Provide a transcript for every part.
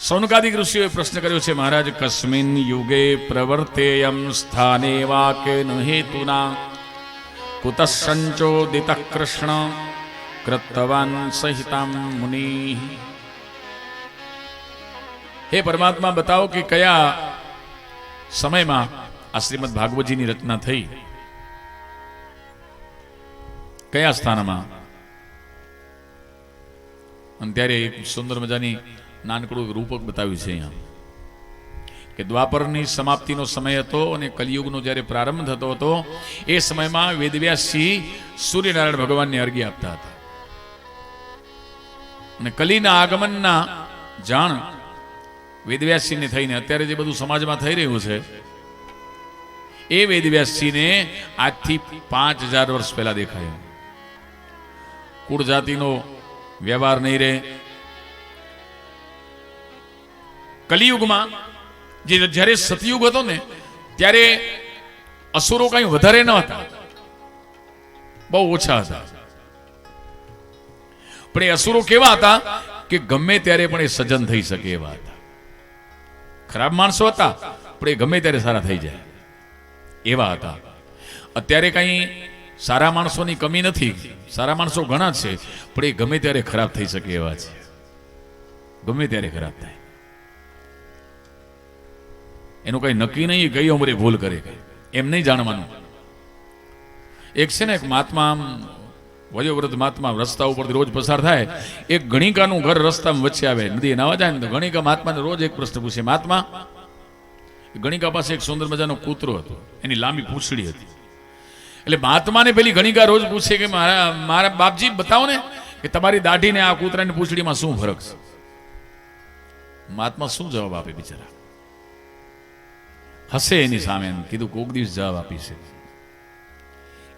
સૌનકાદિક ઋષિઓએ પ્રશ્ન કર્યો છે, મહારાજ કસ્મિન યુગે પ્રવર્તેયમ સ્થાને વા કેન હેતુના કુતઃસંચોદિત કૃષ્ણ કૃતવાન સહિતામ મુનિ. હે પરમાત્મા, બતાવો કે કયા સમયમાં આ શ્રીમદ ભાગવતજીની રચના થઈ, કયા સ્થાનમાં. અને ત્યારે એક સુંદર મજાની નાનકડું રૂપક બતાવ્યું છે અહીંયા કે દ્વાપરની સમાપ્તિનો સમય હતો અને કલિયુગનો જ્યારે પ્રારંભ થતો હતો એ સમયમાં વેદવ્યાસજી સૂર્યનારાયણ ભગવાનને અર્ઘ્ય આપતા હતા. અને કલીના આગમનના જાણ વેદવ્યાસજીને થઈને અત્યારે જે બધું સમાજમાં થઈ રહ્યું છે એ વેદવ્યાસજીને આજથી 5000 વર્ષ પહેલા દેખાયું. કુળ જાતિનો વ્યવહાર નહીં રહે. કલિયુગમાં જ્યારે સતયુગ હતો ને ત્યારે અસુરો કઈ વધારે ન હતા, બહુ ઓછા હતા. પણ એ અસુરો કેવા હતા કે ગમે ત્યારે પણ એ સજ્જન થઈ શકે એવા હતા. ખરાબ માણસો હતા પણ એ ગમે ત્યારે સારા થઈ જાય એવા હતા. અત્યારે કઈ સારા માણસોની કમી નથી, સારા માણસો ઘણા છે પણ એ ગમે ત્યારે ખરાબ થઈ શકે એવા છે, ગમે ત્યારે ખરાબ થાય. એનું કઈ નક્કી નહીં કઈ ઉંમરે ભૂલ કરે એમ નહીં જાણવાનું. એક છે ને એક મહાત્મા, આમ વયોવૃદ્ધ મહાત્મા રસ્તા ઉપરથી રોજ પસાર થાય, એક ગણિકાનું ઘર રસ્તામાં વચ્ચે આવે, નદી નાવા જાય ને તો ગણિકા મહાત્માને રોજ એક પ્રશ્ન પૂછે. મહાત્મા, ગણિકા પાસે એક સુંદર મજાનો કૂતરો હતો, એની લાંબી પૂંછડી હતી. એટલે મહાત્માને પેલી ગણિકા રોજ પૂછે કે મારા બાપજી બતાવો ને કે તમારી દાઢી ને આ કૂતરાની પૂંછડીમાં શું ફરક છે. મહાત્મા શું જવાબ આપે બિચારા? હસે એની સામે, એમ કીધું કોક દિવસ જવાબ આપીશે.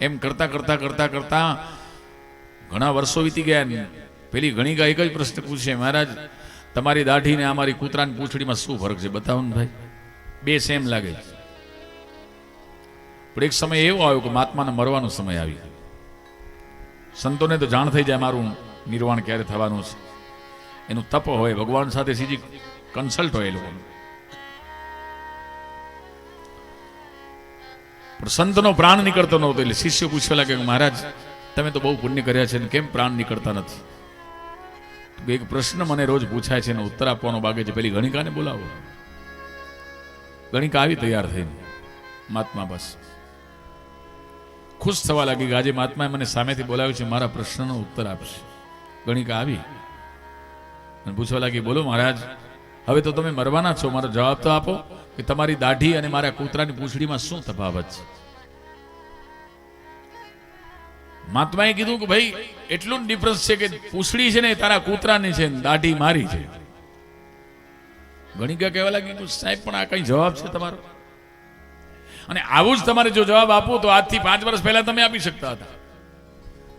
એમ કરતા કરતા કરતા કરતા ઘણા વર્ષો વીતી ગયા. પેલી ગણિકા એક જ પ્રશ્ન પૂછે, મહારાજ તમારી દાઢી ને અમારી કૂતરાની પૂંછડીમાં શું ફરક છે બતાવો ને ભાઈ, બે સેમ લાગે. પણ એક સમય એવો આવ્યો કે મહાત્માને મરવાનો સમય આવી. સંતોને તો જાણ થઈ જાય મારું નિર્વાણ ક્યારે થવાનું છે. એનું તપ હોય, ભગવાન સાથે સીધી કન્સલ્ટ હોય એ લોકોનું. પણ સંતનો પ્રાણ નીકળતો નહોતો. એટલે શિષ્ય પૂછવા લાગે કે મહારાજ તમે તો બહુ પુણ્ય કર્યા છે ને કેમ પ્રાણ નીકળતા નથી? એક પ્રશ્ન મને રોજ પૂછાય છે ને ઉત્તર આપવાનો બાગે છે, પેલી ગણિકાને બોલાવો. ગણિકા આવી તૈયાર થઈને મહાત્મા બસ ખુશ થવા લાગી કે આજે મહાત્માએ મને સામેથી બોલાવ્યું છે, મારા પ્રશ્નનો ઉત્તર આપશે. ગણિકા આવી અને પૂછવા લાગી, બોલો મહારાજ હવે તો તમે મરવાના છો, મારો જવાબ તો આપો કે તમારી દાઢી અને મારા કૂતરાની પૂંછડીમાં શું તફાવત છે? મહાત્માએ કીધું કે ભાઈ એટલું જ ડિફરન્સ છે કે પૂંછડી છે ને તારા કૂતરાની છે, દાઢી મારી છે. ગણિકા કહેવા લાગી, સાહેબ પણ આ કઈ જવાબ છે તમારો? અને આવું જ તમારે જો જવાબ આપો તો આજથી 5 વર્ષ પહેલા તમે આપી શકતા હતા.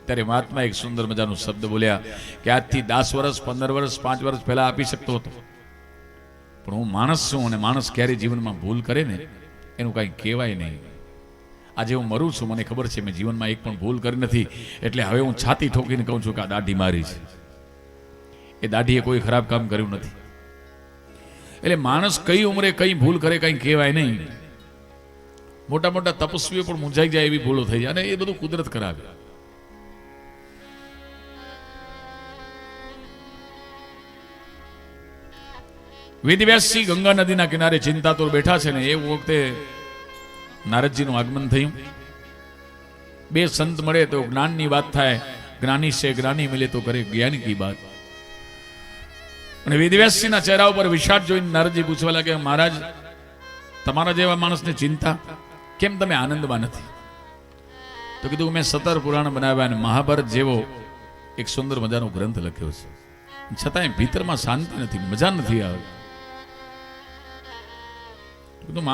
ત્યારે મહાત્મા એક સુંદર મજાનો શબ્દ બોલ્યા કે આજથી 10 વર્ષ 15 વર્ષ 5 વર્ષ પહેલા આપી શકતો હતો, પણ હું માણસ છું અને માણસ ક્યારે જીવનમાં ભૂલ કરે ને એનું કઈ કહેવાય નહીં. આજે હું મરું છું, મને ખબર છે મેં જીવનમાં એક પણ ભૂલ કરી નથી, એટલે હવે હું છાતી ઠોકીને કહું છું કે આ દાઢી મારી છે. એ દાઢીએ કોઈ ખરાબ કામ કર્યું નથી. એટલે માણસ કઈ ઉંમરે કઈ ભૂલ કરે કઈ કહેવાય નહીં. મોટા મોટા તપસ્વીઓ પણ મૂંઝાઈ જાય એવી ભૂલો થઈ જાય, અને એ બધું કુદરત કરાવે. વેદવ્યાસજી ગંગા નદીના કિનારે ચિંતાતુર બેઠા છે ને એ વખતે નારદજીનું આગમન થયું. બે સંત મળે તો જ્ઞાનની વાત થાય, જ્ઞાની છે જ્ઞાની મિલે તો કરે જ્ઞાન કી બાત. અને વેદવ્યાસજીના ચહેરા ઉપર વિષાદ જોઈને નારદજી પૂછવા લાગે, મહારાજ તમારા જેવા માણસને ચિંતા, કેમ તમે આનંદમાં નથી? તો કીધું મેં 17 પુરાણ બનાવ્યા અને મહાભારત જેવો એક સુંદર મજાનો ગ્રંથ લખ્યો છે, છતાંય ભીતરમાં શાંતિ નથી, મજા નથી આવે. કીધું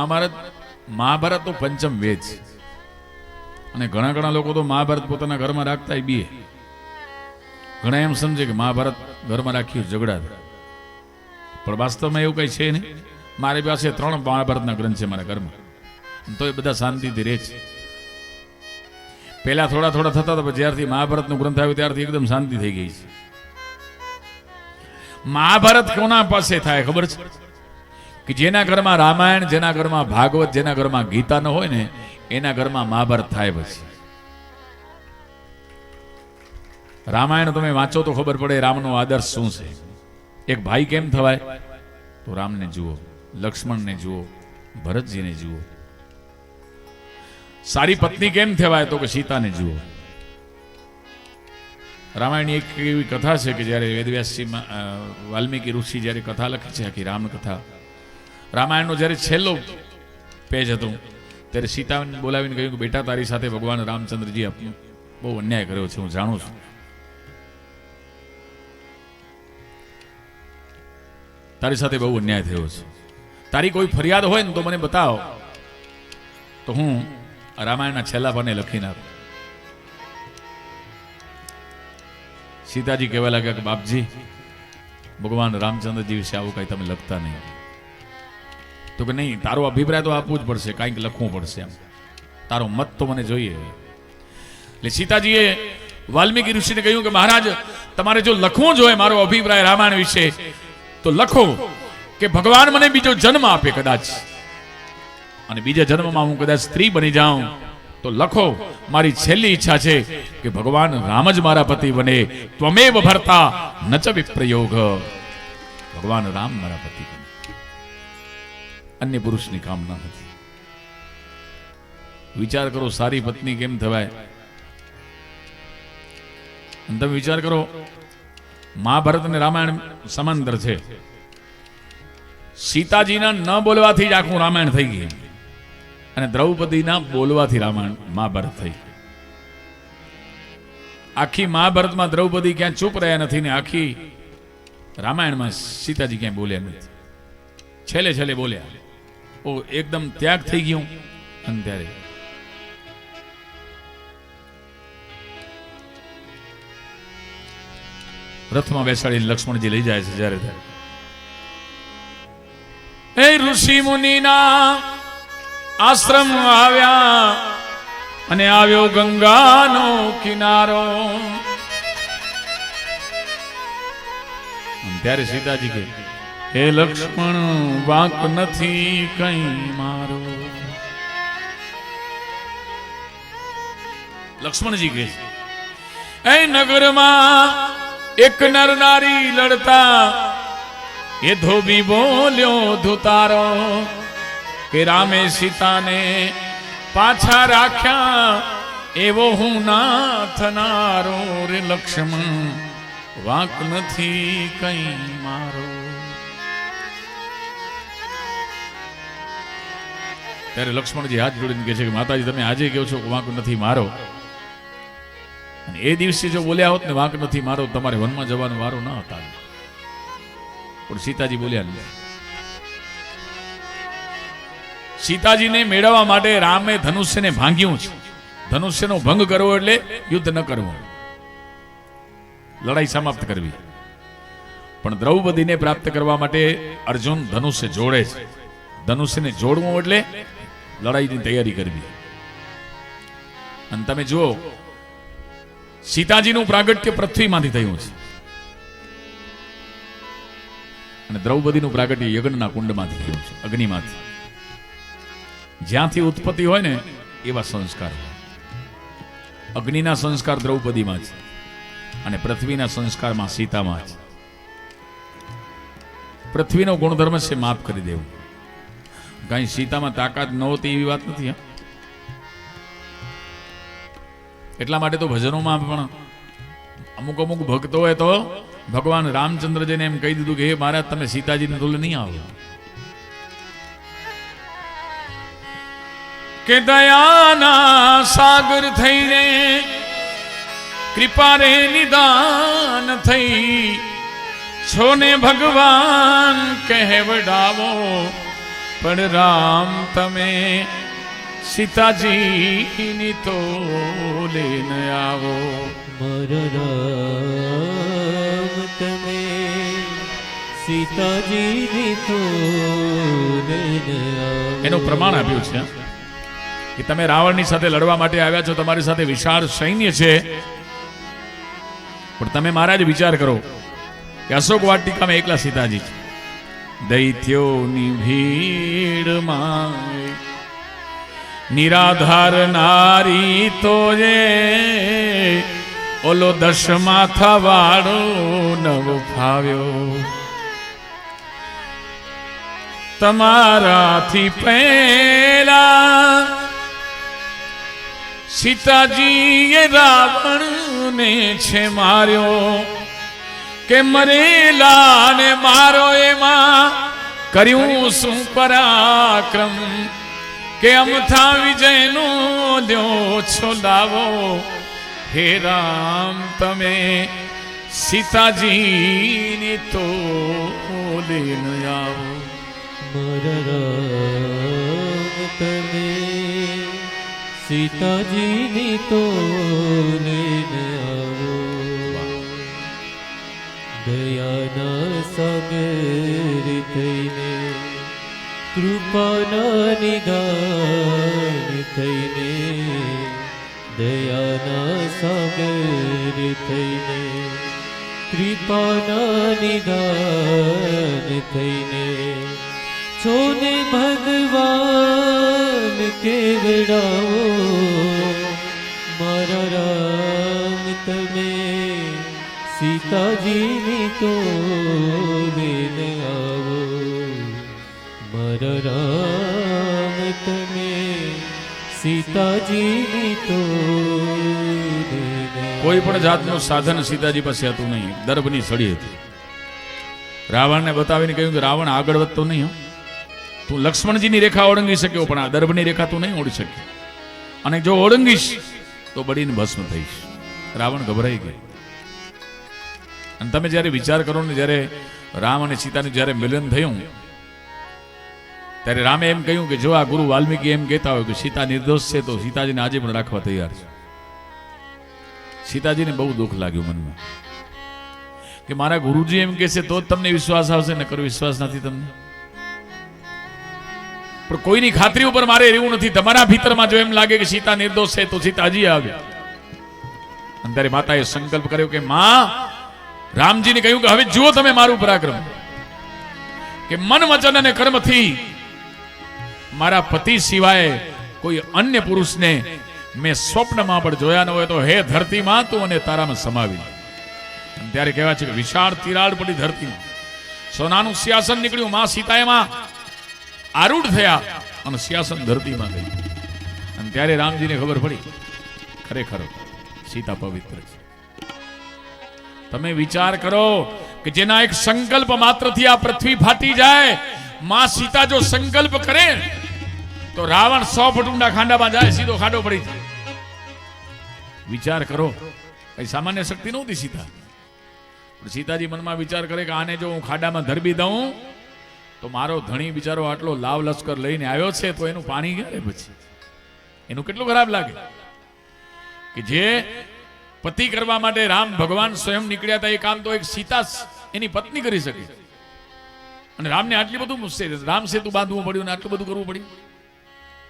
મહાભારત તો પંચમ વેદ છે, અને ઘણા લોકો તો મહાભારત પોતાના ઘરમાં રાખતા બી, ઘણા એમ સમજે કે મહાભારત ઘરમાં રાખ્યું ઝઘડા, પણ વાસ્તવમાં એવું કઈ છે નહીં. મારી પાસે 3 મહાભારતના ગ્રંથ છે મારા ઘરમાં, તો એ બધા શાંતિથી રહે છે. પહેલા થોડા થતા હતા, જ્યારથી મહાભારતનો ગ્રંથ આવ્યો ત્યારથી એકદમ શાંતિ થઈ ગઈ છે. મહાભારત કોના પાસે થાય ખબર છે? કે જેના ઘરમાં રામાયણ, જેના ઘરમાં ભાગવત, જેના ઘરમાં ગીતા ન હોય ને એના ઘરમાં મહાભારત થાય. પછી રામાયણ તમે વાંચો તો ખબર પડે રામનો આદર્શ શું છે. એક ભાઈ કેમ થવાય? તો રામને જુઓ, લક્ષ્મણને જુઓ, ભરતજીને જુઓ. સારી પત્ની કેમ થવાય? તો કે સીતાને જુઓ. રામાયણની એક એવી કથા છે કે જ્યારે વેદવ્યાસજી વાલ્મીકી ઋષિ જ્યારે કથા લખી છે આખી રામકથા, રામાયણનો જ્યારે છેલ્લો પેજ હતું ત્યારે સીતાને બોલાવીને કહ્યું કે બેટા તારી સાથે ભગવાન રામચંદ્રજી બહુ અન્યાય કર્યો છે, હું જાણું છું. તારી સાથે બહુ અન્યાય થયો છે. તારી કોઈ ફરિયાદ હોય ને તો મને બતાવો, તો હું રામાયણના છેલ્લા પાને લખી નાખું. સીતાજી કહેવા લાગ્યા કે બાપજી, ભગવાન રામચંદ્રજી વિશે આવું કઈ તમે લખતા નહીં. તો કે નહીં, તારો અભિપ્રાય તો આપવું જ પડશે, કંઈક લખવું પડશે, એમ તારો મત તો મને જોઈએ. એટલે સીતાજીએ વાલ્મીકી ઋષિને કહ્યું કે મહારાજ, તમારે જો લખવું જોઈએ મારો અભિપ્રાય રામાયણ વિશે તો લખો કે ભગવાન મને બીજો જન્મ આપે કદાચ, અને બીજા જન્મમાં હું કદાચ સ્ત્રી બની જાઉં તો લખો મારી છેલ્લી ઈચ્છા છે કે ભગવાન રામ જ મારા પતિ બને. ત્વમેવ ભર્તા ન ચ વિપ્રયોગ. ભગવાન રામ મારા પતિ બને, અન્ય પુરુષની કામના નથી. વિચાર કરો સારી પત્ની કેમ થવાય. અને તમે વિચાર કરો, મહાભારત અને રામાયણ સમાંતર છે. સીતાજીના ન બોલવાથી જ આખું રામાયણ થઈ ગયું, અને દ્રૌપદીના બોલવાથી રામાયણ મહાભારત થઈ. આખી મહાભારતમાં દ્રૌપદી ક્યાં ચૂપ રહ્યા નથી ને આખી રામાયણમાં સીતાજી ક્યાંય બોલ્યા નથી. છેલ્લે છેલ્લે બોલ્યા. ઓ એકદમ ત્યાગ થઈ ગયું. અને ત્યારે રથમાં બેસાડીને લક્ષ્મણજી લઈ જાય છે. જ્યારે એ ઋષિ મુનિના આશ્રમ આવ્યા અને આવ્યો ગંગાનો કિનારો. ત્યારે સીતાજી કે હે લક્ષ્મણ, વાંક નથી કઈ મારો. લક્ષ્મણજી કે એ નગરમાં એક નર નારી લડતા એ ધોબી બોલ્યો ધુતારો કે રામે સીતાને પાછા રાખ્યા એવો હું ના થનારો. રે લક્ષ્મણ, વાંક નથી કઈ મારો. ત્યારે લક્ષ્મણજી હાથ જોડીને કહે છે કે માતાજી, તમે આજે કહો છો કે વાંક નથી મારો, અને એ દિવસે જો બોલ્યા હોત ને વાંક નથી મારો, તમારે વનમાં જવાનો વારો ન હતા. પણ સીતાજી બોલ્યા નહીં. સીતાજીને મેળવવા માટે રામે ધનુષ્યને ભાંગ્યું છે. ધનુષ્યનો ભંગ કરવો એટલે યુદ્ધ ન કરવું, લડાઈ સમાપ્ત કરવી. પણ દ્રૌપદીને પ્રાપ્ત કરવા માટે અર્જુન ધનુષ્ય જોડે છે. ધનુષ્યને જોડવું એટલે લડાઈની તૈયારી કરવી. અને તમે જુઓ, સીતાજીનું પ્રાગટ્ય પૃથ્વીમાંથી થયું છે, અને દ્રૌપદીનું પ્રાગટ્ય યજ્ઞના કુંડમાંથી થયું છે, અગ્નિમાંથી. જ્યાંથી ઉત્પત્તિ હોય ને એવા સંસ્કાર. અગ્નિના સંસ્કાર દ્રૌપદીમાં છે, અને પૃથ્વીના સંસ્કારમાં સીતામાં છે. પૃથ્વીનો ગુણધર્મ છે માફ કરી દેવું. કઈ સીતામાં તાકાત નહોતી એવી વાત નથી. એટલા માટે તો ભજનોમાં પણ અમુક અમુક ભક્તો હોય તો ભગવાન રામચંદ્રજીને એમ કહી દીધું કે હે મહારાજ, તમે સીતાજીને તુલ્ય નહીં આવો. કે દયાના સાગર થઈને કૃપા રે નિદાન થઈ છોને ભગવાન કહેવડાવો, પણ રામ તમે સીતાજીની તો લઈને આવો. રામ તમે સીતાજીની તો લઈને આવો. એનું પ્રમાણ આપ્યું છે કે તમે રાવણની સાથે લડવા માટે આવ્યા છો, તમારી સાથે વિશાળ સૈન્ય છે, પણ તમે મહારાજ વિચાર કરો કે અશોક વાટિકામાં એકલા સીતાજી છે. દૈત્યોની ભીડમાં નિરાધાર નારી તો જે ઓલો દશમાથા વાળો નવ ફાવ્યો. તમારાથી પહેલા સીતાજીએ રાવણને છે માર્યો, કે મરેલા ને મારો એમાં કર્યું શું પરાક્રમ, કે અમથા વિજયનો લ્યો છો લાવો. હે રામ તમે સીતાજીની તો લઈને આવો. મારા રામ તમે સીતાજીની તો લઈને આવો. દયાના સાગર થઈને કૃપાના નિદાન થઈને, દયાના સાગર થઈને કૃપાના નિદાન થઈને, છોને ભગવાન કેવડાવો. મારા રામ તમે સીતાજીની તો લઈને આવો. મારા રામ તમે સીતાજીની તો લઈને કોઈ પણ જાતનું સાધન સીતાજી પાસે હતું નહીં. દર્ભની સળી હતી. રાવણને બતાવીને કહ્યું કે રાવણ આગળ વધતો નહીં. તું લક્ષ્મણજીની રેખા ઓળંગી શક્યો, પણ આ દર્ભની રેખા તું નહીં ઓળંગી શક્યો, અને જો ઓળંગીશ તો બળીને ભસ્મ થઈશ. રાવણ ગભરાઈ ગયો. અને તમે જ્યારે વિચાર કરો ને, જ્યારે રામ અને સીતાનું જ્યારે મિલન થયું ત્યારે રામે એમ કહ્યું કે જો આ ગુરુ વાલ્મીકી એમ કહેતા હોય કે સીતા નિર્દોષ છે, તો સીતાજીને આજે પણ રાખવા તૈયાર છે. સીતાજીને બહુ દુઃખ લાગ્યું મનમાં કે મારા ગુરુજી એમ કહેશે તો જ તમને વિશ્વાસ આવશે, નકર વિશ્વાસ નથી તમને. પણ કોઈની ખાતરી ઉપર મારે રહેવું નથી. તમારા ભીતરમાં જો એમ લાગે કે સીતા નિર્દોષ છે તો સીતાજી આવ્યા. અને ત્યારે માતાએ સંકલ્પ કર્યો કે માં, રામજીને કહ્યું કે હવે જુઓ તમે મારું પરાક્રમ, કે મન વચન અને કર્મથી મારા પતિ સિવાય કોઈ અન્ય પુરુષને મેં સ્વપ્નમાં પણ જોયા ન હોય, તો હે ધરતીમાં તું અને તારામાં સમાવી. અને ત્યારે કહેવાય છે કે વિશાળ તિરાડ પડી ધરતીમાં, સોનાનું સિંહાસન નીકળ્યું. માં સીતા એમાં આરૂઢ થયા અને સિંહાસન ધરતીમાં ગઈ. અને ત્યારે રામજીને ખબર પડી ખરેખર સીતા પવિત્ર છે. તમે વિચાર કરો કે જેના એક સંકલ્પ માત્રથી આ પૃથ્વી ફાટી જાય. માં સીતા જો સંકલ્પ કરે તો રાવણ 100 ફૂટ ઊંડા ખાંડામાં જાય, સીધો ખાડો પડી જાય. વિચાર કરો, કઈ સામાન્ય શક્તિ નહોતી સીતા. પણ સીતાજી મનમાં વિચાર કરે કે આને જો હું ખાડામાં ધરબી દઉં તો મારો ધણી બિચારો આટલો લાવ લશ્કર લઈને આવ્યો છે, તો એનું પાણી ક્યારે પછી? એનું કેટલું ખરાબ લાગે કે જે પતિ કરવા માટે રામ ભગવાન સ્વયં નીકળ્યા હતા, એ કામ તો એક સીતા એની પત્ની કરી શકે. અને રામને આટલી બધું રામ સેતુ બાંધવું પડ્યું ને આટલું બધું કરવું પડ્યું.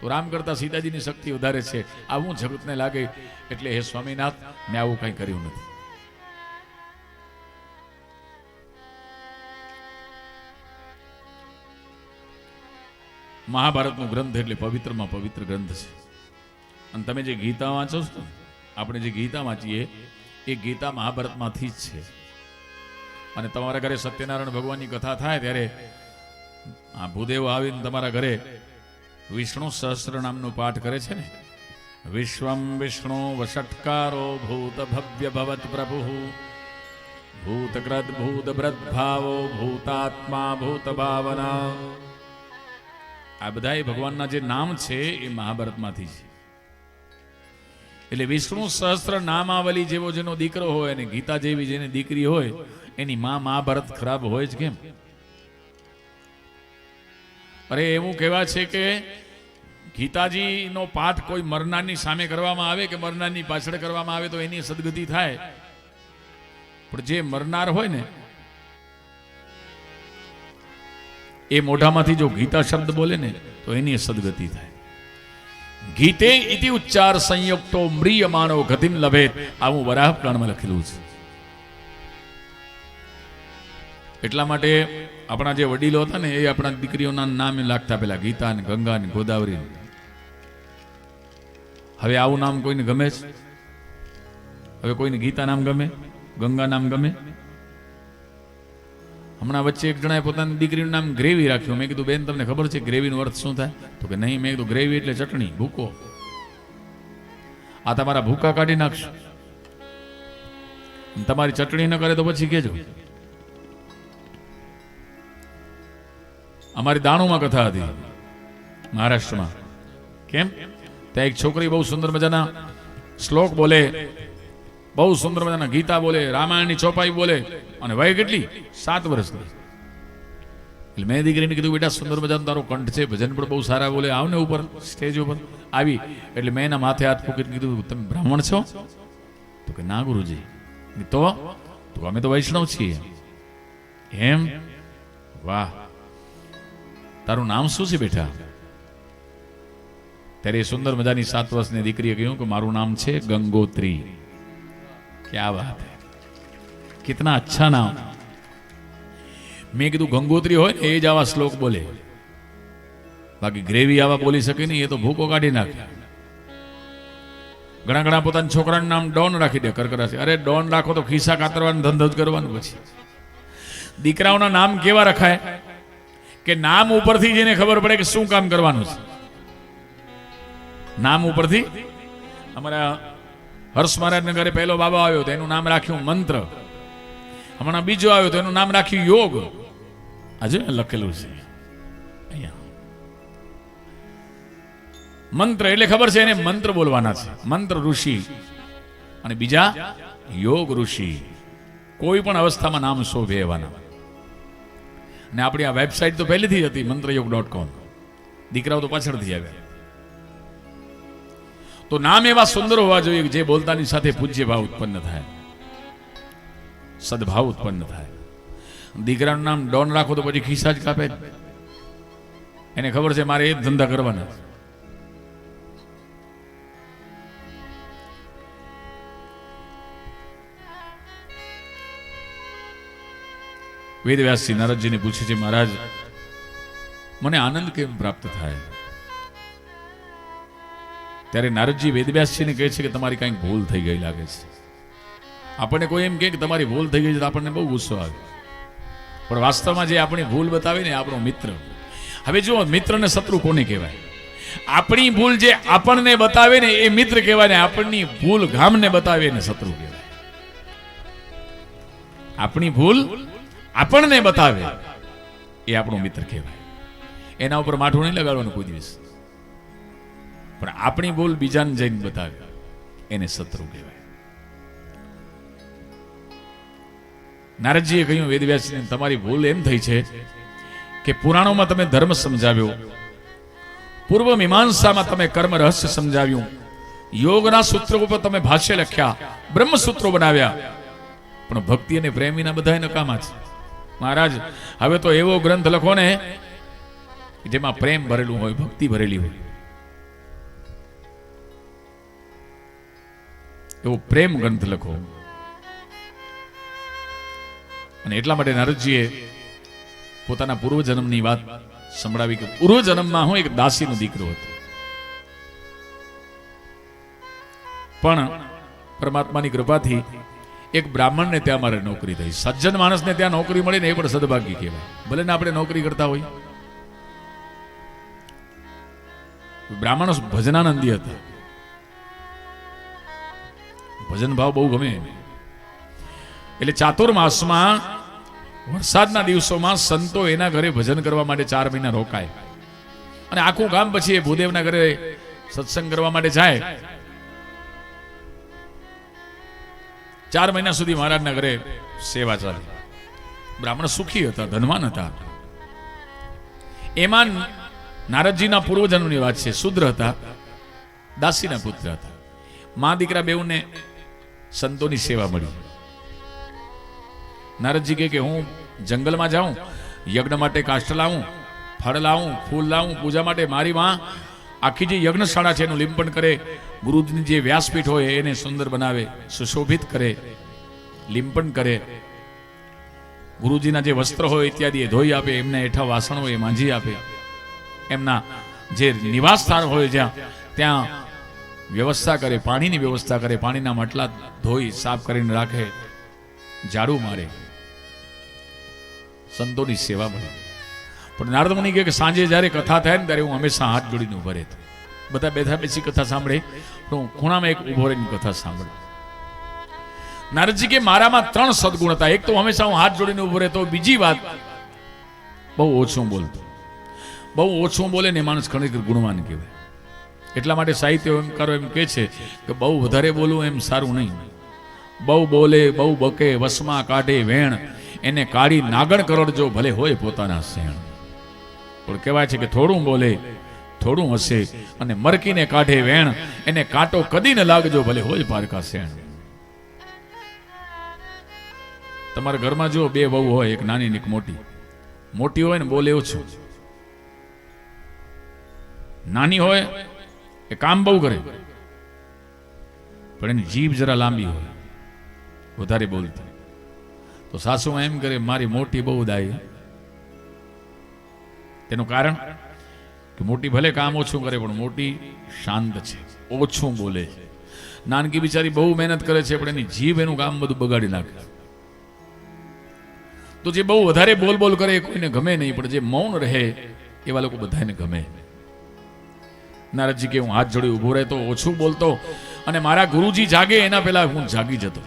તો રામ કરતા સીતાજીની શક્તિ વધારે છે. આવું જગતને લાગે એટલે હે સ્વામીનાથ, મેં આવું કંઈ કર્યું નથી. મહાભારતનો ગ્રંથ એટલે પવિત્રમાં પવિત્ર ગ્રંથ છે. અને તમે જે ગીતા વાંચો છો, આપણે જે ગીતા વાંચીએ એ ગીતા મહાભારતમાંથી જ છે. અને તમારા ઘરે સત્યનારાયણ ભગવાનની કથા થાય ત્યારે આ ભૂદેવ આવીને તમારા ઘરે વિષ્ણુ સહસ્ત્ર નામનું પાઠ કરે છે ને. વિશ્વમ વિષ્ણુ વષટકારો ભૂત ભવ્ય ભવત પ્રભુ ભૂતગ્રદ ભૂત બ્રત ભાવો ભૂતાત્મા ભૂત ભાવના. આ બધા ભગવાનના જે નામ છે એ મહાભારતમાંથી છે. એટલે વિષ્ણુ સહસ્ત્ર નામાવલી જેવો જેનો દીકરો હોય અને ગીતા જેવી જેની દીકરી હોય, એની મહાભારત ખરાબ હોય જ કેમ? અરે એવું કહેવા છે કે ગીતાજીનો પાઠ કોઈ મરનારની સામે કરવામાં આવે કે મરનારની પાછળ કરવામાં આવે તો એની સદગતિ થાય. પણ જે મરનાર હોય ને એ મોઢામાંથી જો ગીતા શબ્દ બોલે ને તો એની સદગતિ થાય. ગીતે ઇતિ ઉચ્ચાર સંયુક્તો મ્રિયમાણો ગતિમ લભેત, આવું વરાહ પુરાણમાં લખેલું છે. એટલા માટે આપણા જે વડીલો હતા ને એ આપણા દીકરીઓના નામે લાગતા પેલા ગીતા ને ગંગા ને ગોદાવરી. હવે આવું નામ કોઈને ગમે છે? હવે કોઈને ગીતા નામ ગમે, ગંગા નામ ગમે? હમણાં વચ્ચે એક જણાએ પોતાની દીકરીનું નામ ગ્રેવી રાખ્યું. મેં કીધું બેન તમને ખબર છે ગ્રેવીનો અર્થ શું થાય? તો કે નહીં. મેં કીધું ગ્રેવી એટલે ચટણી, ભૂકો. આ તમારા ભૂકા કાઢી નાખશો. તમારી ચટણી ન કરે તો પછી કેજો. અમારી દાણુમાં કથા હતી મહારાષ્ટ્રમાં. કેમ? ત્યાં એક છોકરી બહુ સુંદર મજાના શ્લોક બોલે, બહુ સુંદર મજાના ગીતા બોલે, રામાયણની ચોપાઈ બોલે, અને વય કેટલી? 7 વર્ષની. એટલે મેં દીકરીને કીધું બેટા સુંદર મજાનો તારો કંઠ છે, ભજન પણ બહુ સારા બોલે, આવ ને ઉપર સ્ટેજ ઉપર. આવી એટલે મેં એના માથે હાથ મૂકીને કીધું તમે બ્રાહ્મણ છો? તો કે ના ગુરુજી. તો અમે તો વૈષ્ણવ છીએ. એમ? વાહ. તારું નામ શું છે બેટા? ત્યારે એ સુંદર મજાની 7 વર્ષની દીકરીએ કહ્યું કે મારું નામ છે ગંગોત્રી. ક્યા વાત હૈ, કિતના અચ્છા નામ. મેં કીધું ગંગોત્રી હોય ને એ જ આવા શ્લોક બોલે, બાકી ગ્રેવી આવા બોલી શકે નહીં, એ તો ભૂકો કાઢી નાખે. ઘણા પોતાના છોકરાનું નામ ડોન રાખી દે કરકરાથી. અરે ડોન રાખો તો ખિસ્સા કાતરવાનું ધંધો જ કરવાનું. પછી દીકરાઓના નામ કેવા રખાય કે નામ ઉપરથી જેને ખબર પડે કે શું કામ કરવાનું છે. નામ ઉપરથી અમારા હર્ષ મહારાજના ઘરે પહેલો બાબા આવ્યો તો એનું નામ રાખ્યું મંત્ર. હમણાં બીજો આવ્યો તો એનું નામ રાખ્યું યોગ. આજે લખેલું છે અહીંયા. મંત્ર એટલે ખબર છે એને મંત્ર બોલવાના છે. મંત્ર ઋષિ અને બીજા યોગ ઋષિ. કોઈ પણ અવસ્થામાં નામ શોભે એવાના. અને આપણી આ વેબસાઇટ તો પહેલેથી હતી મંત્રયોગ.com. દીકરાઓ તો પાછળથી આવ્યા. તો નામ એવા સુંદર હોવા જોઈએ જે બોલતાની સાથે પૂજ્ય ભાવ ઉત્પન્ન થાય, સદભાવ ઉત્પન્ન થાય. દીકરાનું નામ ડોન રાખો તો પછી ખિસ્સા જ કાપે. એને ખબર છે મારે એ જ ધંધા કરવાના. વેદવ્યાસજી નારદજીને પૂછે છે મહારાજ મને આનંદ કેમ પ્રાપ્ત થાય? ત્યારે નારદજી વેદવ્યાસજીને કહે છે કે તમારી કંઈક ભૂલ થઈ ગઈ લાગે છે. આપણને કોઈ એમ કહે કે તમારી ભૂલ થઈ ગઈ છે તો આપણને બહુ ગુસ્સો આવે, પણ વાસ્તવમાં જે આપણી ભૂલ બતાવે ને આપણો મિત્ર. હવે જો મિત્રને શત્રુ કોને કહેવાય? આપણી ભૂલ જે આપણને બતાવે ને એ મિત્ર કહેવાય, ને આપણની ભૂલ ગામને બતાવે ને શત્રુ કહેવાય. આપણી ભૂલ આપણને બતાવે એ આપણો મિત્ર કહેવાય. એના ઉપર માઠું નહીં લગાડવાનું કોઈ દિવસ. પણ આપણી ભૂલ બીજાને જઈને બતાવે એને શત્રુ કહેવાય. નારદજીએ કહ્યું વેદવ્યાસજીને તમારી ભૂલ એમ થઈ છે કે પુરાણોમાં તમે ધર્મ સમજાવ્યો, પૂર્વ મીમાંસામાં તમે કર્મ રહસ્ય સમજાવ્યું, યોગના સૂત્રો ઉપર તમે ભાષ્ય લખ્યા, બ્રહ્મસૂત્રો બનાવ્યા, પણ ભક્તિ અને પ્રેમીના બધા નકામા છે. મહારાજ હવે તો એવો ગ્રંથ લખો ને જેમાં પ્રેમ ભરેલું હોય, ભક્તિ ભરેલી હોય. એવો પ્રેમ ગ્રંથ લખો. અને એટલા માટે નારદજીએ પોતાના પૂર્વજન્મની વાત સંભળાવી કે પૂર્વજન્મમાં હું એક દાસીનો દીકરો હતો, પણ પરમાત્માની કૃપાથી એક બ્રાહ્મણને ત્યાં મારે નોકરી થઈ. સજ્જન માણસને ત્યાં નોકરી મળી ને એ પણ સદભાગ્ય કહેવાય. ભલે ને આપણે નોકરી કરતા હોય. બ્રાહ્મણો ભજનાનંદી હતા, ભજન ભાવ બહુ ગમે. એટલે ચાતુર્માસમાં વરસાદના દિવસોમાં સંતો એના ઘરે ભજન કરવા માટે 4 મહિના રોકાય, અને આખું ગામ પછી એ ભૂદેવના ઘરે સત્સંગ કરવા માટે જાય. 4 મહિના સુધી મહારાજના ઘરે સેવા ચાલી. બ્રાહ્મણ સુખી હતા, ધનવાન હતા. એમાં નારદજીના પૂર્વજન્મની વાત છે. શુદ્ર હતા, દાસીના પુત્ર હતા. મા દીકરા બેઉને સંતોની સેવા મળી. નારદજી કહે કે હું જંગલમાં જાઉં, યજ્ઞ માટે કાષ્ઠ લાવું, ફળ લાવું, ફૂલ લાવું, પૂજા માટે મારી માં આખી જે યજ્ઞશાળા છે એનું લીંપણ કરે, ગુરુની જે વ્યાસપીઠ હોય એને સુંદર બનાવે, સુશોભિત કરે, લીંપણ કરે. ગુરુજીના જે વસ્ત્ર હોય ઇત્યાદિ એ ધોઈ આપે, એમના હેઠા વાસણ હોય એ માંજી આપે, એમના જે નિવાસ સ્થાન હોય જ્યાં ત્યાં વ્યવસ્થા કરે, પાણીની વ્યવસ્થા કરે, પાણીના માટલા ધોઈ સાફ કરીને રાખે, ઝાડુ મારે, સંતોની સેવા મળે. પણ નારદ મુનિ કહે કે સાંજે જ્યારે કથા થાય ને ત્યારે હું હંમેશા હાથ જોડીને ઉભો રહેતો. બધા બેઠા બેસી કથા સાંભળે તો હું ખૂણામાં એક ઉભો રહીને કથા સાંભળું. નારદજી કે મારામાં 3 સદગુણ હતા. એક તો હંમેશા હું હાથ જોડીને ઉભો રહેતો. બીજી વાત, બહુ ઓછું બોલતો. બહુ ઓછું બોલે ને માણસ ખરેખર ગુણવાન કહેવાય. એટલા માટે સાહિત્યકારો એમ કહે છે કે બહુ વધારે બોલવું એમ સારું નહીં. બહુ બોલે, બહુ બકે, વસમાં કાઢે વેણ, એને કાઢી નાગણ કરડજો ભલે હોય પોતાના શેણ. પણ કહેવાય છે કે થોડું બોલે, થોડું હસે, અને મરકીને કાઢે વેણ, એને કાંટો કદી ન લાગજો ભલે હોય પારકા શેણ. તમારા ઘરમાં જો 2 વહુ હોય, એક નાની ને એક મોટી. મોટી હોય ને બોલે ઓછું, નાની હોય એ કામ બહુ કરે, પણ એની જીભ જરા લાંબી હોય, વધારે બોલતી. તો સાસુ એમ કરે મારી મોટી બહુ દાઈ. તેનું કારણ કે મોટી ભલે કામ ઓછું કરે પણ મોટી શાંત છે, ઓછું બોલે છે. નાનકી બિચારી બહુ મહેનત કરે છે પણ એની જીભ એનું કામ બધું બગાડી નાખે. તો જે બહુ વધારે બોલ બોલ કરે એ કોઈને ગમે નહીં, પણ જે મૌન રહે એવા લોકો બધાને ગમે. નારદજી કે હું હાથ જોડી ઉભો રહેતો, ઓછું બોલતો, અને મારા ગુરુજી જાગે એના પહેલા હું જાગી જતો,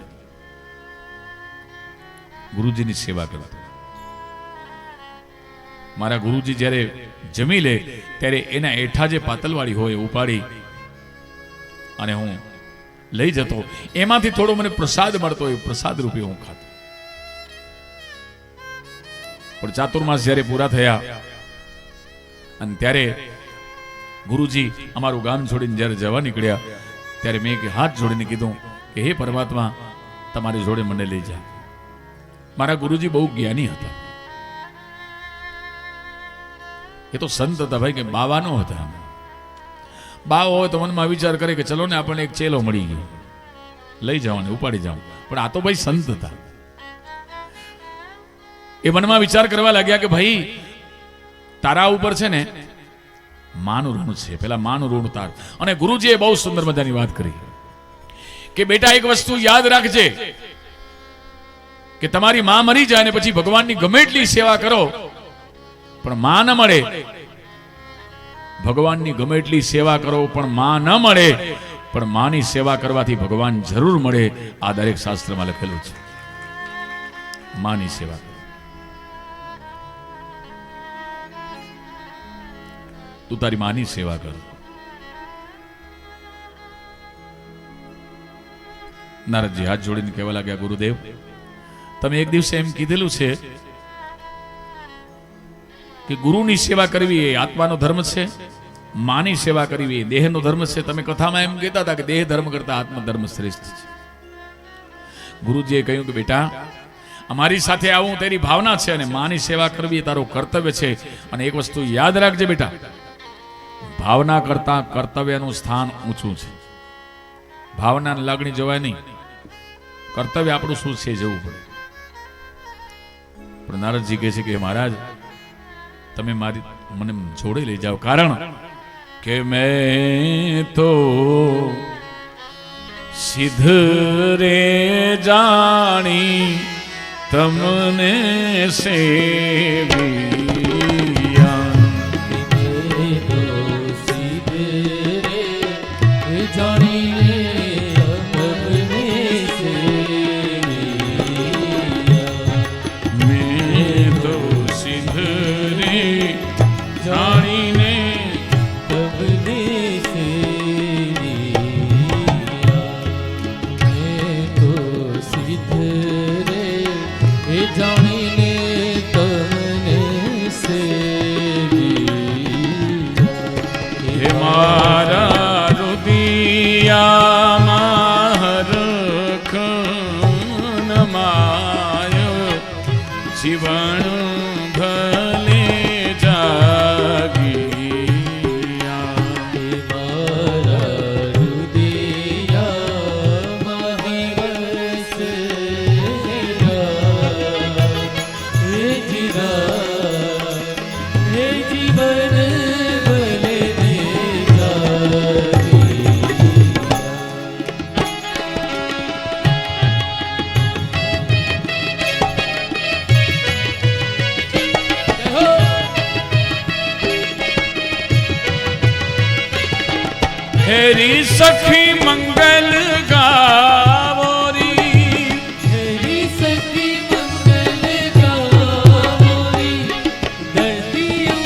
ગુરુજીની સેવા કરતો. મારા ગુરુજી જ્યારે જમી લે ત્યારે એના એઠા જે પાતલવાળી હોય ઉપાડી અને હું લઈ જતો. એમાંથી થોડો મને પ્રસાદ મળતો, એ પ્રસાદ રૂપે હું ખાતો. પણ ચાતુર્માસ જ્યારે પૂરા થયા અને ત્યારે ગુરુજી અમારું ગામ છોડીને જ્યારે જવા નીકળ્યા ત્યારે મેં હાથ જોડીને કીધું કે હે પરમાત્મા, તમારી જોડે મને લઈ જા. મારા ગુરુજી બહુ જ્ઞાની હતા. એ તો સંત હતા ભાઈ, કે બાવા નો હતા. બાવા હોય તો મનમાં વિચાર કરે કે ચલો ને આપણને એક ચેલો મળી ગયો, લઈ જવાને ઉપાડી જાઉં. પણ આ તો ભાઈ સંત હતા. એ મનમાં વિચાર કરવા લાગ્યા કે ભાઈ તારા ઉપર છે ને માનું ઋણ છે, પેલા માનું ઋણ તાર. અને ગુરુજીએ બહુ સુંદર મજાની વાત કરી કે બેટા એક વસ્તુ યાદ રાખજે કે તમારી માં મરી જાય ને પછી ભગવાનની ગમે એટલી સેવા કરો પણ માં ન મળે. ભગવાનની ગમે એટલી સેવા કરો પણ માં ન મળે, પણ માની સેવા કરવાથી ભગવાન જરૂર મળે. આ દરેક શાસ્ત્રમાં લખેલું છે. માની સેવા, તું તારી માની સેવા કર. નારદજી હાથ જોડીને કહેવા લાગ્યા, ગુરુદેવ તમે એક દિવસે એમ કીધેલું છે કે ગુરુની સેવા કરવી એ આત્માનો ધર્મ છે, માની સેવા કરવી એ દેહનો ધર્મ છે. તમે કથામાં એમ કહેતા હતા કે દેહ ધર્મ કરતા આત્મધર્મ શ્રેષ્ઠ છે. ગુરુજીએ કહ્યું કે બેટા અમારી સાથે આવું તેરી ભાવના છે અને માની સેવા કરવી એ તારું કર્તવ્ય છે. અને એક વસ્તુ યાદ રાખજે બેટા, ભાવના કરતા કર્તવ્યનું સ્થાન ઊંચું છે. ભાવના લાગણી જવાય નહીં, કર્તવ્ય આપણું શું છે જવું પડે. પણ નારદજી કહે છે કે મહારાજ તમે મને જોડે લઈ જાઓ, કારણ કે મેં તો સિદ્ધ રે જાણી તમને સેવિયા. જીવન ભલે જાગી રી સખી મંગલ ગાવો રી हरि सखी मंगल गावोरी धरतियों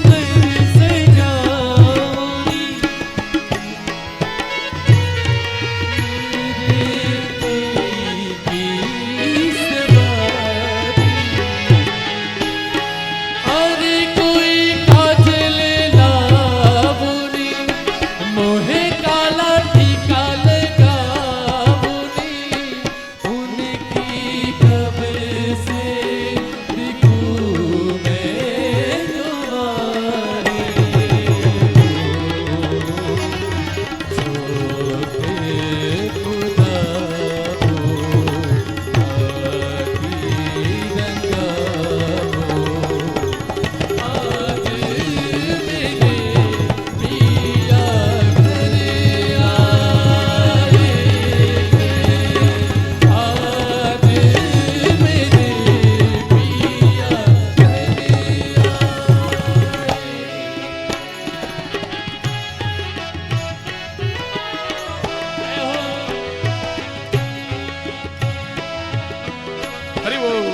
पर सजाओरी अरे कोई काजल लावोरी मोहे काला टीका लगावोरी उनकी खबर से दिखूं मैं तुम्हारे छोटे હરિ બોલ.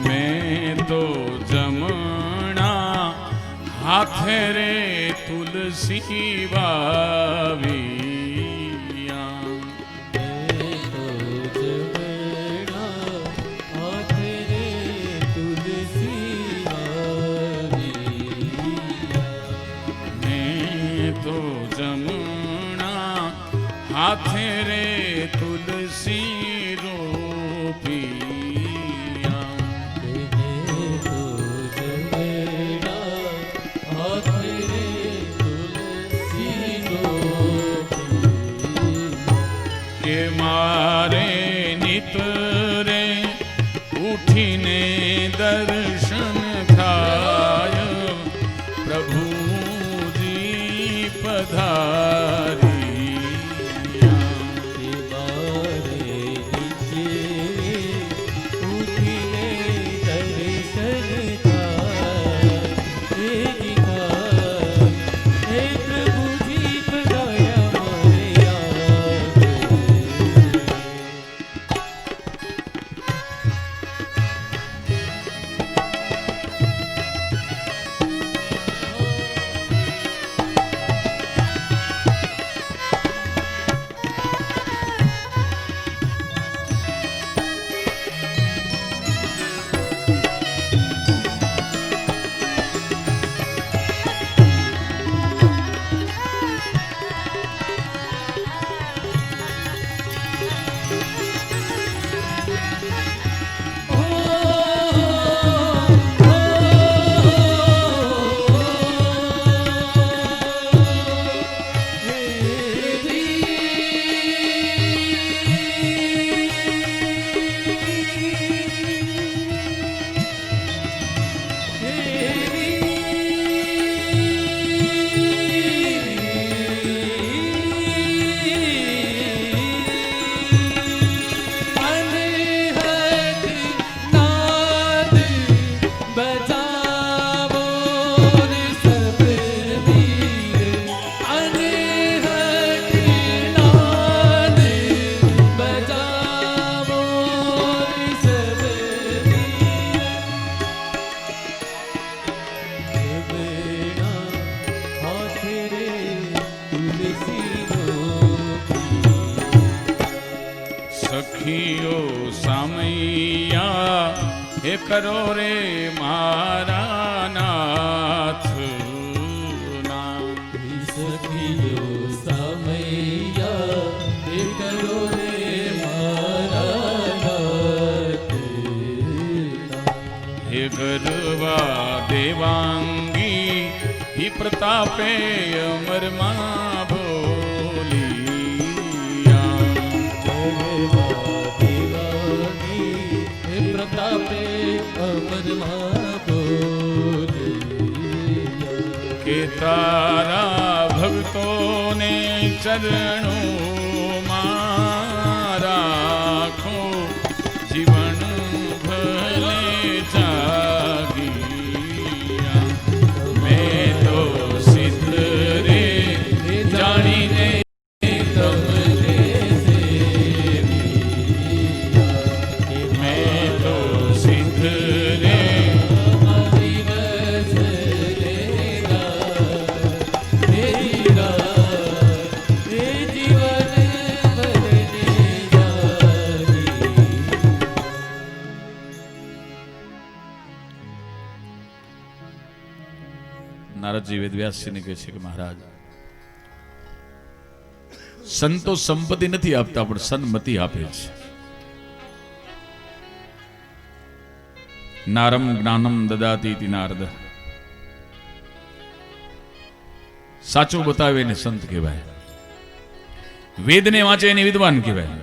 मैं तो जमना हाथे रे तुलसी वाविया मैं तो जमना हाथे रे तुलसी रोपिया के मारे नित रे उठीने दर्शन थाय प्रभु जी पधारिया सखियो सामैया हे करो रे मारा नाथ नाम सखियो समैया हे करो रे मारा नाथ हे गरवा देवांगी ही प्रतापे अमर मां बोलिया प्रतापे अमर मां बोलिया के तारा भक्तों ने चरणों मां राखो जीवन भले जागी નારદજી વેદવ્યાસજીને કહે છે કે મહારાજ, સંતો સંપત્તિ નથી આપતા, પણ સન્મતિ આપે છે. નારમ જ્ઞાનમ દદાતિ ઇતિ નારદ. સાચું બતાવે એને સંત કહેવાય. વેદને વાંચે એને વિદ્વાન કહેવાય.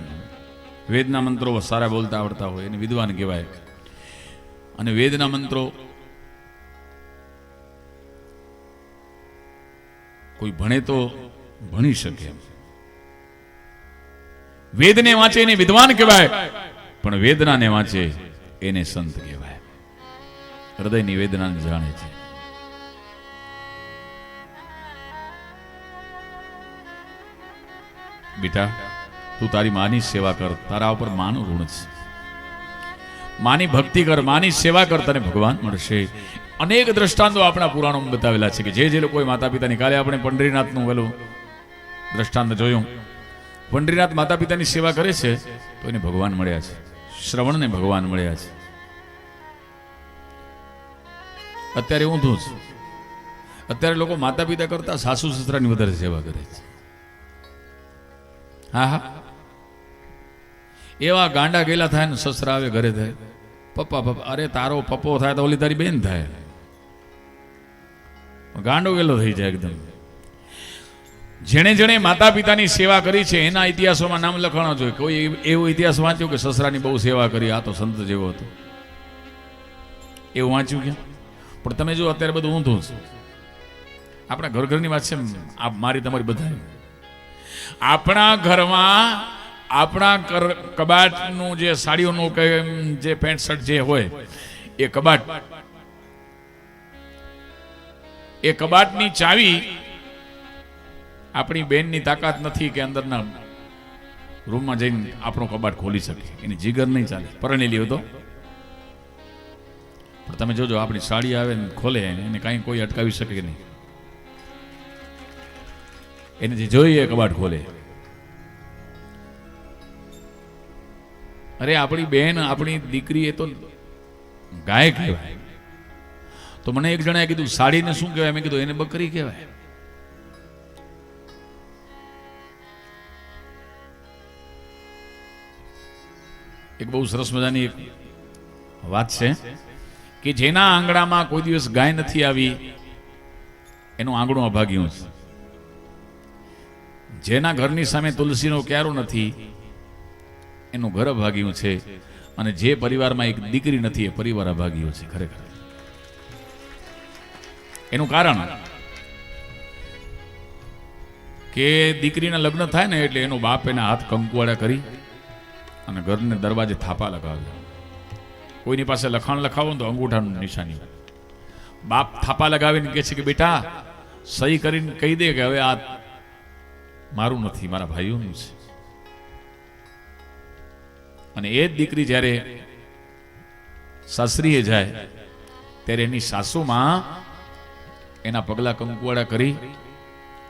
વેદના મંત્રો સારા બોલતા આવડતા હોય એને વિદ્વાન કહેવાય. અને વેદના મંત્રો કોઈ ભણે તો ભણી શકે. વેદને વાંચે એને વિદ્વાન કહેવાય, પણ વેદનાને વાંચે એને સંત કહેવાય. હૃદયની વેદનાને જાણે છે. બેટા, તું તારી માની સેવા કર, તારા ઉપર માનું ઋણ છે. માની ભક્તિ કર, માની સેવા કર, તને ભગવાન મળશે. અનેક દ્રષ્ટાંતો આપણા પુરાણોમાં બતાવેલા છે કે જે લોકોએ માતા પિતાની, કાલે આપણે પંઢરીનાથનું પેલું દ્રષ્ટાંત જોયું. પંઢરીનાથ માતા પિતાની સેવા કરે છે તો એને ભગવાન મળ્યા છે. શ્રવણને ભગવાન મળ્યા છે. અત્યારે ઊંધું છે. અત્યારે લોકો માતા પિતા કરતા સાસુ સસરાની વધારે સેવા કરે છે. હા હા, એવા ગાંડા ગયેલા થાય ને સસરા આવે ઘરે થાય, પપ્પા પપ્પા, અરે તારો પપ્પો થાય તો ઓલી તારી બેન થાય. ગાંડો ગયેલો થઈ જાય એકદમ. જેણે જેણે માતા પિતાની સેવા કરી છે એના ઇતિહાસોમાં નામ લખાણો જોઈએ. કોઈ એવો ઇતિહાસ વાંચ્યો કે સસરાની બહુ સેવા કરી, આ તો સંત જેવો હતો, એવું વાંચ્યું ક્યાં? પણ તમે જો અત્યારે બધું ઊંધું છે. આપણા ઘરની વાત છે, આ મારી તમારી બધા. આપણા ઘરમાં આપણા કબાટનું જે સાડીઓનું કે જે પેન્ટ શર્ટ જે હોય એ કબાટની ચાવી આપણી બેનની તાકાત નથી કે અંદરના રૂમમાં જઈને આપણો કબાટ ખોલી શકે. એની જીગર નહીં ચાલે. પરણેલી હોય તો. પણ તમે જોજો, આપણી સાડી આવે ને ખોલે એને કાંઈ કોઈ અટકાવી શકે નહીં. એને જે જોઈએ કબાટ ખોલે. અરે આપણી બેન, આપણી દીકરી એ તો ગાય કહેવાય. તો મને એક જણાએ કીધું સાડીને શું કહેવાય? મેં કીધું એને બકરી કહેવાય. એક બહુ સરસ મજાની એક વાત છે કે જેના આંગણામાં કોઈ દિવસ ગાય નથી આવી એનું આંગણું અભાગ્યું છે. જેના ઘરની સામે તુલસીનો ક્યારો નથી એનું ઘર અભાગ્યું છે. અને જે પરિવારમાં એક દીકરી નથી એ પરિવાર અભાગ્યો છે. ખરેખર એનું કારણ કે દીકરીના લગ્ન થાય ને એટલે એનો બાપ એના હાથ કંકુવાડા કરી અને ઘરને દરવાજે થાપા લગાવે. કોઈની પાસે લખાણ લખાવો તો અંગૂઠાનું નિશાની. બાપ થાપા લગાવીને કહે છે કે બેટા સહી કરીને કહી દે કે હવે આ મારું નથી, મારા ભાઈઓનું છે. અને એ જ દીકરી જ્યારે સાસરીએ જાય ત્યારે એની સાસુમાં એના પગલા કંકુવાડા કરી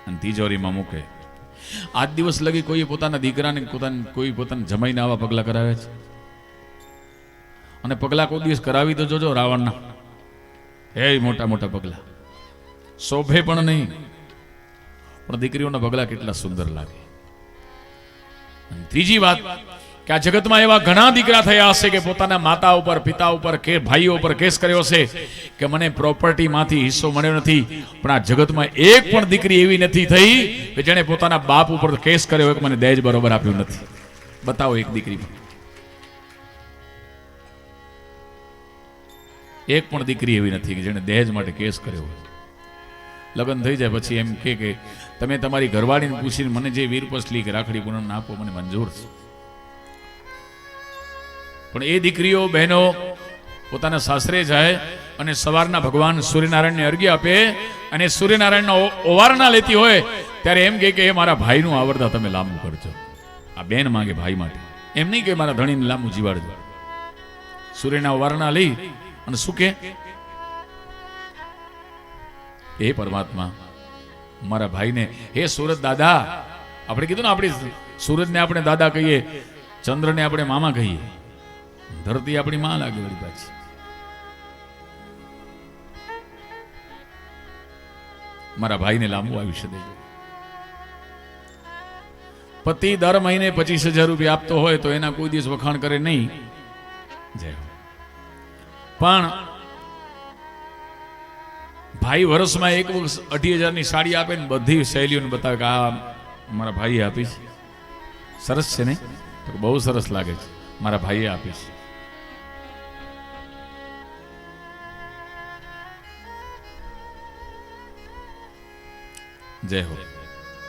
અને તિજોરીમાં મૂકે. આજ દિવસ લગી કોઈ પોતાના દીકરાને પોતાના જમાઈને આવા પગલા કરાવે છે. અને પગલા કોઈ દિવસ કરાવી તો જોજો રાવણના, એ મોટા મોટા પગલા શોભે પણ નહીં. પણ દીકરીઓના પગલા કેટલા સુંદર લાગે. અને ત્રીજી વાત કે આ જગતમાં એવા ઘણા દીકરા થયા હશે કે પોતાના માતા ઉપર, પિતા ઉપર, કે ભાઈઓ ઉપર કેસ કર્યો હશે કે મને પ્રોપર્ટીમાંથી હિસ્સો મળ્યો નથી. પણ આ જગતમાં એક પણ દીકરી એવી નથી થઈ કે જેણે પોતાના બાપ ઉપર કેસ કર્યો હોય કે મને દહેજ બરોબર આપ્યું નથી. બતાવો એક દીકરી. એક પણ દીકરી એવી નથી કે જેણે દહેજ માટે કેસ કર્યો હોય. લગ્ન થઈ જાય પછી એમ કે તમે તમારી ઘરવાળીને પૂછીને મને જે વીરપસલી કે રાખડી પૂનમ આપો મને મંજૂર છે. પણ એ દીકરીઓ બહેનો પોતાના સાસરે જાય અને સવારના ભગવાન સૂર્યનારાયણને અર્ઘ્ય આપે અને સૂર્યનારાયણના ઓવારણા લેતી હોય ત્યારે એમ કે એ મારા ભાઈનું આવરદા તમે લાંબુ કરજો. આ બેન માંગે ભાઈ માટે, એમ નહીં કે મારા ધણીને લાંબુ જીવાડજો. સૂર્યના ઓવારણા લઈ અને શું કે હે પરમાત્મા મારા ભાઈને, હે સૂરજ દાદા. આપણે કીધું ને આપણી સૂરજને આપણે દાદા કહીએ, ચંદ્રને આપણે મામા કહીએ, ધરતી આપણી માં લાગે વળી પાછી. મારા ભાઈને લાંબુ આયુષ્ય દેજો. પતિ દર મહિને 25,000 રૂપિયા આપતો હોય તો એના કોઈ દિવસ વખાણ કરે નહીં. જય હો. પણ ભાઈ વર્ષમાં એક વખત 28,000 સાડી આપે ને બધી શૈલીઓને બતાવે કે આ મારા ભાઈએ આપીશ. સરસ છે ને? તો બહુ સરસ લાગે છે, મારા ભાઈએ આપીશ. જય હો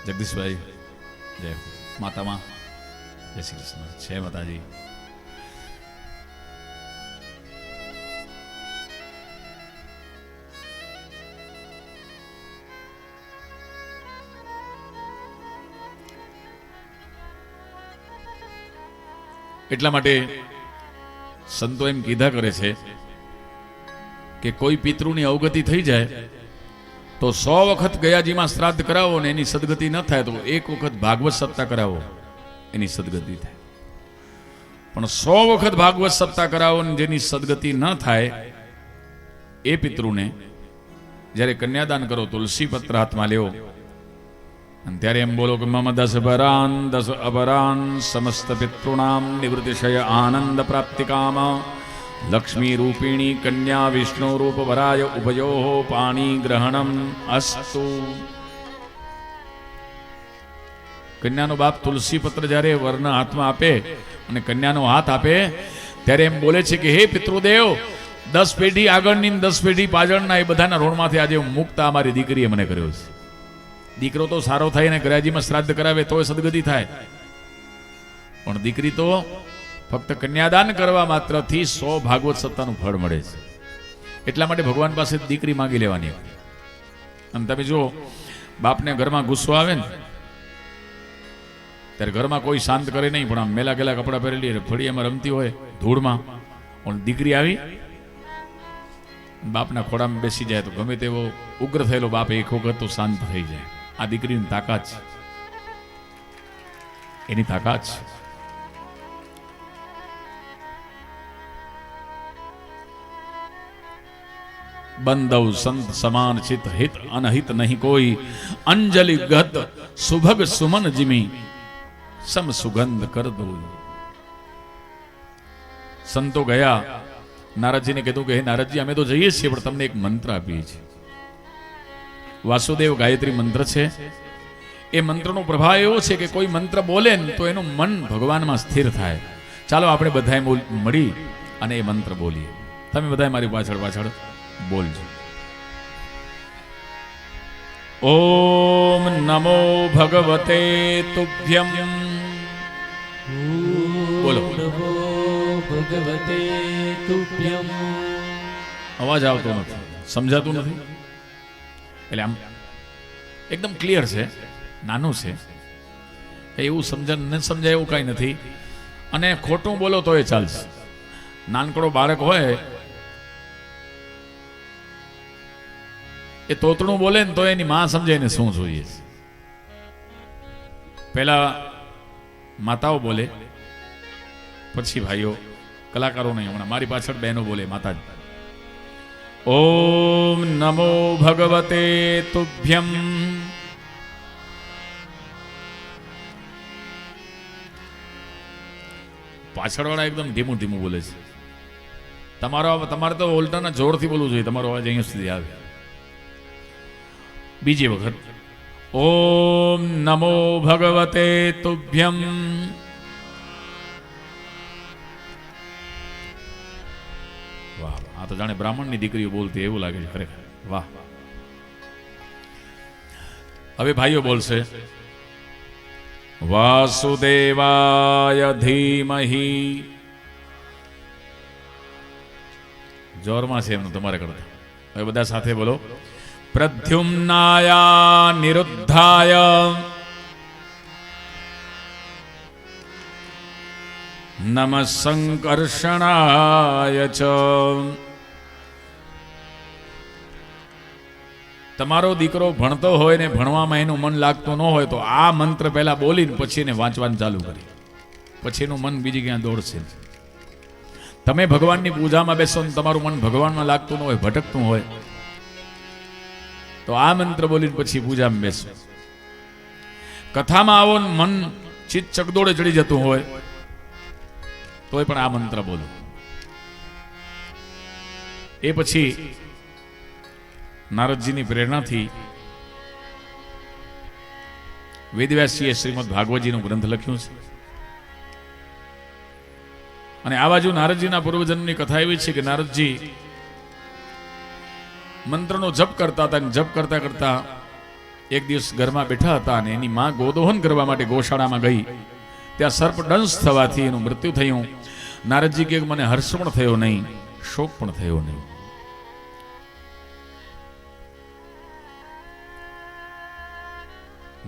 જગદીશભાઈ, જય હો માતામાં, જય શ્રી કૃષ્ણ, જય માતાજી. એટલા માટે સંતો એમ કીધા કરે છે કે કોઈ પિતૃની અવગતિ થઈ જાય તો 100 વખત ગયાજીમાં શ્રાદ્ધ કરાવો ને એની સદગતિ ન થાય તો એક વખત ભાગવત સપ્તાહ કરાવો, એની સદગતિ થાય. પણ 100 વખત ભાગવત સપ્તાહ કરાવો ને જેની સદગતિ ન થાય એ પિતૃને જ્યારે કન્યાદાન કરો, તુલસી પત્ર હાથમાં લેવો અને ત્યારે એમ બોલો કે મમ 10 અપરાન સમસ્ત પિતૃણામ નિવૃત્તિશય આનંદ પ્રાપ્તિ કામ લક્ષ્મી રૂપિણી કન્યા વિષ્ણુ રૂપ વરાય ઉભયો પાણી ગ્રહણમ અસ્તુ. કન્યાનો બાપ તુલસી પત્ર જ્યારે વરના હાથમાં આપે અને કન્યાનો હાથ આપે ત્યારે એમ બોલે છે કે હે પિતૃદેવ, 10 પેઢી આગળની 10 પેઢી પાછળના એ બધાના ઋણમાંથી આજે મુક્ત અમારી દીકરીએ મને કર્યો છે. દીકરો તો સારો થાય ને ગરાજીમાં શ્રાદ્ધ કરાવે તોય સદગતિ થાય, પણ દીકરી તો ફક્ત કન્યાદાન કરવા માત્રથી 100 ભાગવત સત્તાનું ફળ મળે છે. એટલા માટે ભગવાન પાસે દીકરી માંગી લેવાની. અને તમે જો બાપને ઘરમાં ગુસ્સો આવે ને ત્યારે ઘરમાં કોઈ શાંત કરે નહીં, પણ આમ મેલા ગેલા કપડાં પહેરેલી ફળિયામાં રમતી હોય ધૂળમાં, પણ દીકરી આવી બાપના ખોડામાં બેસી જાય તો ગમે તેવો ઉગ્ર થયેલો બાપ એક વખત તો શાંત થઈ જાય. આ દીકરીની તાકાત છે, એની તાકાત છે. બંધવ સંત સમાન ચિત હિત અનહિત નહીં કોઈ અંજલિ ગત સુભગ સુમન જીમી સમ સુગંધ કર દો. સંતો ગયા, નારદજીને કીધું કે હે નારદજી, અમે તો જઈએ છીએ પણ તમને એક મંત્ર આપીએ છીએ. વાસુદેવ ગાયત્રી મંત્ર છે. એ મંત્રનો પ્રભાવ એવો છે કે કોઈ મંત્ર બોલે ને તો એનું મન ભગવાનમાં સ્થિર થાય. ચાલો આપણે બધાએ મળી અને એ મંત્ર બોલીએ. તમે બધાએ મારી પાછળ પાછળ બોલજો. ઓમ નમો ભગવતે તુભ્યમ. બોલો. નમો ભગવતે તુભ્યમ. અવાજ આવતો નથી, સમજાતું નથી. એટલે આમ એકદમ ક્લિયર છે, નાનું છે, એવું ન સમજાય એવું કાંઈ નથી. અને ખોટું બોલો તો એ ચાલશે. નાનકડો બાળક હોય એ તોતણું બોલે ને તો એની માં સમજે ને શું જોઈએ. પહેલા માતાઓ બોલે, પછી ભાઈઓ, કલાકારો નહીં. હમણાં મારી પાછળ બહેનો બોલે, માતાજી. ઓમ નમો ભગવતે તુભ્યમ. પાછળવાળા એકદમ ધીમું ધીમું બોલે છે. તમારે તો ઉલટાના જોરથી બોલવું જોઈએ. તમારો અવાજ અહીંયા સુધી આવે. બીજી વખત ઓમ નમો ભગવતે તુભ્યમ. વાહ, આ તો જાણે બ્રાહ્મણની દીકરીઓ બોલતી એવું લાગે છે ખરેખર. વાહ. હવે ભાઈઓ બોલશે વાસુદેવાય ધીમહી. જોરમાં છે એમનું તમારે કરતા. હવે બધા સાથે બોલો. પ્રદ્યુમ્નાયા નિરુદ્ધાય નમઃ સંકર્ષણાય ચ. તમારો દીકરો ભણતો હોય ને ભણવામાં એનું મન લાગતું ન હોય તો આ મંત્ર પહેલા બોલીને પછી એને વાંચવાનું ચાલુ કરી, પછી એનું મન બીજી ક્યાં દોડશે. તમે ભગવાનની પૂજામાં બેસો ને તમારું મન ભગવાનમાં લાગતું ન હોય, ભટકતું હોય, તો આ મંત્ર બોલીને પછી પૂજામાં બેસો. કથામાં આવો ને મન ચિત્ત ચકદોડે ચડી જતું હોય તોય પણ આ મંત્ર બોલો. એ પછી નારદજીની પ્રેરણાથી વેદવ્યાસજીએ શ્રીમદ ભાગવતજીનું ગ્રંથ લખ્યું છે. અને આ બાજુ નારદજીના પૂર્વજન્મની કથા એવી છે કે નારદજી મંત્રનો જપ કરતા હતા. જપ કરતા કરતા એક દિવસ ઘરમાં બેઠા હતા અને એની માં ગોદોહન કરવા માટે ગૌશાળામાં ગઈ. ત્યાં સર્પદંશ થવાથી એનું મૃત્યુ થયું. નારદજી કે મને હર્ષ પણ થયો નહીં, શોક પણ થયો નહીં.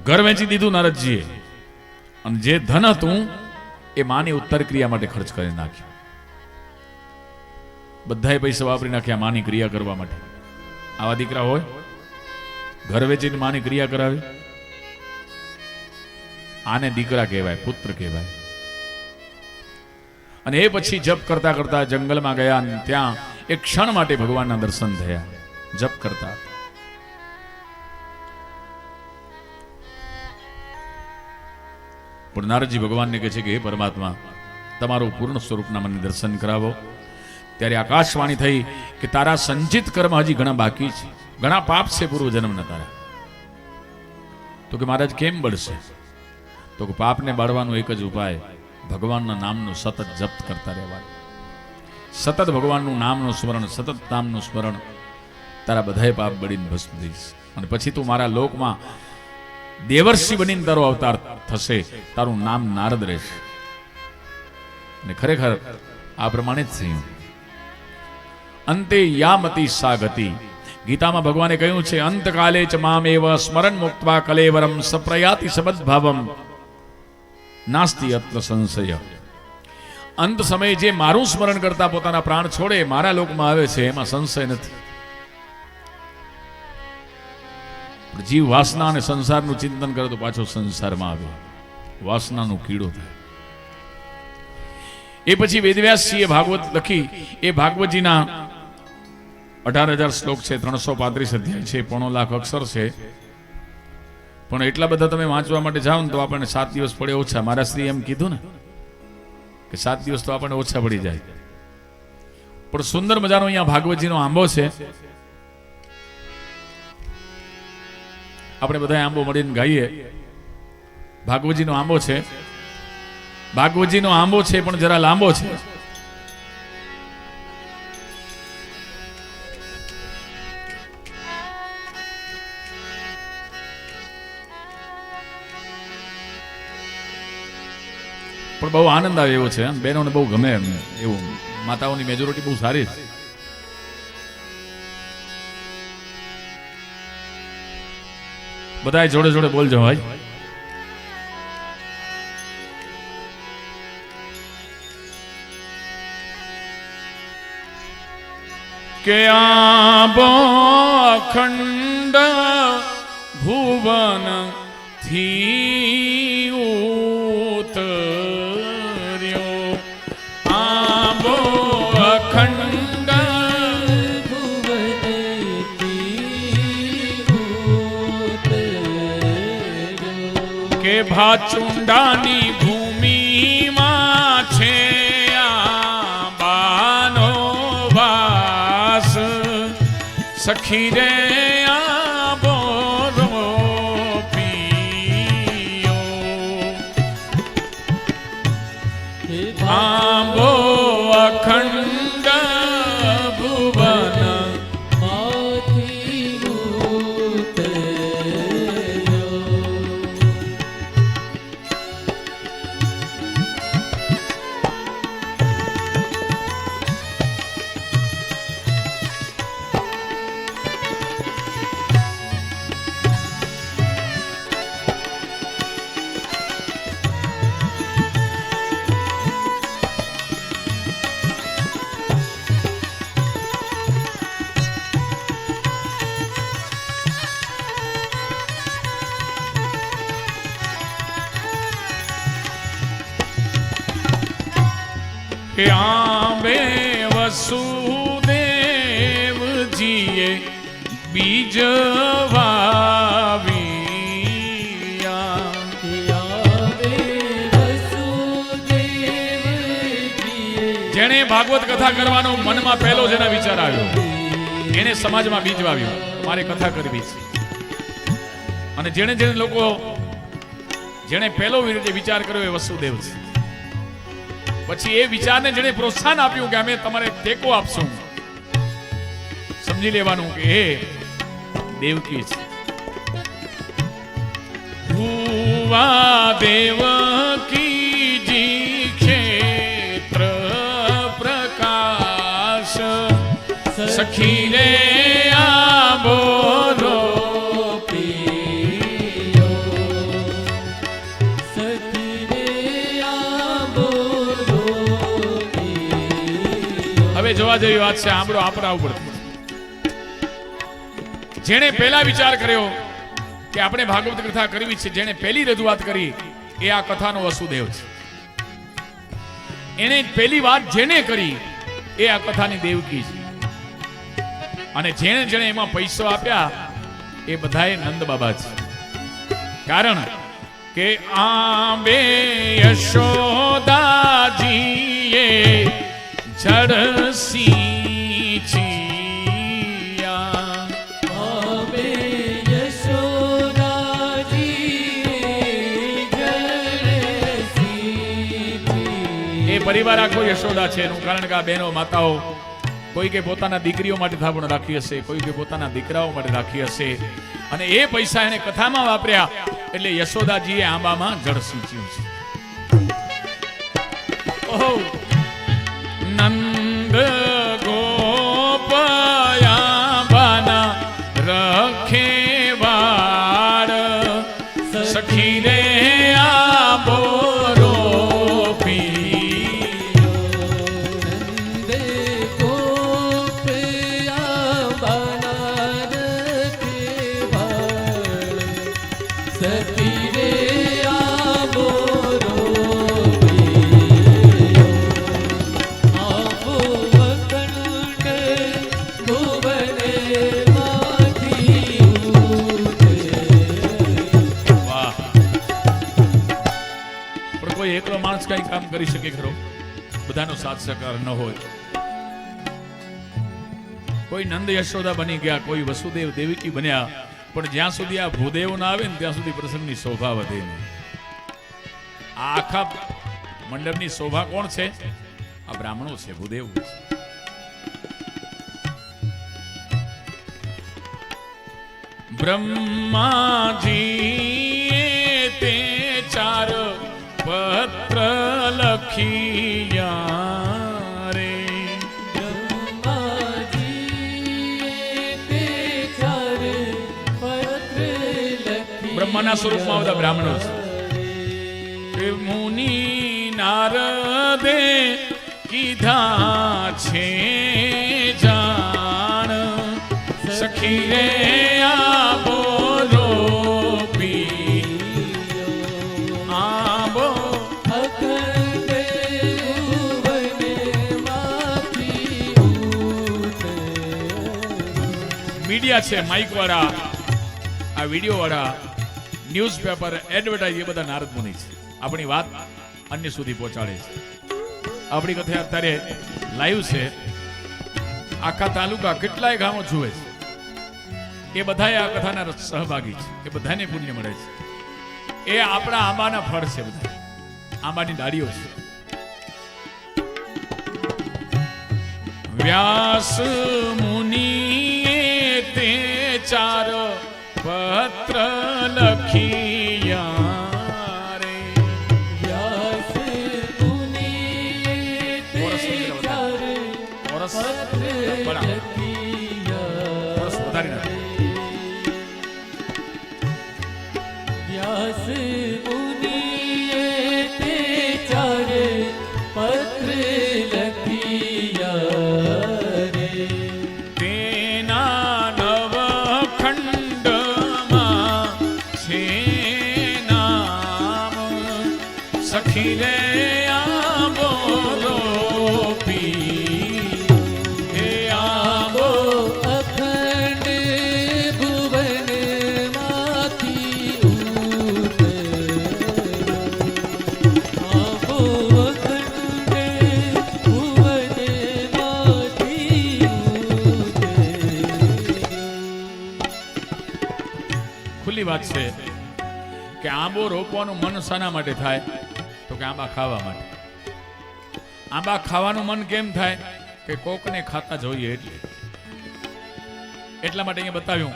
ઘર વેચી દીધું નારદજીએ અને જે ધન હતું એ માની ઉત્તર ક્રિયા માટે ખર્ચ કરી નાખ્યું. બધાએ પૈસા વાપરી નાખ્યા માની ક્રિયા કરવા માટે. આવા દીકરા હોય ઘર વેચીને માની ક્રિયા કરાવે. આને દીકરા કહેવાય, પુત્ર કહેવાય. અને એ પછી જપ કરતા કરતા જંગલમાં ગયા અને ત્યાં એક ક્ષણ માટે ભગવાનના દર્શન થયા. જપ કરતા પણ નારદજી ભગવાનને કહે છે કે હે પરમાત્મા, તમારું પૂર્ણ સ્વરૂપના મને દર્શન કરાવો. ત્યારે આકાશવાણી થઈ કે તારા સંચિત કર્મ હજી ઘણા બાકી છે, ઘણા પાપ છે પૂર્વ જન્મના તારા. તો કે મહારાજ કેમ બળશે? તો કે પાપને બાળવાનો એક જ ઉપાય, ભગવાનના નામનું સતત જપ કરતા રહેવાનું. સતત ભગવાનનું નામનું સ્મરણ, સતત નામનું સ્મરણ, તારા બધાય પાપ બળીને ભસ્મ થઈશ. અને પછી તું મારા લોકમાં દેવર્ષિ બનીને તારો અવતાર થશે, તારું નામ નારદ રહેશે. અને ખરેખર આ પ્રમાણે જ થયું. અંતે યામતી સા ગતિ. ગીતામાં ભગવાને કહ્યું છે અંતકાલે ચ મામેવ સ્મરણ મુક્ત્વા કલેવરમ સપ્રયાતિ સબદ્ભાવમ નાસ્તિ અત્ર સંશય. અંત સમયે જે મારું સ્મરણ કરતા પોતાના પ્રાણ છોડે મારા લોકમાં આવે છે એમાં સંશય નથી. જીવ વાસના અને સંસારનું ચિંતન કરે તો પાછો સંસારમાં આવે, વાસનાનો કીડો થાય. એ પછી વેદવ્યાસજીએ ભાગવત લખી. એ ભાગવતજીના 18,000 શ્લોક છે, 335 અધ્યાય છે, 1.5 લાખ અક્ષર છે. પણ એટલા બધા તમે વાંચવા માટે જાઓ ને તો આપણને 7 દિવસ પડે ઓછા. મારા શ્રી એમ કીધું ને કે 7 દિવસ તો આપણને ઓછા પડી જાય. પણ સુંદર મજાનો અહીંયા ભાગવતજીનો આંબો છે. આપણે બધા આંબો મળીને ગાઈએ. ભાગવતજીનો આંબો છે, ભાગવતજીનો આંબો છે પણ જરા લાંબો છે. પણ બહુ આનંદ આવે એવો છે. બહેનોને બહુ ગમે એમ એવું. માતાઓની મેજોરિટી બહુ સારી છે. બધા જોડે જોડે બોલજો ભાઈ. કે આંબો અખંડ ભુવન થી ઉતર્યો. આંબો અખંડ કે ભાચુંડાની ભૂમિમાં છે આંબાનો વાસ. સખી રે આંબો રોપ્યો. આંબો અખંડ ભુવન માંથી ઉતર્યો. કે આંબે વસુદેવજીએ બીજ જેણે ભાગવત કથા કરવાનો મનમાં પહેલો જેના વિચાર આવ્યો એને સમાજમાં બીજ વાવ્યું મારે કથા કરવી છે. અને જેણે લોકો જેણે પહેલો વિચાર કર્યો એ વસુદેવ છે. પછી એ વિચારને જેણે પ્રોત્સાહન આપ્યું કે અમે તમારે ટેકો આપશું, સમજી લેવાનું કે એ દેવકી છે. ભુવા દેવકી જી ક્ષેત્ર પ્રકાશ સખી રે આબોરો. હવે જોવા જેવી વાત છે, આંબળો આપણા ઉપર. જેણે પહેલા વિચાર કર્યો કે આપણે ભાગવત કથા કરવી છે, જેણે પહેલી રજૂઆત કરી એ આ કથાનો વસુદેવ છે. એને પહેલી વાત જેણે કરી એ આ કથાની દેવકી છે. અને જેણે જેણે એમાં પૈસો આપ્યા એ બધાએ નંદ બાબા છે. કારણ કે આંબે યશોદાજીએ જડસી છીયા. આંબે યશોદાજીએ જડસી છીયા. એ પરિવાર આખો યશોદા છે એનું કારણ કે આ બહેનો માતાઓ કોઈ કે પોતાના દીકરીઓ માટે થાપણ રાખી હશે, કોઈ કે પોતાના દીકરાઓ માટે રાખી હશે. અને એ પૈસા એને કથામાં વાપર્યા એટલે યશોદાજીએ આંબામાં જળ સિંચ્યું છે. ઓહો નંદ ગોપયાબાના રખે વાડ સખી રે આબો એકલો માણસ કઈ કામ કરી શકે ખરો? બધાનો સાથ સહકાર ન હોય. કોઈ નંદ યશોદા બની ગયા, કોઈ વસુદેવ દેવકી બન્યા, પણ જ્યાં સુધી આ ભૂદેવ ના આવે ને ત્યાં સુધી પ્રસંગની શોભા વધે નહીં. આ આખા મંડપની શોભા કોણ છે? આ બ્રાહ્મણો છે, ભૂદેવ છે. બ્રહ્માજી તે ચાર પત્ર લખિયા રે. બ્રહ્માના સ્વરૂપમાં બધા બ્રાહ્મણો છે. મુનિ નારદે કીધા છે જાણ સખી રે આબો મીડિયા છે, માઇક વાળા, આ વિડીયો વાળા, ન્યૂઝપેપર, એડવર્ટાઇઝ, એ બધા નારદ મુનિ છે. આપણી વાત અન્ય સુધી પહોંચાડે છે. આપણી કથા અત્યારે લાઈવ છે, આખા તાલુકા કેટલાય ગામો જુએ છે. એ બધાએ આ કથાના સહભાગી છે. એ બધાને પુણ્ય મળે છે. એ આપણા આંબાના ફળ છે, બધા આંબાની ડાળીઓ છે. વ્યાસ મુનિ તે ચાર પત્ર લખિયા રે. વ્યાસ મુનિએ તે ચાર પત્ર લખિયા રે. વ્યાસ મુનિએ તે ચાર પત્ર લખિયા રે. તેના નવ ખંડમાં છે નામ સખી રે આંબો રોપી. હે આંબો અખંડ ભુવન માંથી ઉતર્યો. આંબો અખંડ ભુવન સિમ્પલની વાત છે કે આંબો રોપવાનું મન શાના માટે થાય? તો કે આંબા ખાવા માટે. આંબા ખાવાનું મન કેમ થાય? કે કોકને ખાતા જોઈએ એટલે. એટલા માટે અહીંયા બતાવ્યું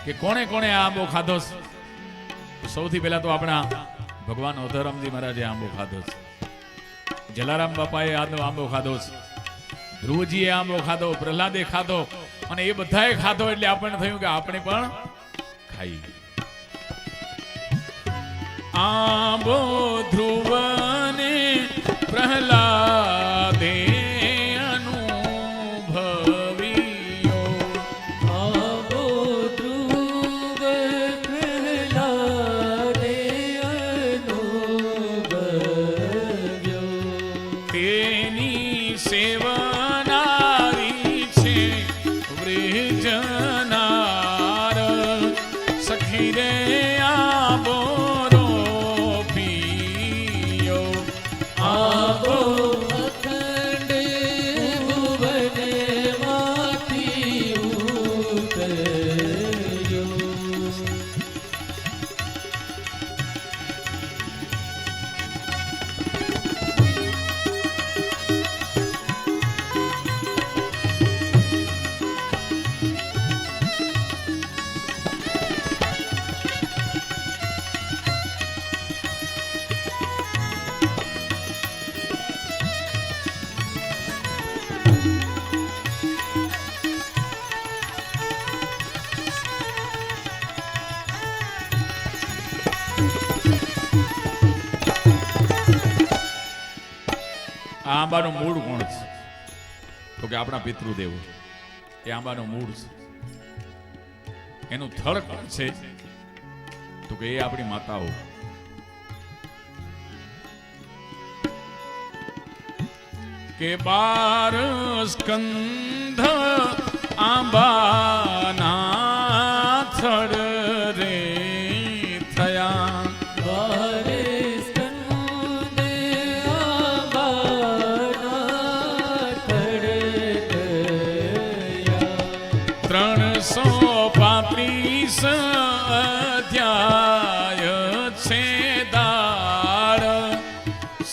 કે કોણે કોણે આ આંબો ખાધો છે. સૌથી પહેલા તો આપણા ભગવાન ઓધરામજી મહારાજે આંબો ખાધો છે. જલારામ બાપાએ આંબો ખાધો છે. ધ્રુવજીએ આંબો ખાધો, પ્રહલાદે ખાધો, અને એ બધાએ ખાધો એટલે આપણને થયું કે આપણે પણ ખાઈ. આંબો ધ્રુવને પ્રહલાદે અનુભવ્યો. આંબો ધ્રુવ પ્રહલાદે અનુભવ્યો. તેની સેવનારી છે વૃજનાર. સખી રે આંબો રોપ્યો. આંબો અખંડ ભુવનમાંથી ઉતર્યો. આ આંબાનું મૂળ કોણ છે? તો કે આપણા પિતૃદેવો. એ આંબાનું મૂળ છે. એનું થળ કોણ છે? તો કે એ આપણી માતાઓ. કે 12 સ્કંધ આંબાના થળ રે થયા. દ્વારે સ્કંદ આંબાના થડ થયા. 335 અધ્યાય છે દાળ.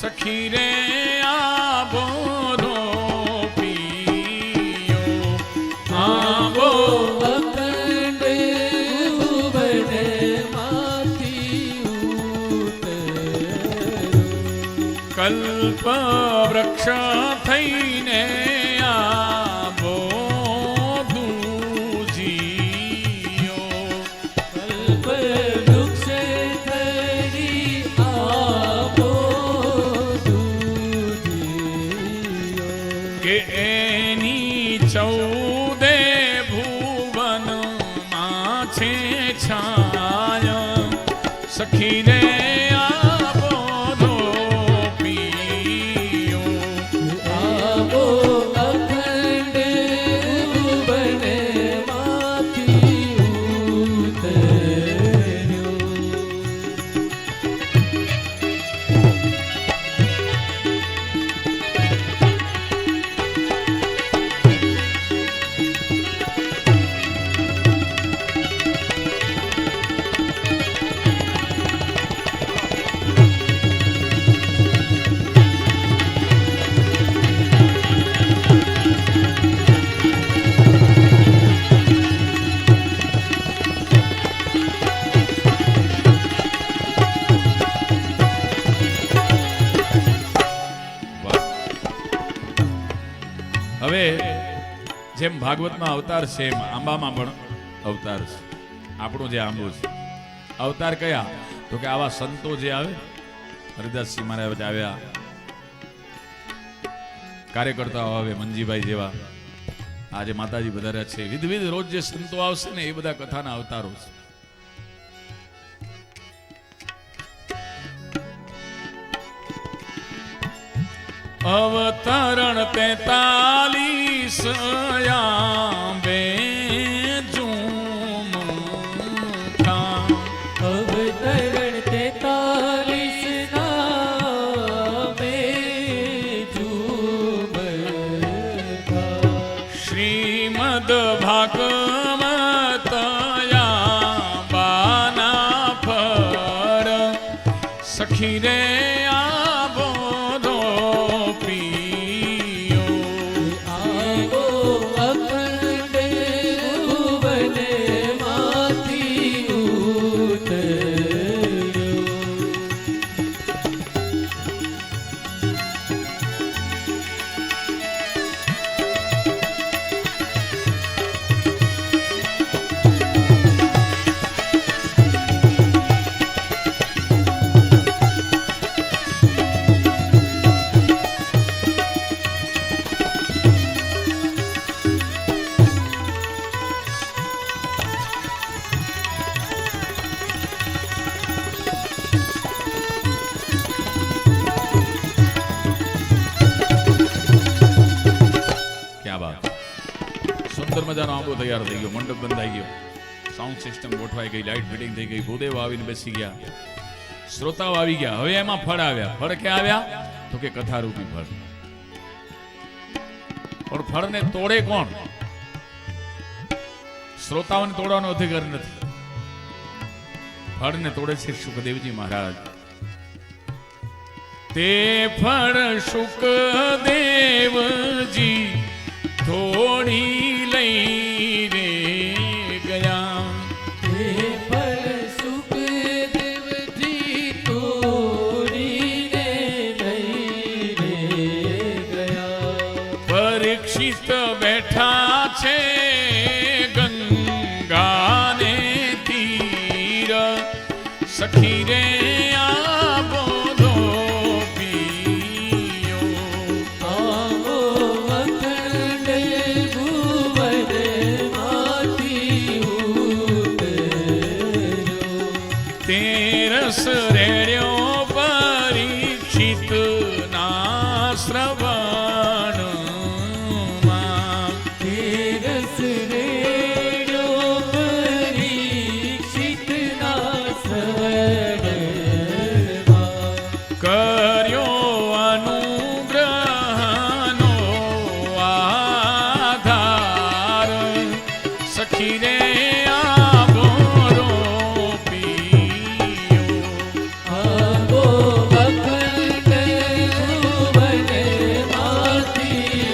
સખી રે આંબો રોપ્યો. આંબો અખંડ ભુવનમાંથી ઉતર્યો. કલ્પ વૃક્ષ થઈને આંબો દૂજીયો. કલ્પ વૃક્ષ થઈ આંબો દૂધીયો. કે એની 14 ભુવનમાં છે છાય. સખી રે આંબો રોપ્યો. આંબો અખંડ ભુવનમાંથી ઉતર્યો. હવે જેમ ભાગવતમાં અવતાર છે એમ આંબામાં પણ અવતાર છે. આપણો જે આંબો છે અવતાર કયા? તો કે આવા સંતો જે આવે, હરિદાસજી મહારાજ આવ્યા, કાર્યકર્તાઓ આવે, મંજીભાઈ જેવા, આજે માતાજી વધાર્યા છે, વિધવિધ રોજ જે સંતો આવશે ને એ બધા કથાના અવતારો છે. અવતરણ 43 આંબે ઝૂમતા. અવતરણ 43 નામે ઝૂમતા. શ્રીમદ ભાગવત સખી રે આવો રો પિયો આવો અખંડ ભુવને માંથી ઉતર્યો. ક્યાં બાત. સુંદર મજાનો આંબો તૈયાર થઈ ગયો, મંડપ બંધાઈ ગયો, સાઉન્ડ સિસ્ટમ ગોઠવાઈ ગઈ, લાઇટ ફિટિંગ થઈ ગઈ, ભૂદેવ આવીને બેસી ગયા, શ્રોતાઓ આવી ગયા. હવે એમાં ફળ આવ્યા. ફળ ક્યાં આવ્યા? તો કે કથારૂપી ફળ. પણ ફળને તોડે કોણ? શ્રોતાઓને તોડવાનો અધિકાર નથી. ફળને તોડે છે સુખદેવજી મહારાજ. તે ફળ સુખદેવજી થોડી લઈ રે ગયા. તે ફળ સુખદેવજી તોડીને લઈ રે ગયા. પરીક્ષિત બેઠા છે ગંગાને તીર. સખી રે આવો રો પિયો. આવો અખંડ ભુવને માંથી ઉતર્યો. તેરસ રેડ્યો પરીક્ષિત ના શ્રવણમાં. તેરસ રેડ્યો પરીક્ષિતના શ્રવણમાં. કર્યો અનુગ્રહનો આધાર. સખી રે આવો રો પિયો. આવો અખંડ ભુવને માંથી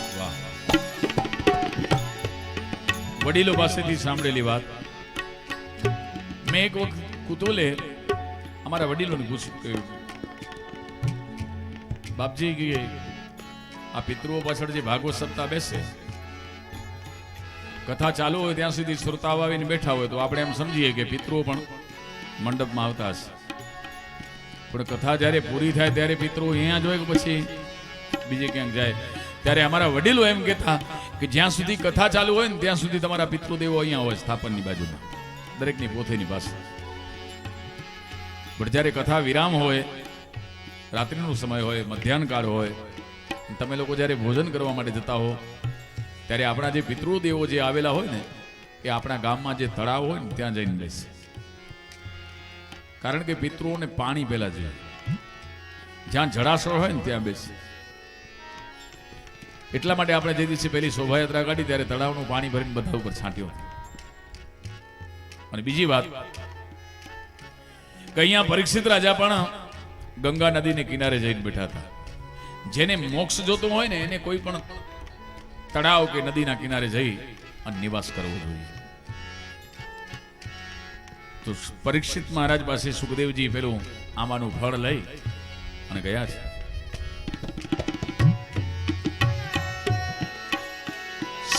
વાહ. વડીલો પાસેથી સાંભળેલી વાત. મેં એક વખત કુતૂહલે અમારા વડીલોને પૂછ્યું કે બાપજી કે આ પિતૃઓ પાછળ જે ભાગવત સપ્તાહ બેસે, કથા ચાલુ હોય ત્યાં સુધી શ્રોતાઓ આવીને બેઠા હોય તો આપણે એમ સમજીએ કે પિતૃઓ પણ મંડપમાં આવતા હશે. પણ કથા જ્યારે પૂરી થાય ત્યારે પિતૃઓ અહીંયા જ હોય કે પછી બીજે ક્યાંક જાય? ત્યારે અમારા વડીલો એમ કહેતા કે જ્યાં સુધી કથા ચાલુ હોય ને ત્યાં સુધી તમારા પિતૃદેવો અહીંયા હોય, સ્થાપનની બાજુમાં, દરેકની પોથીની પાસે. પણ જ્યારે કથા વિરામ હોય, રાત્રિનો સમય હોય, મધ્યાહન કાળ હોય, તમે લોકો જ્યારે ભોજન કરવા માટે જતા હો ત્યારે આપણા જે પિતૃદેવો જે આવેલા હોય ને એ આપણા ગામમાં જે તળાવ હોય ને ત્યાં જઈને બેસે. કારણ કે પિતૃઓને પાણી પહેલા જોઈએ. જ્યાં જળાશય હોય ને ત્યાં બેસે. એટલા માટે આપણે જે દિવસે પહેલી શોભાયાત્રા કાઢી ત્યારે તળાવનું પાણી ભરીને બધા ઉપર છાંટ્યો. અને બીજી વાત કે અહીંયા પરીક્ષિત રાજા પણ ગંગા નદીને કિનારે જઈને બેઠા હતા. જેને મોક્ષ જોતો હોય ને એને કોઈ પણ તળાવ કે નદીના કિનારે જઈ અને નિવાસ કરવો જોઈએ. તો પરીક્ષિત મહારાજ પાસે સુખદેવજી પેલું આમાંનું ફળ લઈ અને ગયા છે.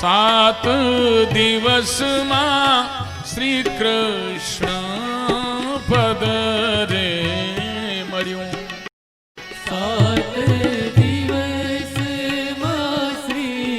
સાત દિવસમાં શ્રી કૃષ્ણ પદ રે મળ્યું. 7 દિવસમાં શ્રી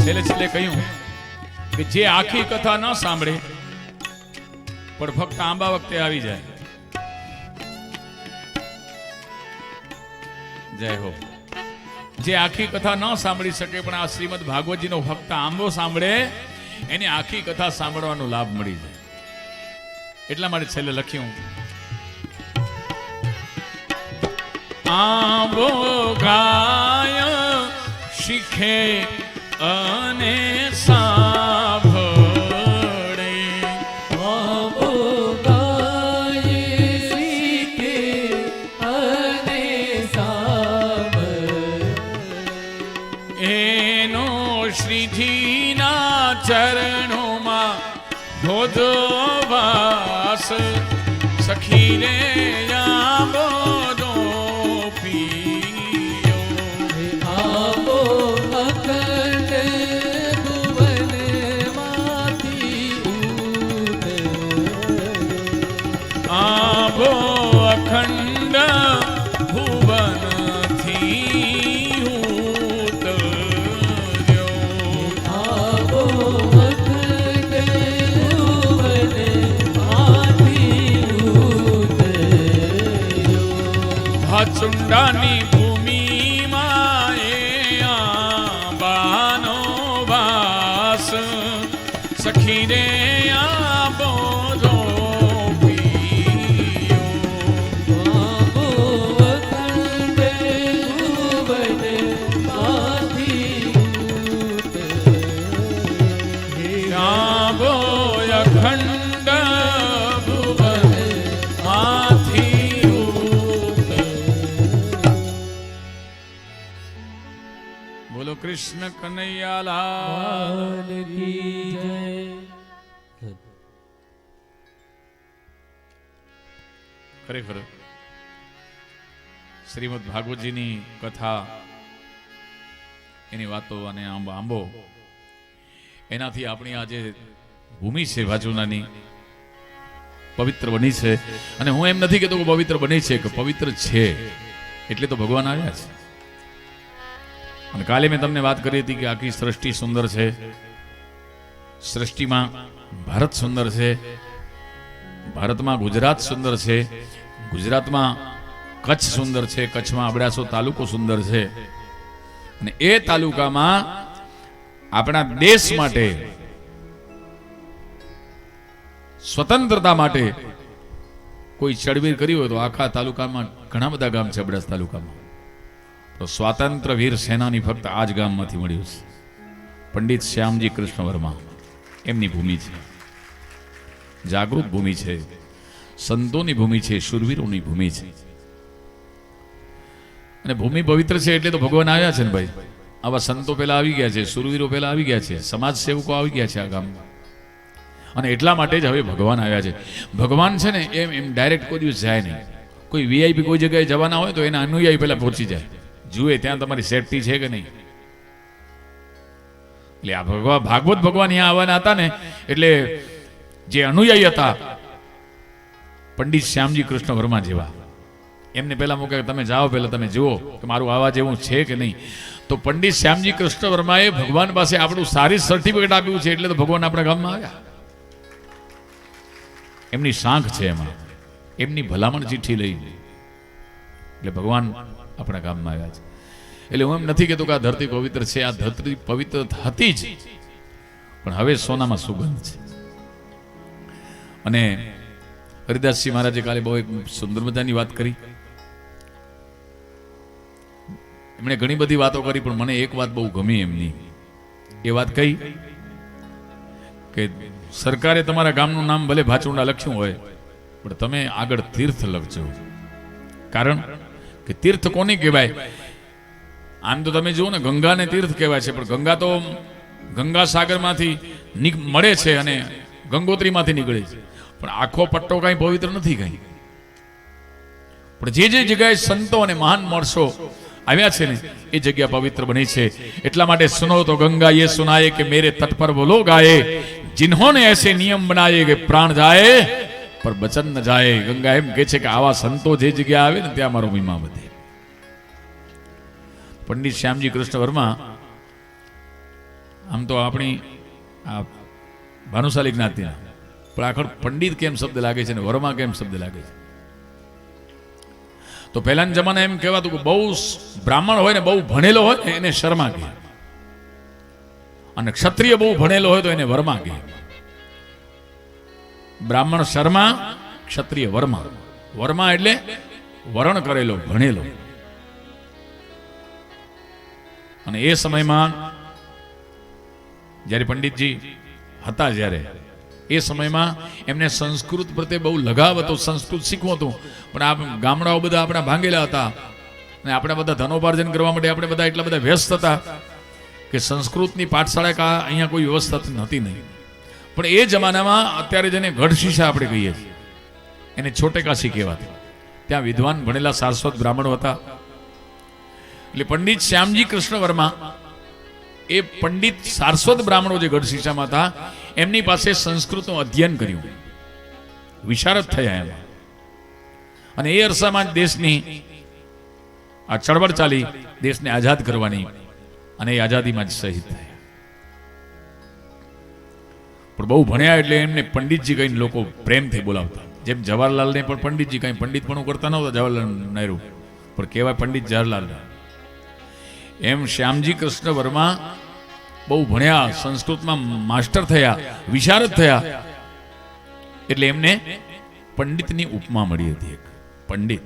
છેલ્લે છેલ્લે કહ્યું કે જે આખી કથા ન સાંભળે પણ ફક્ત આંબા વખતે આવી જાય, જય હો. જે આખી કથા ન સાંભળી શકે પણ આ શ્રીમદ ભાગવતજીનો ફક્ત આંબો સાંભળે એને આખી કથા સાંભળવાનો લાભ મળી જાય. એટલા માટે છેલ્લે લખ્યું, આંબો ગાય શીખે અને સાંભળે, આંબો ગાય શીખે અને સાંભળે, એનો શ્રીજીના ચરણોમાં હોજો વાસ, સખી રે આંબો જો પીયો. આંબો અખંડ ભુવનમાંથી ઉતર્યો, આંબો અખંડ ભુવનથી ઉતર્યો. આંબો અખંડ ભુવનમાંથી ઉતર્યો, ભાચુંડાની ભૂમિમાં એ આંબાનો વાસ, સખી રે આંબો જો પીયો. આંબો અખંડ ભુવનમાંથી ઉતર્યો, આંબો અખંડ ભુવનમાંથી ઉતર્યો. બોલો કૃષ્ણ કનૈયા લાલ. લાલ કી જય. ખરેખર શ્રીમદ ભાગવતજીની કથા, એની વાતો અને આંબો એનાથી આપણી આ જે ભૂમિ છે વાજુનાની પવિત્ર બની છે. અને હું એમ નથી કહેતો કે પવિત્ર બની છે, કે પવિત્ર છે એટલે તો ભગવાન આવ્યા છે. અને કાલે મેં તમને વાત કરી હતી કે આખી સૃષ્ટિ સુંદર છે, સૃષ્ટિમાં ભારત સુંદર છે, ભારતમાં ગુજરાત સુંદર છે, ગુજરાતમાં કચ્છ સુંદર છે, કચ્છમાં અબડાસો તાલુકો સુંદર છે, અને એ તાલુકામાં આપણા દેશ માટે સ્વતંત્રતા માટે કોઈ ચળવીર કરી હોય તો આખા તાલુકામાં ઘણા બધા ગામ છે. અબડાસ તાલુકામાં તો સ્વાતંત્ર્ય વીર સેનાની ફક્ત આ જ ગામમાંથી મળ્યું છે. પંડિત શ્યામજી કૃષ્ણ વર્મા, એમની ભૂમિ છે, જાગૃત ભૂમિ છે, સંતોની ભૂમિ છે, શૂરવીરોની ભૂમિ છે. અને ભૂમિ પવિત્ર છે એટલે તો ભગવાન આવ્યા છે ને ભાઈ. આવા સંતો પેલા આવી ગયા છે, શૂરવીરો પેલા આવી ગયા છે, સમાજ સેવકો આવી ગયા છે આ ગામમાં. અને એટલા માટે જ હવે ભગવાન આવ્યા છે. ભગવાન છે ને એમ ડાયરેક્ટ કોઈ દિવસ જાય નહીં. કોઈ વીઆઈપી કોઈ જગ્યાએ જવાના હોય તો એના અનુયાયી પેલા પહોંચી જાય, જુએ ત્યાં તમારી સેફટી છે કે નહીં. એટલે આ ભાગવત ભગવાન અહીંયા આવવાના હતા ને, એટલે જે અનુયાયી હતા પંડિત શ્યામજી કૃષ્ણ વર્મા જેવા, એમને પહેલા મૂકે તમે જાઓ, પહેલા તમે જુઓ કે મારું આવા જેવું છે કે નહીં. તો પંડિત શ્યામજી કૃષ્ણ વર્માએ ભગવાન પાસે આપણું સારી સર્ટિફિકેટ આપ્યું છે એટલે તો ભગવાન આપણા ગામમાં આવ્યા. એમની સાંખ છે એમાં, એમની ભલામણ ચિઠ્ઠી લઈ એટલે ભગવાન આપણા ગામમાં આવ્યા છે. એટલે હું એમ નથી કહેતો કે આ ધરતી પવિત્ર છે, આ ધરતી પવિત્ર હતી જ, પણ હવે સોનામાં સુગંધ છે. અને હરિદાસજી મહારાજે કાલે બહુ એક સુંદર મજાની વાત કરી. એમણે ઘણી બધી વાતો કરી, પણ મને એક વાત બહુ ગમી એમની. એ વાત કઈ કે સરકારે તમારા ગામનું નામ ભલે ભાચુંડા લખ્યું હોય, પણ તમે આગળ તીર્થ લખજો. કારણ કે તીર્થ કોને કહેવાય? આમ તો તમે જુઓ ને, ગંગાને તીર્થ કહેવાય છે, પણ ગંગા તો ગંગા સાગરમાંથી મળે છે અને ગંગોત્રીમાંથી નીકળે છે, પણ આખો પટ્ટો કઈ પવિત્ર નથી કઈ. પણ જે જે જગ્યાએ સંતો અને મહાન માણસો આવ્યા છે ને એ જગ્યા પવિત્ર બની છે. એટલા માટે સુનો તો ગંગા ये सुनाए કે मेरे तट पर वो लोग आए जिन्होंने ऐसे नियम बनाए કે પ્રાણ જાય પર બચન ન જાય. ગંગા એમ કે છે કે આવા સંતો જે જગ્યા આવે ને ત્યાં મારો મહિમા વધે. પંડિત શ્યામજી કૃષ્ણ વર્મા આમ તો આપણી આ ભાનુશાલી જ્ઞાતિના પણ આખર પંડિત કેમ શબ્દ લાગે છે ને વર્મા કેમ શબ્દ લાગે છે? તો પહેલાના જમાના એમ કહેવાતું કે બહુ બ્રાહ્મણ હોય ને બહુ ભણેલો હોય ને એને શર્મા કહે, અને ક્ષત્રિય બહુ ભણેલો હોય તો એને વર્મા કહે. બ્રાહ્મણ શર્મા, ક્ષત્રિય વર્મા. વર્મા એટલે વરણ કરેલો, ભણેલો. અને એ સમયમાં જ્યારે પંડિતજી હતા, જ્યારે એ સમયમાં એમને સંસ્કૃત પ્રત્યે બહુ લગાવ હતો, સંસ્કૃત શીખવું હતું. પણ આ ગામડાઓ બધા આપણા ભાંગેલા હતા અને આપણે બધા ધનોપાર્જન કરવા માટે આપણે બધા એટલા બધા વ્યસ્ત હતા કે સંસ્કૃતની પાઠશાળા અહીંયા કોઈ વ્યવસ્થા હતી નહીં. પણ એ જમાનામાં અત્યારે જેને ગઢશીશા આપણે કહીએ છીએ એને છોટે કાશી કહેવાતી, ત્યાં વિદ્વાન ભણેલા સારસ્વત બ્રાહ્મણો હતા. એટલે પંડિત શ્યામજી કૃષ્ણ વર્મા એ પંડિત સારસ્વત બ્રાહ્મણો જે ગઢશીશામાં હતા એમની પાસે સંસ્કૃતનું અધ્યયન કર્યું, વિશારદ થયા એમાં. અને એ અરસામાં જ દેશની આ ચળવળ ચાલી, દેશને આઝાદ કરવાની, અને એ આઝાદીમાં જ શહીદ થયા. પણ બહુ ભણ્યા એટલે એમને પંડિતજી કહીને લોકો પ્રેમથી બોલાવતા. જેમ જવાહરલાલને પણ પંડિતજી કઈ પંડિતપણું કરતા નહોતા જવાહરલાલ નહેરુ, પણ કહેવાય પંડિત જવાહરલાલ. એમ શ્યામજી કૃષ્ણ વર્મા બહુ ભણ્યા, સંસ્કૃતમાં માસ્ટર થયા, વિશારદ થયા, એટલે એમને પંડિતની ઉપમા મળી હતી. એક પંડિત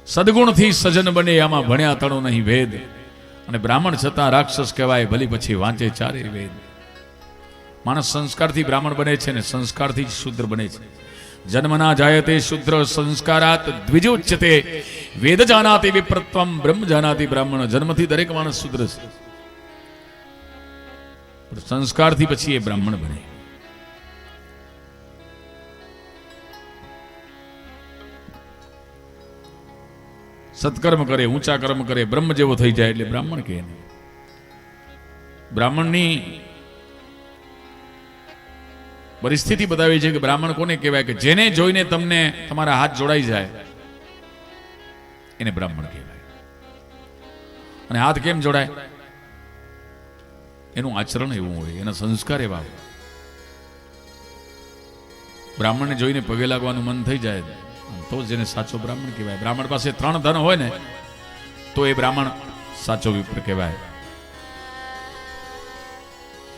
સદગુણથી સજન બને, આમાં ભણ્યા તણો નહીં ભેદ, અને બ્રાહ્મણ છતાં રાક્ષસ કહેવાય, ભલી પછી વાંચે ચારે વેદ. માણસ સંસ્કારથી બ્રાહ્મણ બને છે ને સંસ્કારથી જ શુદ્ર બને છે. જન્મના જાયતે શુદ્ર સંસ્કારાત દ્વિજોચ્યતે, વેદ જાનાતિ વિપ્રત્વમ બ્રહ્મ જાનાતિ બ્રાહ્મણ. જન્મથી દરેક માણસ શુદ્ર છે, પણ સંસ્કારથી પછી એ બ્રાહ્મણ બને. સત્કર્મ કરે, ઊંચા કર્મ કરે, બ્રહ્મ જેવો થઈ જાય એટલે બ્રાહ્મણ કહે. બ્રાહ્મણની પરિસ્થિતિ બતાવી છે કે બ્રાહ્મણ કોને કહેવાય કે જેને જોઈને તમને તમારા હાથ જોડાઈ જાય એને બ્રાહ્મણ કહેવાય. અને હાથ કેમ જોડાય? એનું આચરણ એવું હોય, એના સંસ્કાર એવા હોય. બ્રાહ્મણને જોઈને પગે લાગવાનું મન થઈ જાય તો જ એને સાચો બ્રાહ્મણ કહેવાય. બ્રાહ્મણ પાસે 3 ધન હોય ને તો એ બ્રાહ્મણ સાચો વિપ્ર કહેવાય.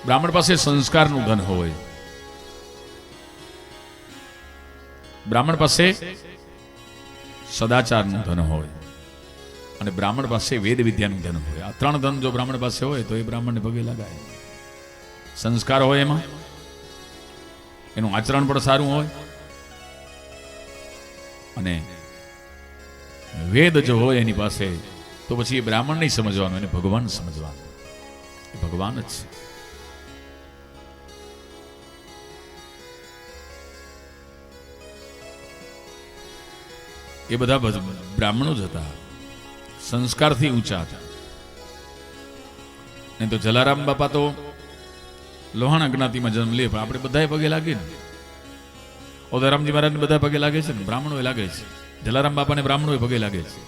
બ્રાહ્મણ પાસે સંસ્કારનું ધન હોય, બ્રાહ્મણ પાસે સદાચારનું ધન હોય, અને બ્રાહ્મણ પાસે વેદ વિદ્યાનું ધન હોય. આ 3 ધન જો બ્રાહ્મણ પાસે હોય તો એ બ્રાહ્મણને પગે લગાય. સંસ્કાર હોય એમાં, એનું આચરણ પણ સારું હોય, અને વેદ જો હોય એની પાસે તો પછી એ બ્રાહ્મણ નહીં સમજવાનું, એને ભગવાન સમજવાનું. એ ભગવાન જ છે. એ બધા બ્રાહ્મણો જ હતા, સંસ્કારથી ઊંચા હતા. નહીં તો જલારામ બાપા તો લોહાણા જ્ઞાતિમાં જન્મ લે, પણ આપણે બધાએ પગે લાગીએ ને. ઓદારામજી મહારાજને બધા પગે લાગે છે ને, બ્રાહ્મણો લાગે છે. જલારામ બાપાને બ્રાહ્મણો પગે લાગે છે.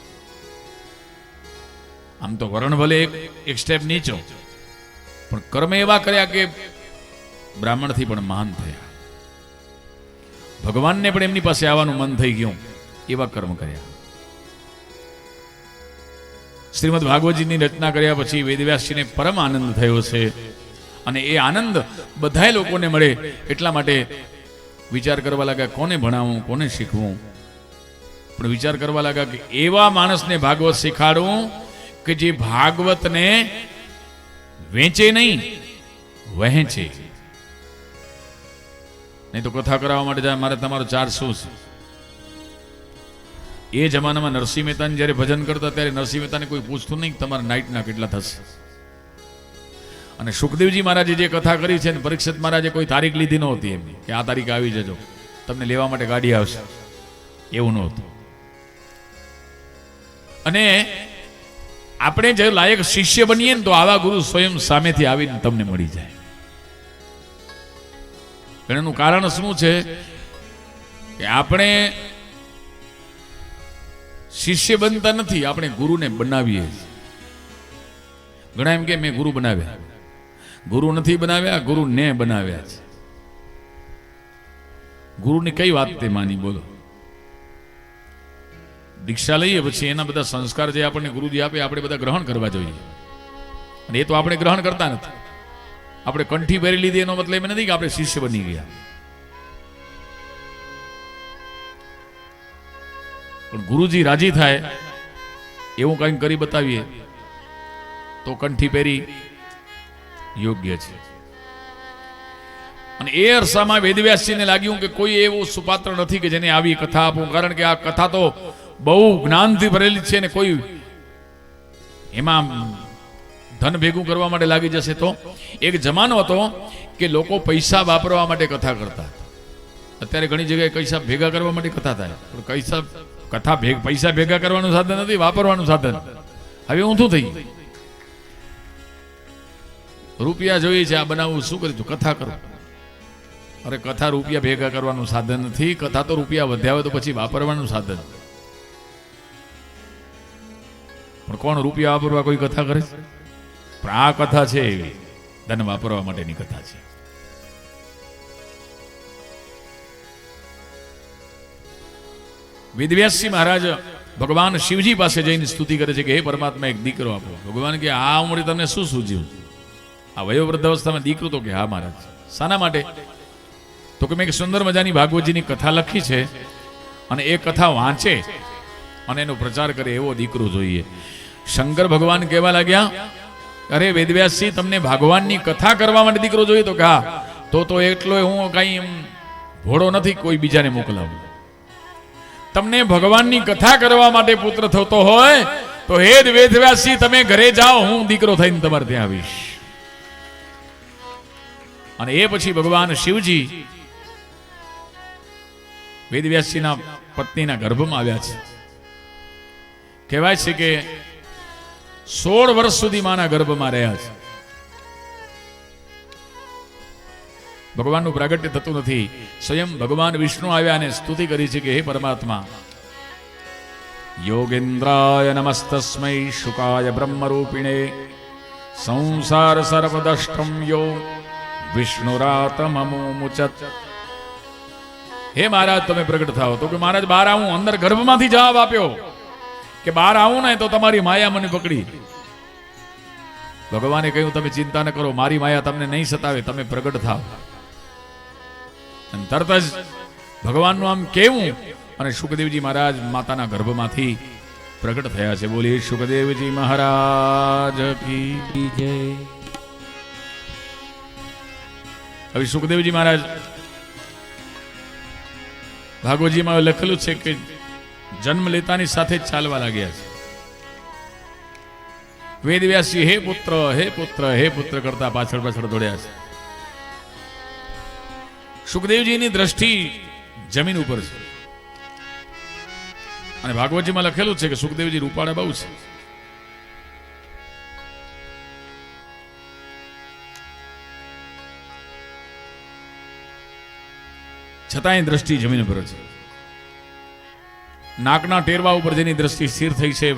આમ તો વરણ ભલે એક સ્ટેપ નીચો, પણ કર્મ એવા કર્યા કે બ્રાહ્મણથી પણ મહાન થયા. ભગવાનને પણ એમની પાસે આવવાનું મન થઈ ગયું, એવા કર્મ કર્યા. શ્રીમદ ભાગવતજીની રચના કર્યા પછી વેદવ્યાસજીને પરમ આનંદ થયો છે, અને એ આનંદ બધા લોકોને મળે એટલા માટે વિચાર કરવા લાગ્યા કોને ભણાવું, કોને શીખવું. પણ વિચાર કરવા લાગ્યા કે એવા માણસને ભાગવત શીખાડવું કે જે ભાગવતને વેચે નહીં, વહેંચે. નહીં તો કથા કરાવવા માટે જાય મારે તમારો ચાર્જ શું છે? એ જમાનામાં નરસિંહ મહેતાને જ્યારે ભજન કરતા ત્યારે નરસિંહ મહેતાને કોઈ પૂછતું નહીં તમારા નાઇટના કેટલા થશે. અને સુખદેવજી મહારાજે જે કથા કરી છે ને પરીક્ષિત મહારાજે કોઈ તારીખ લીધી નહોતી એમની કે આ તારીખે આવી જજો, તમને લેવા માટે ગાડી આવશે, એવું નહોતું. અને આપણે જે લાયક શિષ્ય બનીએ ને તો આવા ગુરુ સ્વયં સામેથી આવીને તમને મળી જાય. એનું કારણ શું છે કે આપણે શિષ્ય બનતા નથી, આપણે ગુરુને બનાવીએ. ઘણા એમ કે મેં ગુરુ બનાવ્યા. ગુરુ નથી બનાવ્યા, ગુરુને બનાવ્યા છે. ગુરુની કઈ વાત તે માની બોલો? દીક્ષા લઈએ પછી એના બધા સંસ્કાર જે આપણને ગુરુજી આપે આપણે બધા ગ્રહણ કરવા જોઈએ, અને એ તો આપણે ગ્રહણ કરતા નથી. આપણે કંઠી પહેરી લીધી એનો મતલબ એ નથી કે આપણે શિષ્ય બની ગયા. પણ ગુરુજી રાજી થાય એવું કંઈક કરી બતાવીએ તો કંઠી પહેરી યોગ્ય છે. અને એ અરસામાં વેદવ્યાસજીને લાગ્યું કે કોઈ એવું સુપાત્ર નથી કે જેને આવી કથા આપું, કારણ કે આ કથા તો બહુ જ્ઞાનથી ભરેલી છે ને કોઈ એમાં ધન ભેગું કરવા માટે લાગી જશે. તો એક જમાનો હતો કે લોકો પૈસા વાપરવા માટે કથા કરતા. અત્યારે ઘણી જગ્યાએ પૈસા ભેગા કરવા માટે કથા થાય, પણ પૈસા ભેગા કરવાનું સાધન નથી, વાપરવાનું સાધન. હવે ઊંધું થઈ ગયું. રૂપિયા જોઈએ છે, આ બનાવવું શું કરીશું? કથા કરો. અરે કથા રૂપિયા ભેગા કરવાનું સાધન નથી. કથા તો રૂપિયા વધ્યા હોય તો પછી વાપરવાનું સાધન. પણ કોણ રૂપિયા વાપરવા કોઈ કથા કરે છે? પણ આ કથા છે એવી ધન વાપરવા માટેની કથા છે. વેદવ્યાસજી મહારાજ ભગવાન શિવજી પાસે જઈને સ્તુતિ કરે છે કે હે પરમાત્મા, એક દીકરો આપો. ભગવાન કે આ ઉંમરે તમને શું સૂઝ્યું? આ વયોવૃદ્ધ અવસ્થામાં દીકરો? તો કે હા મહારાજ. શાના માટે? તો કે મેં એક સુંદર મજાની ભાગવતજીની કથા લખી છે અને એ કથા વાંચે અને એનો પ્રચાર કરે એવો દીકરો જોઈએ. શંકર ભગવાન કહેવા લાગ્યા, અરે વેદવ્યાસજી, તમને ભગવાનની કથા કરવા માટે દીકરો જોઈએ? તો કે હા. તો એટલો હું કઈ ભોળો નથી કોઈ બીજાને મોકલાવું. તમને ભગવાનની કથા કરવા માટે પુત્ર થતો હોય તો હે વેદવ્યાસજી, તમે ઘરે જાઓ, હું દીકરો થઈને તમારે ત્યાં આવીશ. અને એ પછી ભગવાન શિવજી વેદવ્યાસજીના પત્નીના ગર્ભમાં આવ્યા છે. કહેવાય છે કે 16 વર્ષ સુધી માના ગર્ભમાં રહ્યા છે. ભગવાનનું પ્રાગટ્ય થતું નથી. સ્વયં ભગવાન વિષ્ણુ આવ્યા અને સ્તુતિ કરી છે કે હે પરમાત્મા, યોગેન્દ્રાય નમસ્તસ્મૈ શુકાય બ્રહ્મરૂપિણે સંસાર સર્વદષ્ટમ યો વિષ્ણુરાતમમુચત. હે મહારાજ, તમે પ્રગટ થાઓ. તો કે મહારાજ બહાર આવું. અંદર ગર્ભમાંથી જવાબ આપ્યો કે બહાર આવું ને તો તમારી માયા મને પકડી. ભગવાને કહ્યું તમે ચિંતા ન કરો, મારી માયા તમને નહીં સતાવે, તમે પ્રગટ થાઓ. અને તરત જ ભગવાનનું આમ કેવું અને સુખદેવજી મહારાજ માતાના ગર્ભમાંથી પ્રગટ થયા છે. બોલીએ સુખદેવજી મહારાજ કી જય. હવે સુખદેવજી મહારાજ ભાગવતજીમાં લખેલું છે કે જન્મ લેતાની સાથે જ ચાલવા લાગ્યા છે. વેદવ્યાસજી હે પુત્ર, હે પુત્ર, હે પુત્ર કરતા પાછળ પાછળ દોડ્યા છે. સુખદેવજીની દ્રષ્ટિ જમીન ઉપર છે. અને ભાગવતજીમાં લખેલું છે કે સુખદેવજી રૂપાળા બહુ છે. છતાંય દ્રષ્ટિ જમીન ઉપર છે. નાકના ટેરવા ઉપર જેની દ્રષ્ટિ સ્થિર થઈ છે.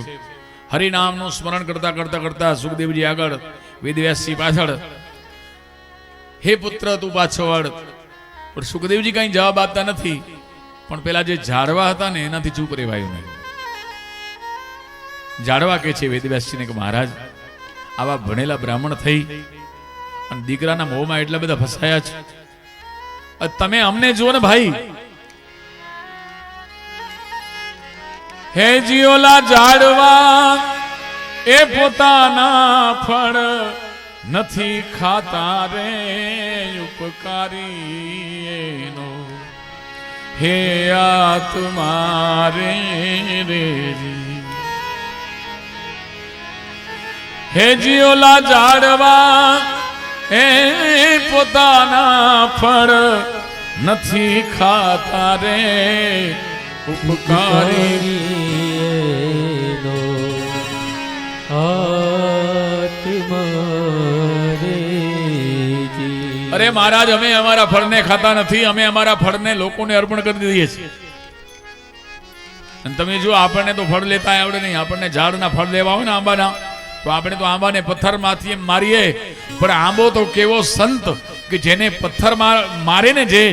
હરિનામનું સ્મરણ કરતા કરતા કરતા સુખદેવજી આગળ, વેદવ્યાસજી પાછળ. હે પુત્ર તું પાછળ. પણ સુખદેવજી કઈ જવાબ આપતા નથી. પણ પેલા જે ઝાડવા હતા ને એનાથી ચૂપ રહેવાયું નહીં. ઝાડવા કે છે વેદવ્યાસજીને કે મહારાજ, આવા ભણેલા બ્રાહ્મણ થઈ અને દીકરાના મોહમાં એટલા બધા ફસાયા છે. તમે અમને જુઓ ને ભાઈ. હે જીઓલા ઝાડવા એ પોતાના ફળ નથી ખાતા રે ઉપકારી એનો. હે આત્મા રે રે. હે જીઓલા ઝાડવા એ પોતાના ફળ નથી ખાતા રે ઉપકારી એનો આત્મા રે જી. અરે મહારાજ, અમે અમારા ફળને ખાતા નથી. અમે અમારા ફળને લોકોને અર્પણ કરી દઈએ છીએ. અને તમે જો આપણને તો ફળ લેતા આવડે નહીં. આપણને ઝાડના ફળ લેવા હોય ને આંબાના, તો આપણે તો આંબાને પથ્થરમાંથી એમ મારીએ, પણ આંબો તો કેવો સંત કે જેને પથ્થર મારે ને જે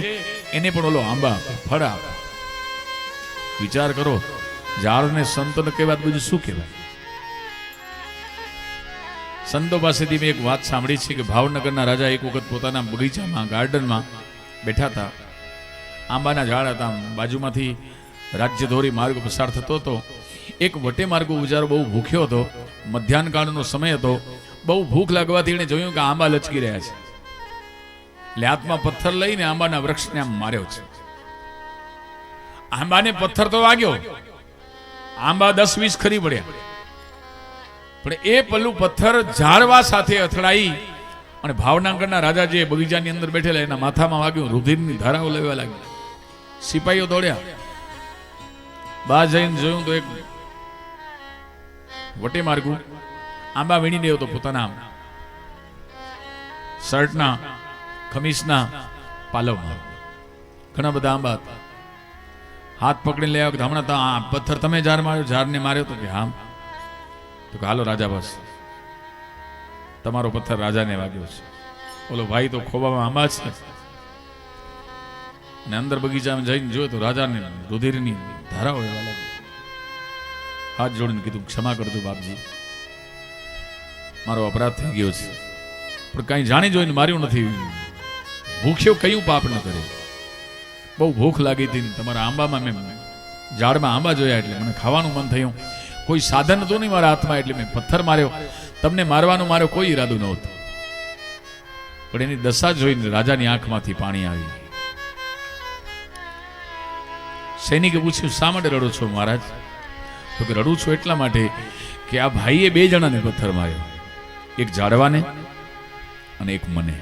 એને પણ ઓલો આંબા આપે, ફળ આપે. વિચાર કરો, ઝાડને સંતને કહેવાય, બીજું શું કહેવાય? સંતો પાસેથી મેં એક વાત સાંભળી છે કે ભાવનગરના રાજા એક વખત પોતાના બગીચામાં, ગાર્ડનમાં બેઠા હતા. આંબાના ઝાડ હતા, બાજુમાંથી રાજ્ય ધોરી માર્ગ પસાર થતો હતો. એક વટે માર્ગો ગુજારો બહુ ભૂખ્યો હતો, મધ્યાહન કાળનો સમય હતો. બહુ ભૂખ લાગવાથી એણે જોયું કે આંબા લચકી રહ્યા છે, એટલે હાથમાં પથ્થર લઈને આંબાના વૃક્ષને આમ માર્યો છે. આંબાને પથ્થર તો વાગ્યો, આંબા 10-20 ખરી પડ્યા, પણ એ પેલું પથ્થર ઝાડવા સાથે અથડાઈ અને ભાવનગરના રાજા જે બગીચાની અંદર બેઠેલા એના માથામાં વાગ્યું. રુધિરની ધારાઓ લેવા લાગી. સિપાહીઓ દોડ્યા, બહાર જઈને જોયું તો એક વટે માર્ગુ આંબા વીણી દેવો તો પોતાના શર્ટના ખમીસના પાલવમાં ઘણા બધા આંબા હતા. હાથ પકડી લેવા કે હમણાં તો આ પથ્થર તમે ઝાડને માર્યો તો કે હા. તો કે હાલો રાજા બસ, તમારો પથ્થર રાજાને વાગ્યો છે. ઓલો ભાઈ તો ખોબામાં આંબા છે, અને અંદર બગીચામાં જઈને જોયો તો રાજાને રુધિરની ધારાઓ એવા લાગી. હાથ જોડીને કીધું, ક્ષમા કરજો બાપજી, મારો અપરાધ થઈ ગયો છે, પણ કઈ જાણી જોઈને માર્યું નથી. ભૂખ્યો કયું પાપ ન કરે. બહુ ભૂખ લાગી હતી, તમારા આંબામાં મેં ઝાડમાં આંબા જોયા એટલે મને ખાવાનું મન થયું. કોઈ સાધન હતું નહીં મારા હાથમાં, એટલે મેં પથ્થર માર્યો. તમને મારવાનો મારો કોઈ ઈરાદો નહોતો, પણ એની દશા જોઈને રાજાની આંખમાંથી પાણી આવી. સૈનિકે પૂછ્યું, શા માટે રડો છો મહારાજ? તો કે રડું છું એટલા માટે કે આ ભાઈએ 2 જણાને પથ્થર માર્યો, એક ઝાડવાને અને એક મને.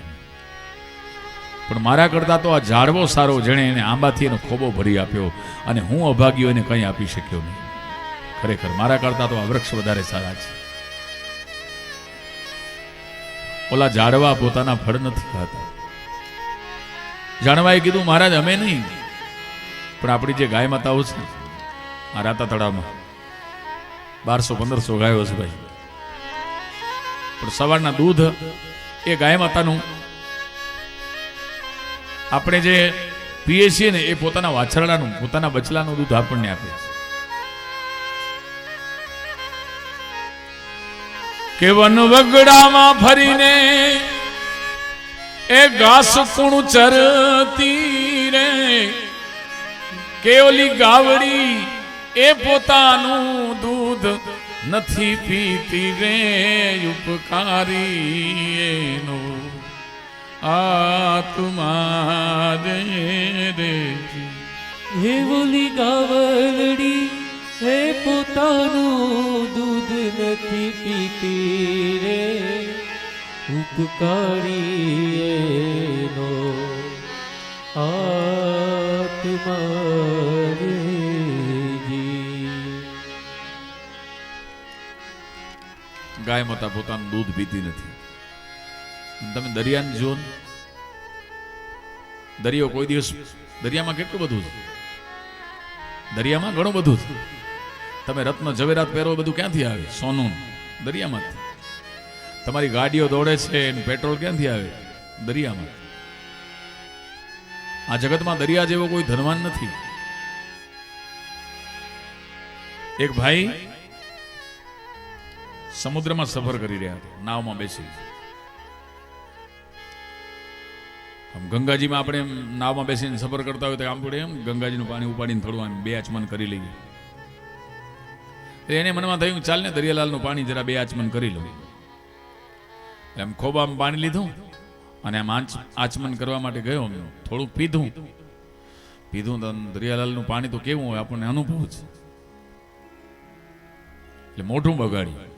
પણ મારા કરતા તો આ ઝાડવો સારો, જેણે એને આંબાથી એનો ખોબો ભરી આપ્યો, અને હું અભાગ્યો એને કંઈ આપી શક્યો નહીં. ખરેખર મારા કરતા તો આ વૃક્ષ વધારે સારા છે. ઓલા ઝાડવા પોતાના ફળ નથી ખાતા. ઝાડવાએ કીધું, મહારાજ અમે નહીં, પણ આપણી જે ગાય માતાઓ છે આ રાતા તળાવમાં 1200-1500 ગાયો છે ભાઈ, પણ સવારના દૂધ એ ગાય માતાનું આપણે જે પીએ છીએ ને એ પોતાના વાછરડાનું, પોતાના બચલાનું દૂધ આપણને આપે છે. કે વન વગડામાં ફરીને એ ઘાસ કુણ ચરતી રે, કે ઓલી ગાવડી એ પોતાનું દૂધ નથી પીતી રે, ઉપકારી એનો આત્મા રે રે. હે બોલી ગાવલડી હે પોતાનું દૂધ નથી પીતી રે, ઉપકારી એનો આત્મા રે જી. ગાય માતા પોતાનું દૂધ પીતી નથી. તમે દરિયાને જુઓ, દરિયો કોઈ દિવસ, દરિયામાં કેટલું બધું છે, દરિયામાં ઘણું બધું છે. તમે રત્ન ઝવેરાત પહેરો, બધું ક્યાંથી આવે? સોનું દરિયામાંથી. તમારી ગાડીઓ દોડે છે, પેટ્રોલ ક્યાંથી આવે? દરિયામાં. આ જગતમાં દરિયા જેવો કોઈ ધનવાન નથી. એક ભાઈ સમુદ્રમાં સફર કરી રહ્યા હતા, નાવમાં બેસી. ગંગાજીમાં આપણે નાવમાં બેસીને સફર કરતા હોય તો આમ પડે એમ ગંગાજીનું પાણી ઉપાડીને થોડું આમ 2 આચમન કરી લઈએ. એને મનમાં થયું, ચાલ ને દરિયાલાલનું પાણી જરા 2 આચમન કરી લઉં. એમ ખોબામાં પાણી લીધું અને આમ આચમન કરવા માટે ગયો. થોડુંક પીધું તો દરિયાલાલનું પાણી તો કેવું હોય આપણને અનુભવ છે, એટલે મોઢું બગાડ્યું.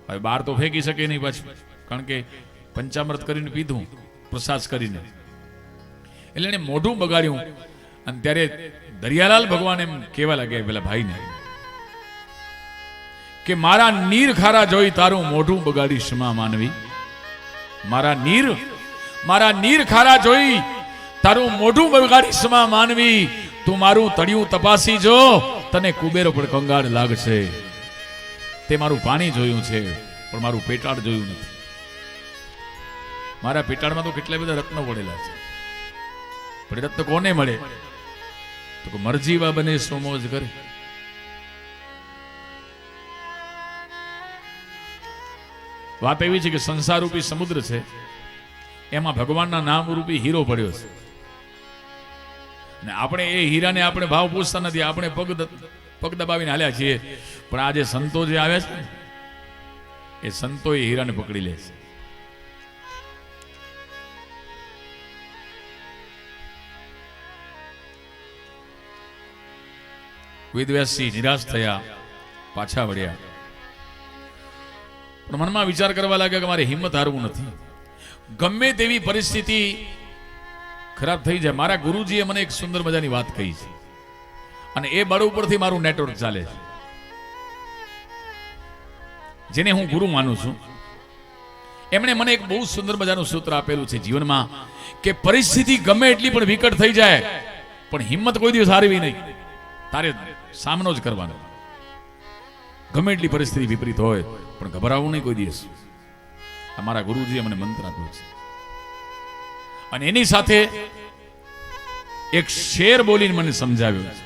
હવે બહાર તો ફેંકી શકે નહીં પાછું, કારણ કે પંચામૃત કરીને પીધું, પ્રસાદ કરીને, એટલે એને મોઢું બગાડ્યું. અને ત્યારે દરિયાલાલ ભગવાન એમ કહેવા લાગ્યા પેલા ભાઈને કે મારા નીર ખારા જોઈ તારું મોઢું બગાડીશ માં માનવી. મારા નીર ખારા જોઈ તારું મોઢું બગાડીશ માં માનવી. તું મારું તળિયું તપાસી જો, તને કુબેરો પણ કંગાળ લાગશે. તે મારું પાણી જોયું છે, પણ મારું પેટાળ જોયું નથી. મારા પેટાળમાં તો કેટલા બધા રત્નો પડેલા છે, પણ રત્ન કોને મળે? તો મરજીવા બને સોમોજ કરે. વાત એવી છે કે સંસાર રૂપી સમુદ્ર છે, એમાં ભગવાનના નામ રૂપી હીરો પડ્યો છે, અને આપણે એ હીરાને આપણે ભાવ પૂછતા નથી, આપણે પગ દબાવીને હાલ્યા છીએ. પણ આ જે સંતો જે આવ્યા છે ને, એ સંતો એ હીરાને પકડી લે છે. વેદવ્યાસજી નિરાશ થયા, પાછા વળ્યા, પણ મનમાં વિચાર કરવા લાગ્યા કે મારે હિંમત હારવું નથી. ગમે તેવી પરિસ્થિતિ ખરાબ થઈ જાય, મારા ગુરુજીએ મને એક સુંદર મજાની વાત કહી છે, અને એ બળ ઉપરથી મારું નેટવર્ક ચાલે છે. જેને હું ગુરુ માનું છું, એમણે મને એક બહુ સુંદર મજાનું સૂત્ર આપેલું છે જીવનમાં, કે પરિસ્થિતિ ગમે એટલી પણ વિકટ થઈ જાય, પણ હિંમત કોઈ દિવસ હારવી નહીં. તારે સામનો જ કરવાનો. ગમે એટલી પરિસ્થિતિ વિપરીત હોય પણ ગભરાવું નહીં કોઈ દિવસ. અમારા ગુરુજીએ મને મંત્ર આપ્યો છે, અને એની સાથે એક શેર બોલીને મને સમજાવ્યો છે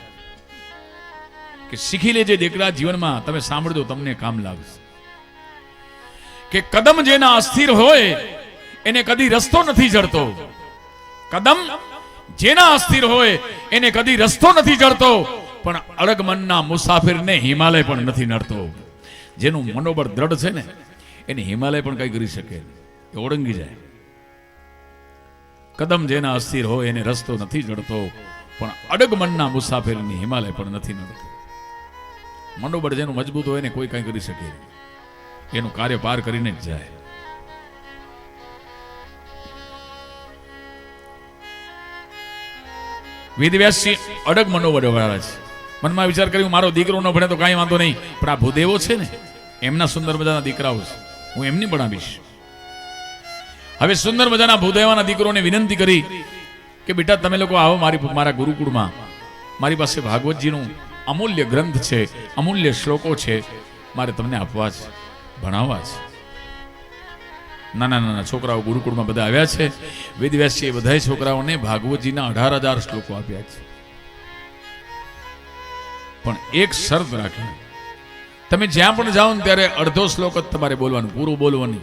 કે શીખી લેજે દીકરા, જીવનમાં તમે સાંભળજો, તમને કામ લાગશે. કે કદમ જેના અસ્થિર હોય એને કદી રસ્તો નથી જડતો. કદમ જેના અસ્થિર હોય એને કદી રસ્તો નથી જડતો, પણ અડગ મનના મુસાફિરને હિમાલય પણ નથી નડતો. જેનું મનોબળ દ્રઢ છે ને, એને હિમાલય પણ કઈ કરી શકે, એ ઓળંગી જાય. કદમ જેના અસ્થિર હોય એને રસ્તો નથી જડતો, પણ અડગ મનના મુસાફિરની હિમાલય પણ નથી નડતો. મનોબળ જેનું મજબૂત હોય ને કોઈ કઈ કરી શકે, એનું કાર્ય પાર કરીને જ જાય. વેદવ્યાસજી અડગ મનોબળ વાળા છે. મનમાં વિચાર કર્યું મારો દીકરો ન ભણે તો કાંઈ વાંધો નહીં, પણ આ ભૂદેવો છે ને, એમના સુંદર મજાના દીકરાઓ છે, હું એમની ભણાવીશ. હવે સુંદર મજાના ભૂદેવાના દીકરોને વિનંતી કરી કે બેટા તમે લોકો આવો મારા ગુરુકુળમાં, મારી પાસે ભાગવતજીનું અમૂલ્ય ગ્રંથ છે, અમૂલ્ય શ્લોકો છે, મારે તમને આપવા છે, ભણાવવા છે. નાના નાના છોકરાઓ ગુરુકુળમાં બધા આવ્યા છે. વેદવ્યાસજીએ બધા છોકરાઓને ભાગવતજીના 18,000 શ્લોકો આપ્યા છે, પણ એક શરત રાખી, તમે જ્યાં પણ જાઓ ને ત્યારે અડધો શ્લોક જ તમારે બોલવાનું, પૂરું બોલવાનું.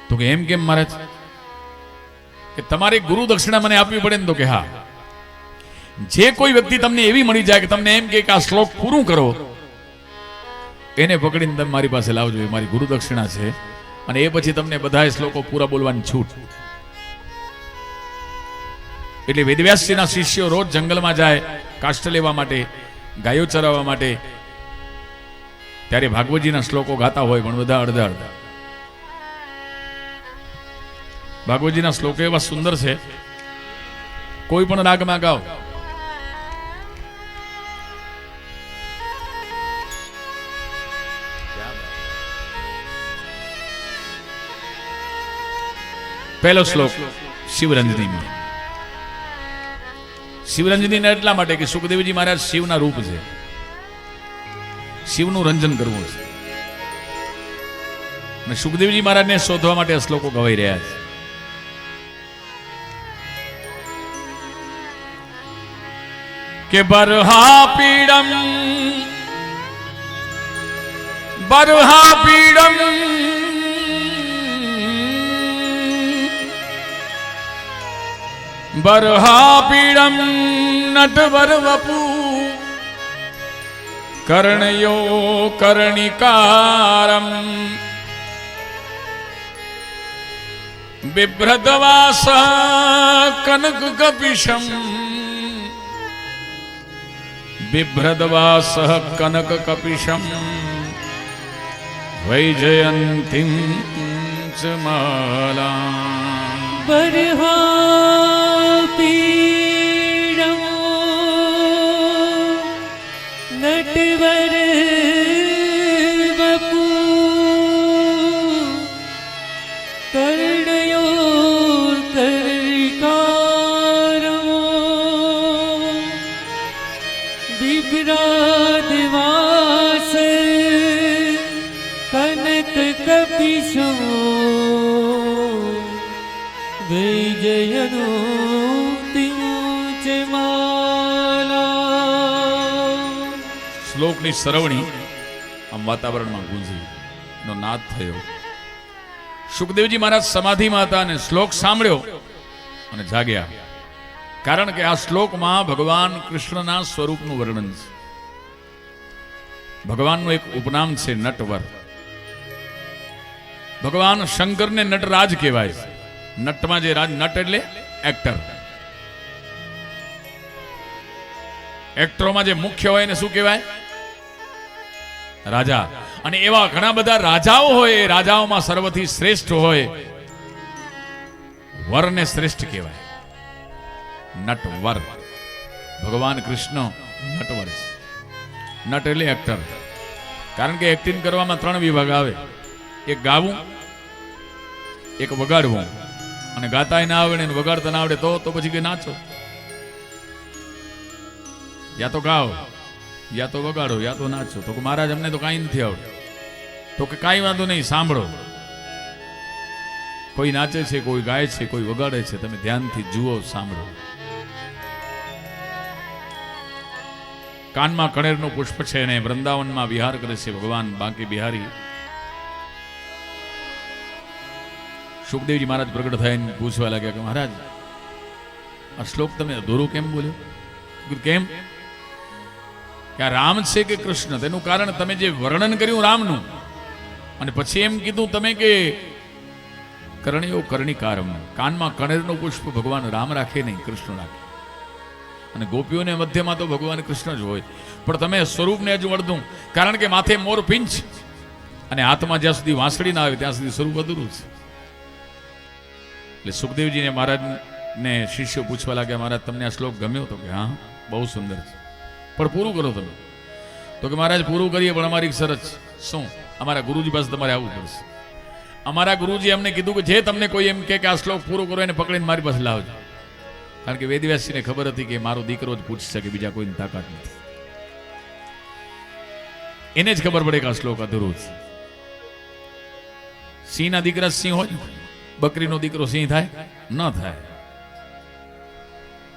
તો કે એમ કેમ મહારાજ? કે તમારે ગુરુ દક્ષિણા મને આપવી પડે ને? તો કે હા. જે કોઈ વ્યક્તિ તમને એવી મળી જાય કે તમને એમ કે આ શ્લોક પૂરું કરો, એને પકડીને તમે મારી પાસે લાવજો, એ મારી ગુરુ દક્ષિણા છે, અને એ પછી તમને બધા શ્લોકો પૂરા બોલવાની છૂટ. એટલે વેદવ્યાસજીના શિષ્યો રોજ જંગલમાં જાય કાષ્ઠ લેવા માટે, ગાયો ચરાવવા માટે, ત્યારે ભાગવતજીના શ્લોકો ગાતા હોય, પણ બધા અડધા અડધા. ભાગવતજીના શ્લોકો એવા સુંદર છે, કોઈ પણ રાગમાં ગાઓ. પહેલો શ્લોક શિવરંજનીમાં. શિવરંજની એટલા માટે કે સુખદેવજી મહારાજ શિવના રૂપ છે, શિવનું રંજન કરવું છે, અને સુખદેવજી મહારાજને શોધવા માટે આ શ્લોકો ગવાઈ રહ્યા છે. કે બરહા પીડમ બરહાપીડમ નટવર વપુ કર્ણયો કર્ણિકારમ બિભ્રદવાસ કનક કપિશમ બિભ્રદવાસ કનક કપિશમ વૈજયંતીમ ચ માલા. બરહાપીડમો નટવર વપુ કર્ણયો કર્ણિકારમો બિભ્રદવાસ વિશો વિજયનો તિંચે માલા. શ્લોકની સરવણી આમ વાતાવરણમાં ગુંજી નો નાદ થયો. સુખદેવજી મહારાજ સમાધિમાં હતા અને શ્લોક સાંભળ્યો અને જાગ્યા. કારણ કે આ શ્લોકમાં ભગવાન કૃષ્ણના સ્વરૂપનું વર્ણન છે. ભગવાનનું એક ઉપનામ છે નટવર. ભગવાન શંકરને નટરાજ કહેવાય છે. નટમાં જે રાજ, નટ એટલે એક્ટર. એક્ટરોમાં જે મુખ્ય હોય એને શું કહેવાય? રાજા. અને એવા ઘણા બધા રાજાઓ હોય, એ રાજાઓમાં સર્વથી શ્રેષ્ઠ હોય વરને શ્રેષ્ઠ કહેવાય. નટવર. ભગવાન કૃષ્ણ નટવર છે. નટ એટલે એક્ટર. કારણ કે એક્ટિંગ કરવામાં 3 વિભાગ આવે. એક ગાવું, એક વગાડવું, અને ગાતાય ના આવડે ને વગાડતા ના આવડે તો પછી કે નાચો. યા તો ગાઓ, યા તો વગાડો, યા તો નાચો. તો કે મહારાજ અમને તો કાંઈ નથી આવડતું. તો કે કાંઈ વાંધો નહીં, સાંભળો. કોઈ નાચે છે, કોઈ ગાય છે, કોઈ વગાડે છે, તમે ધ્યાનથી જુઓ, સાંભળો. કાનમાં કણેરનું પુષ્પ છે અને વૃંદાવનમાં વિહાર કરે છે ભગવાન બાંકી બિહારી. સુખદેવજી મહારાજ પ્રગટ થઈને પૂછવા લાગ્યા કે મહારાજ, આ શ્લોક તમે અધૂરો કેમ બોલ્યો? કેમ? કે આ રામ છે કે કૃષ્ણ? તેનું કારણ તમે જે વર્ણન કર્યું રામનું, અને પછી એમ કીધું તમે કે કરણ્યો કર્ણિકારમ. કાનમાં કણેરનું પુષ્પ ભગવાન રામ રાખે નહીં, કૃષ્ણ રાખે. અને ગોપીઓને મધ્યમાં તો ભગવાન કૃષ્ણ જ હોય. પણ તમે સ્વરૂપને હજુ અડધું, કારણ કે માથે મોર પીંછ અને હાથમાં જ્યાં સુધી વાંસળી ના આવે ત્યાં સુધી સ્વરૂપ અધૂરું છે. એટલે સુખદેવજીને મહારાજને શિષ્યો પૂછવા લાગ્યા, મહારાજ તમને આ શ્લોક ગમ્યો? તો કે હા, બહુ સુંદર છે, પણ પૂરું કરો તમે. તો કે મહારાજ પૂરું કરીએ, પણ અમારી શરત છે. શું? અમારા ગુરુજી પાસે તમારે આવવું પડશે. અમારા ગુરુજી અમને કીધું કે જે તમને કોઈ એમ કે આ શ્લોક પૂરો કરો એને પકડીને મારી પાસે લાવજો. કારણ કે વેદવ્યાસજીને ખબર હતી કે મારો દીકરો જ પૂછી શકે, બીજા કોઈની તાકાત નથી. એને જ ખબર પડે કે આ શ્લોક અધૂરો છે. સિંહના દીકરા સિંહ હોય, બકરીનો દીકરો સિંહ થાય? ન થાય.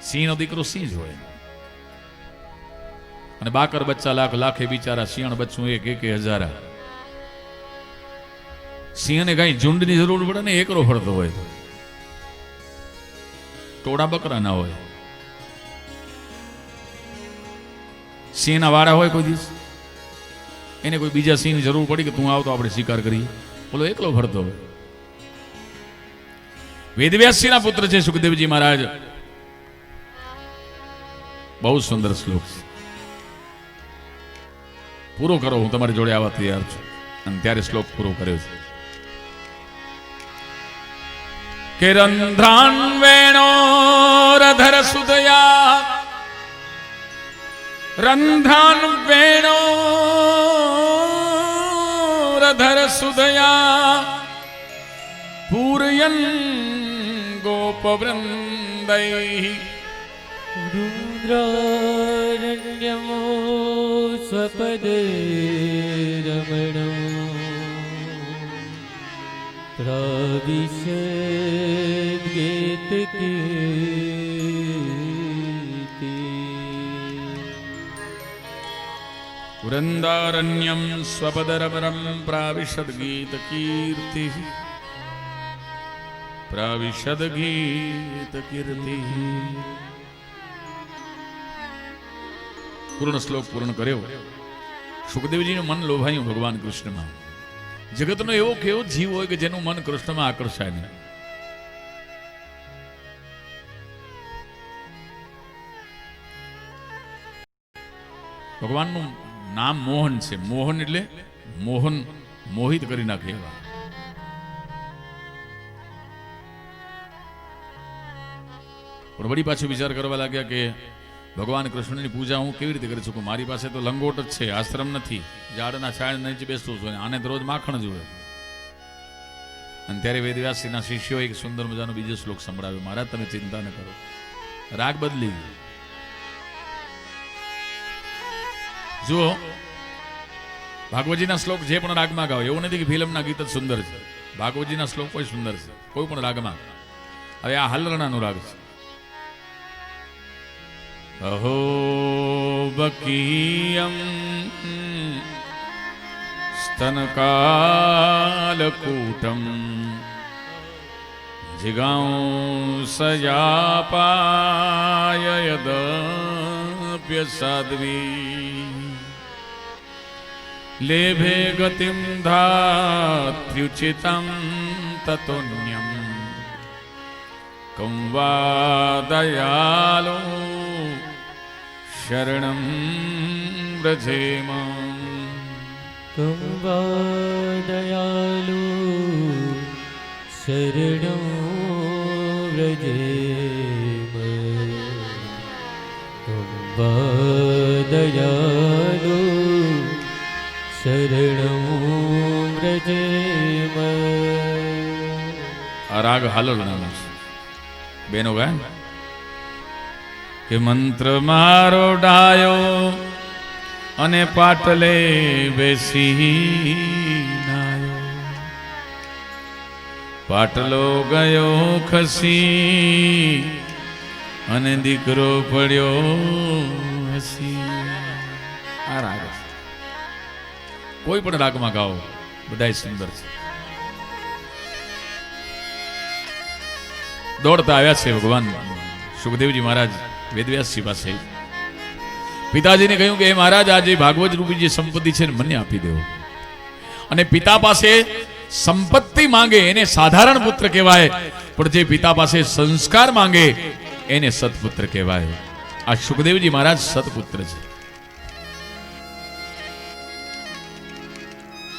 સિંહનો દીકરો સિંહ જ હોય. અને બાકર બચ્ચા લાખ, લાખે બિચારા, શિયાળ બચ્ચું એક, એક હજારા. સિંહને કઈ ઝુંડની જરૂર પડે ને, એકલો ફરતો હોય. ટોળા બકરા ના હોય. સિંહના વાળા હોય કોઈ દિવસ? એને કોઈ બીજા સિંહની જરૂર પડી કે તું આવતો આપણે શિકાર કરીએ? બોલો, એકલો ફરતો હોય. વેદવ્યાસજીના પુત્ર છે સુખદેવજી મહારાજ. બહુ સુંદર શ્લોક છે. પૂરો કરો, હું તમારી જોડે આવવા તૈયાર છું. અને ત્યારે શ્લોક પૂરો કર્યો છે કે રંધ્રાન વેણો રધર સુદયા, રંધ્રાન વેણો રધર સુદયા, પૂરયન ગોપવૃંદૈ. રુદ્રારણ્યમો સ્વપદે રમણો પ્રવિશદ ગીત કીર્તિ. વૃંદારણ્યમ સ્વપદરમરમ પ્રાવિશદ ગીત કીર્તિ, પ્રાવિશદ ગીત કીર્તિ. પૂર્ણ શ્લોક પૂર્ણ કર્યો. સુખદેવજીનું મન લોભાયું ભગવાન કૃષ્ણમાં. જગતનો એવો કેવો જીવ હોય કે જેનું મન કૃષ્ણમાં આકર્ષાય નહીં? ભગવાનનું નામ મોહન છે. મોહન એટલે મોહન, મોહિત કરી નાખે એવા. પણ વળી પાછું વિચાર કરવા લાગ્યા કે ભગવાન કૃષ્ણની પૂજા હું કેવી રીતે કરી શકું? મારી પાસે તો લંગોટ જ છે, આશ્રમ નથી, ઝાડના છાયા નીચે બેસતું છું, આને તો રોજ માખણ જોવે. અને ત્યારે વેદવ્યાસજીના શિષ્યો એક સુંદર મજાનો બીજો શ્લોક સંભળાવ્યો. મહારાજ તમે ચિંતા ન કરો, રાગ બદલી જુઓ. ભાગવતજીના શ્લોક જે પણ રાગમાં ગાઓ, એવું નથી કે ફિલ્મના ગીત જ સુંદર છે. ભાગવતજીના શ્લોક કોઈ સુંદર છે, કોઈ પણ રાગમાં. હવે આ હાલરણાનો રાગ છે. અહો બકીયમ સ્તનકાલકૂટમ જિગાંસયાપાય યદપ્ય સાધ્વી લેભે ગતિમ ધાત્ર્યુચિતમ તતોન્યમ કં વા દયાલો શરણં વ્રજેમ. કં વા દયાલુ શરણો વ્રજેમ. કં વા દયાલુ શરણો વ્રજેમ. આ રાગ હાલરણાનો છે. બેનો ગાય ને કે મંત્ર મારો ડાયો અને પાટલે બેસી નાયો. પાટલો ગયો ખસી અને દીકરો પડ્યો હસી. આ રાગ છે. કોઈ પણ રાગમાં ગાઓ, બધા સુંદર છે. દોડતા આવ્યા છે ભગવાન સુખદેવજી મહારાજ વેદવ્યાસજી પાસે. પિતાજીને કહ્યું કે હે મહારાજ, આ જે ભાગવત રૂપી જે સંપત્તિ છે મને આપી દેવો. અને પિતા પાસે સંપત્તિ માંગે એને સાધારણ પુત્ર કહેવાય, પણ જે પિતા પાસે સંસ્કાર માંગે એને સત્પુત્ર કહેવાય. આ સુખદેવજી મહારાજ સત્પુત્ર છે.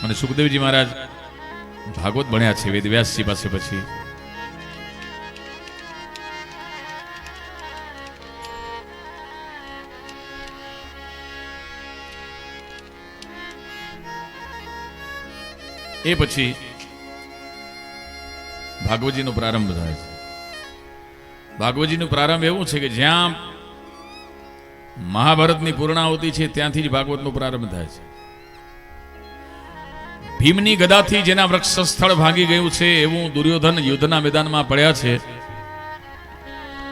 અને સુખદેવજી મહારાજ ભાગવત ભણ્યા છે વેદવ્યાસજી પાસે. પછી એ પછી ભાગવતજીનો પ્રારંભ થાય છે. ભાગવતજીનો પ્રારંભ એવું છે કે જ્યાં મહાભારતની પૂર્ણાહુતિ છે ત્યાંથી જ ભાગવતનો પ્રારંભ થાય છે. ભીમની ગદાથી જેના વૃક્ષ સ્થળ ભાગી ગયું છે એવું દુર્યોધન યુદ્ધના મેદાનમાં પડ્યા છે.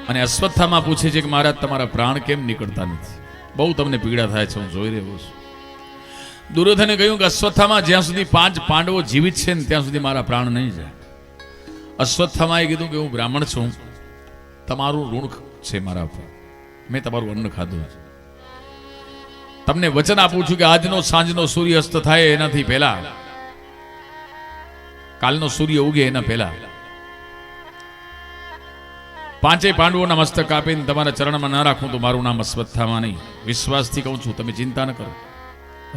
અને અશ્વત્થામાં પૂછે છે કે મહારાજ, તમારા પ્રાણ કેમ નીકળતા નથી? બહુ તમને પીડા થાય છે, હું જોઈ રહ્યો છું. દુર્યોધને કહ્યું કે અશ્વત્થામાં જ્યાં સુધી 5 પાંડવો જીવિત છે ને ત્યાં સુધી મારા પ્રાણ નહીં જાય. અશ્વત્થામાએ કીધું કે હું બ્રાહ્મણ છું, તમારું ઋણ છે મારા પર, મેં તમારું અન્ન ખાધું છે. તમને વચન આપું છું કે આજનો સાંજનો સૂર્ય અસ્ત થાય એનાથી પહેલા, કાલનો સૂર્ય ઉગે એના પહેલા 5 પાંડવોના મસ્તક કાપીને તમારા ચરણમાં ના રાખું તો મારું નામ અશ્વત્થામા નહીં. વિશ્વાસથી કહું છું, તમે ચિંતા ન કરો,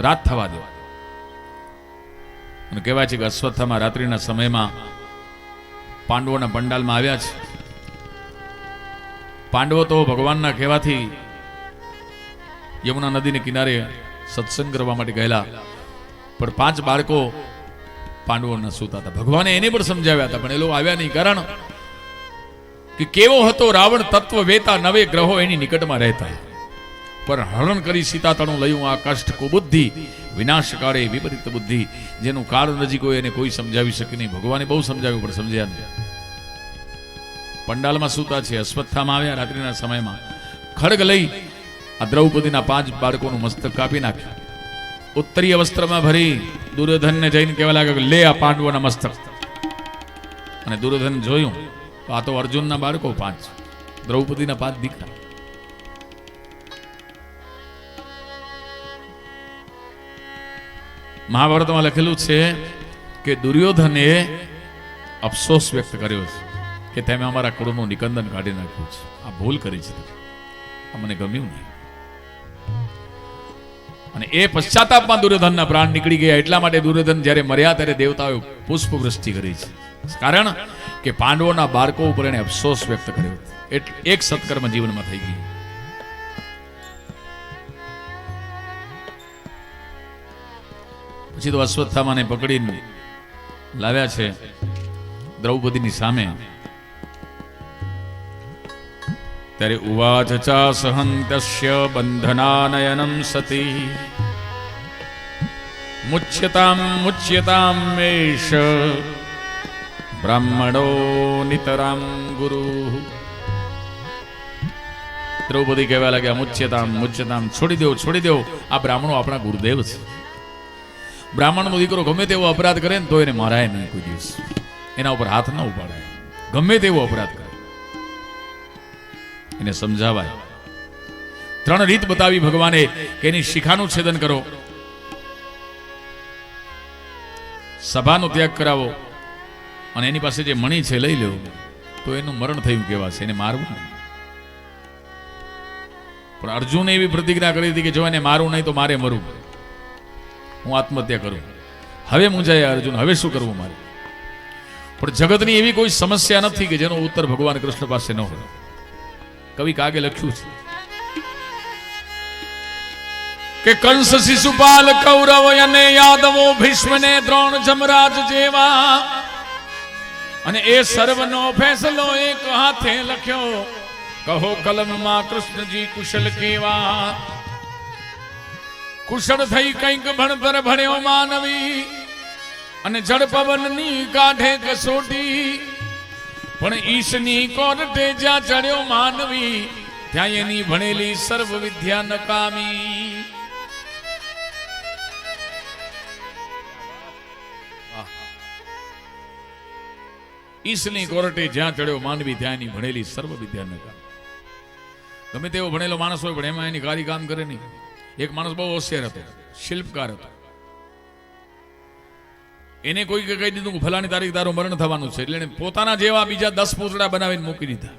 રાત થવા દો. અને કહેવાય છે કે અશ્વત્થામા રાત્રિના સમયમાં પાંડવોના પંડાલમાં આવ્યા છે. પાંડવો તો ભગવાનના કહેવાથી યમુના નદીને કિનારે સત્સંગ કરવા માટે ગયેલા, પણ 5 બાળકો પાંડવોના સૂતા હતા. ભગવાને એને પણ સમજાવ્યા હતા, પણ એ લોકો આવ્યા નહીં. કારણ કે કેવો હતો રાવણ, તત્વ વેતા, 9 ગ્રહો એની નિકટમાં રહેતા, પણ હરણ કરી સીતા તણું લયું આ કષ્ટ કુબુદ્ધિ, વિનાશ કાળે વિપરીત બુદ્ધિ. જેનું કાળ નજીક હોય એને કોઈ સમજાવી શકે નહીં. ભગવાને બહુ સમજાવ્યું પણ સમજ્યા નહીં. પંડાલમાં સૂતા છે. અશ્વત્થામાં આવ્યા રાત્રિના સમયમાં, ખડગ લઈ આ દ્રૌપદીના 5 બાળકોનું મસ્તક કાપી નાખ્યું. ઉત્તરીય વસ્ત્રમાં ભરી દુર્યોધનને જઈને કહેવા લાગ્યો કે લે આ પાંડવોના મસ્તક. અને દુર્યોધન જોયું તો આ તો અર્જુનના બાળકો 5, દ્રૌપદીના 5 દીકરા. મહાભારતમાં લખેલું છે કે દુર્યોધને અફસોસ વ્યક્ત કર્યો છે કે તમે અમારા કુળનું નિકંદન કાઢી નાખ્યું છે, આ ભૂલ કરી છે, આ મને ગમ્યું નહીં. અને એ પશ્ચાતાપમાં દુર્યોધનના પ્રાણ નીકળી ગયા. એટલા માટે દુર્યોધન જ્યારે મર્યા ત્યારે દેવતાઓએ પુષ્પવૃષ્ટિ કરી છે. કારણ કે પાંડવોના બાળકો ઉપર એને અફસોસ વ્યક્ત કર્યો. એક સત્કર્મ જીવનમાં થઈ ગયું. પછી તો અશ્વત્થામાને પકડીને લાવ્યા છે દ્રૌપદીની સામે. ત્યારે ઉવાચ ચા સહંતસ્ય બંધનાનયનમ સતી મુચ્યતામ મેષ બ્રાહ્મણો નિતરામ ગુરુ. દ્રૌપદી કહેવા લાગ્યા મુચ્યતામ છોડી દો આ બ્રાહ્મણો આપણા ગુરુદેવ છે. બ્રાહ્મણનો દીકરો ગમે તેવો અપરાધ કરે ને તો એને મારાય નહીં કોઈ દિવસ, એના ઉપર હાથ ન ઉપાડાય. ગમે તેવો અપરાધ કરે એને સમજાવાય. 3 રીત બતાવી ભગવાને કે એની શિખાનું છેદન કરો, સભાનો ત્યાગ કરાવો અને એની પાસે જે મણી છે લઈ લો તો એનું મરણ થયું કહેવાશે, એને મારવું નહીં. પણ અર્જુને એવી પ્રતિજ્ઞા કરી હતી કે જો એને મારું નહીં તો મારે મરું, હું આત્મહત્યા કરું. હવે મૂંઝાયા અર્જુન, હવે શું કરવું મારે? પણ જગતની એવી કોઈ સમસ્યા નથી કે જેનો ઉત્તર ભગવાન કૃષ્ણ પાસે ન હોય. કવિ કાગે લખ્યું છે કે કંસ શિશુપાલ કૌરવ અને યાદવો ભીષ્મને દ્રોણ જમરાજ જેવા, અને એ સર્વનો ફેસલો એક હાથે લખ્યો, કહો કલમમાં કૃષ્ણજી કુશલ કેવા. કુશળ થઈ કંઈક ભણતર ભણ્યો માનવી, અને જળ પવનની કાઢે કસોટી, પણ ઈશની કોરટે જ્યાં ચડ્યો માનવી, ત્યાં એની ભણેલી સર્વ વિદ્યા નકામી. ઈશની કોરટે જ્યાં ચડ્યો માનવી, ત્યાં એની ભણેલી સર્વ વિદ્યા નકામી. ગમે તેવો ભણેલો માણસ હોય પણ એમાં એની કારી કામ કરે નહીં. એક માણસ બહુ હોશિયાર હતો, શિલ્પકાર હતો. એને કોઈ કહી દીધું કે ફલાની તારીખ તારું મરણ થવાનું છે, એટલે એને પોતાના જેવા બીજા 10 પૂતળા બનાવીને મૂકી દીધા.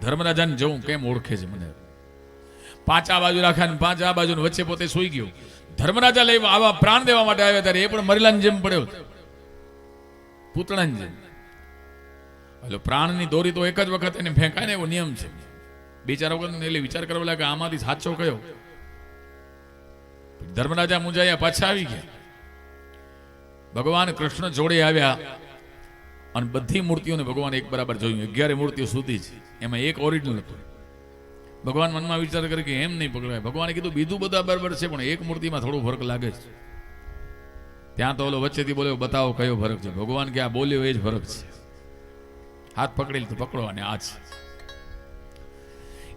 ધર્મરાજાને જવું કેમ ઓળખે છે મને, 5 આ બાજુ રાખ્યા, 5 આ બાજુ, વચ્ચે પોતે સૂઈ ગયો. ધર્મરાજા લઈ આવા પ્રાણ દેવા માટે આવ્યા ત્યારે એ પણ મરેલાની જેમ પડ્યો, પૂતળાની જેમ. એટલે પ્રાણની દોરી તો એક જ વખત એને ફેંકાય ને એવો નિયમ છે. 2-4 વખત એટલે વિચાર કરવા લાગે આમાંથી સાચો કયો. ધર્મરાજા મુંજાયા, પાછા આવી ગયા. ભગવાન કૃષ્ણ જોડે આવ્યા અને બધી મૂર્તિઓને ભગવાન એક બરાબર જોયું. 11 મૂર્તિઓ સુધી જ, એમાં એક ઓરિજિનલ હતું. ભગવાન મનમાં વિચાર કરે કે એમ નહીં પકડાય. ભગવાને કીધું બીજું બધા બરાબર છે પણ એક મૂર્તિમાં થોડો ફરક લાગે છે. ત્યાં તો ઓલો વચ્ચેથી બોલ્યો બતાવો કયો ફરક છે. ભગવાન કે આ બોલ્યો એ જ ફરક છે. હાથ પકડેલ તો પકડો, અને આ છે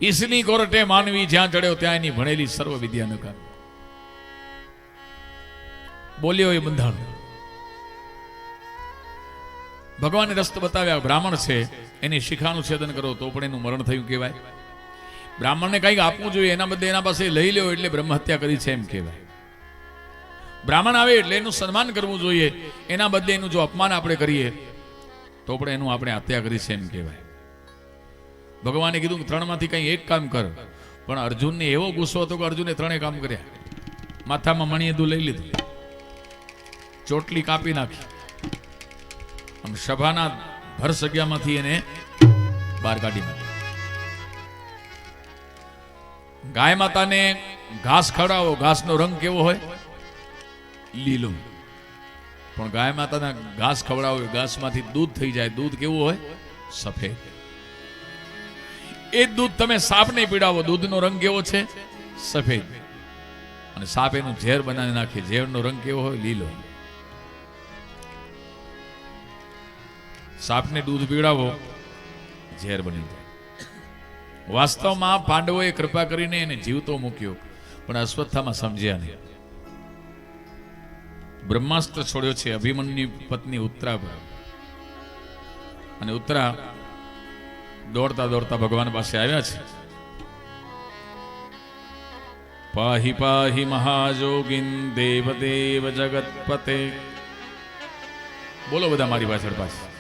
ઈશની કોરટે માનવી જ્યાં ચડ્યો ત્યાં એની ભણેલી સર્વ વિદ્યા નકામી. બોલ્યો એ બંધાણ. ભગવાને રસ્તો બતાવ્યા. બ્રાહ્મણ છે એની શિખાનું છેદન કરો તો પણ એનું મરણ થયું કહેવાય. બ્રાહ્મણને કંઈક આપવું જોઈએ, એના બદલે એના પાસે લઈ લ્યો એટલે બ્રહ્મ હત્યા કરી છે એમ કહેવાય. બ્રાહ્મણ આવે એટલે એનું સન્માન કરવું જોઈએ, એના બદલે એનું જો અપમાન આપણે કરીએ તો પણ એનું આપણે હત્યા કરી છે એમ કહેવાય. ભગવાને કીધું કે 3 માંથી કંઈ એક કામ કર, પણ અર્જુનને એવો ગુસ્સો હતો કે અર્જુને 3 કામ કર્યા. માથામાં મણિયદું લઈ લીધું, ચોટલી કાપી નાખી, અને સભાના ભર સગ્યામાંથી એને બહાર કાઢી નાખી. ગાય માતાને ઘાસ ખવડાવો, ઘાસનો રંગ કેવો હોય? લીલો. પણ ગાય માતાના ઘાસ ખવડાવો, ઘાસમાંથી દૂધ થઈ જાય, દૂધ કેવું હોય? સફેદ. એ દૂધ તમે સાપને પીડાવો, દૂધનો રંગ કેવો છે? સફેદ. અને સાપ એનું ઝેર બનાવી નાખે, ઝેરનો રંગ કેવો હોય? લીલો. સાપને દૂધ પીડાવો, ઝેર બની જાય. વાસ્તવમાં પાંડવોએ કૃપા કરીને એને જીવતો મૂક્યો, પણ અશ્વત્થામાં સમજ્યા નહીં. બ્રહ્માસ્ત્ર છોડ્યો છે અભિમન્યુની પત્ની ઉત્તરા પર, અને ઉત્તરા દોડતા દોડતા ભગવાન પાસે આવ્યા છે. પાહી પાહી મહાજોગિન દેવ દેવ જગતપતે. બોલો બધા મારી પાછળ પાછળ.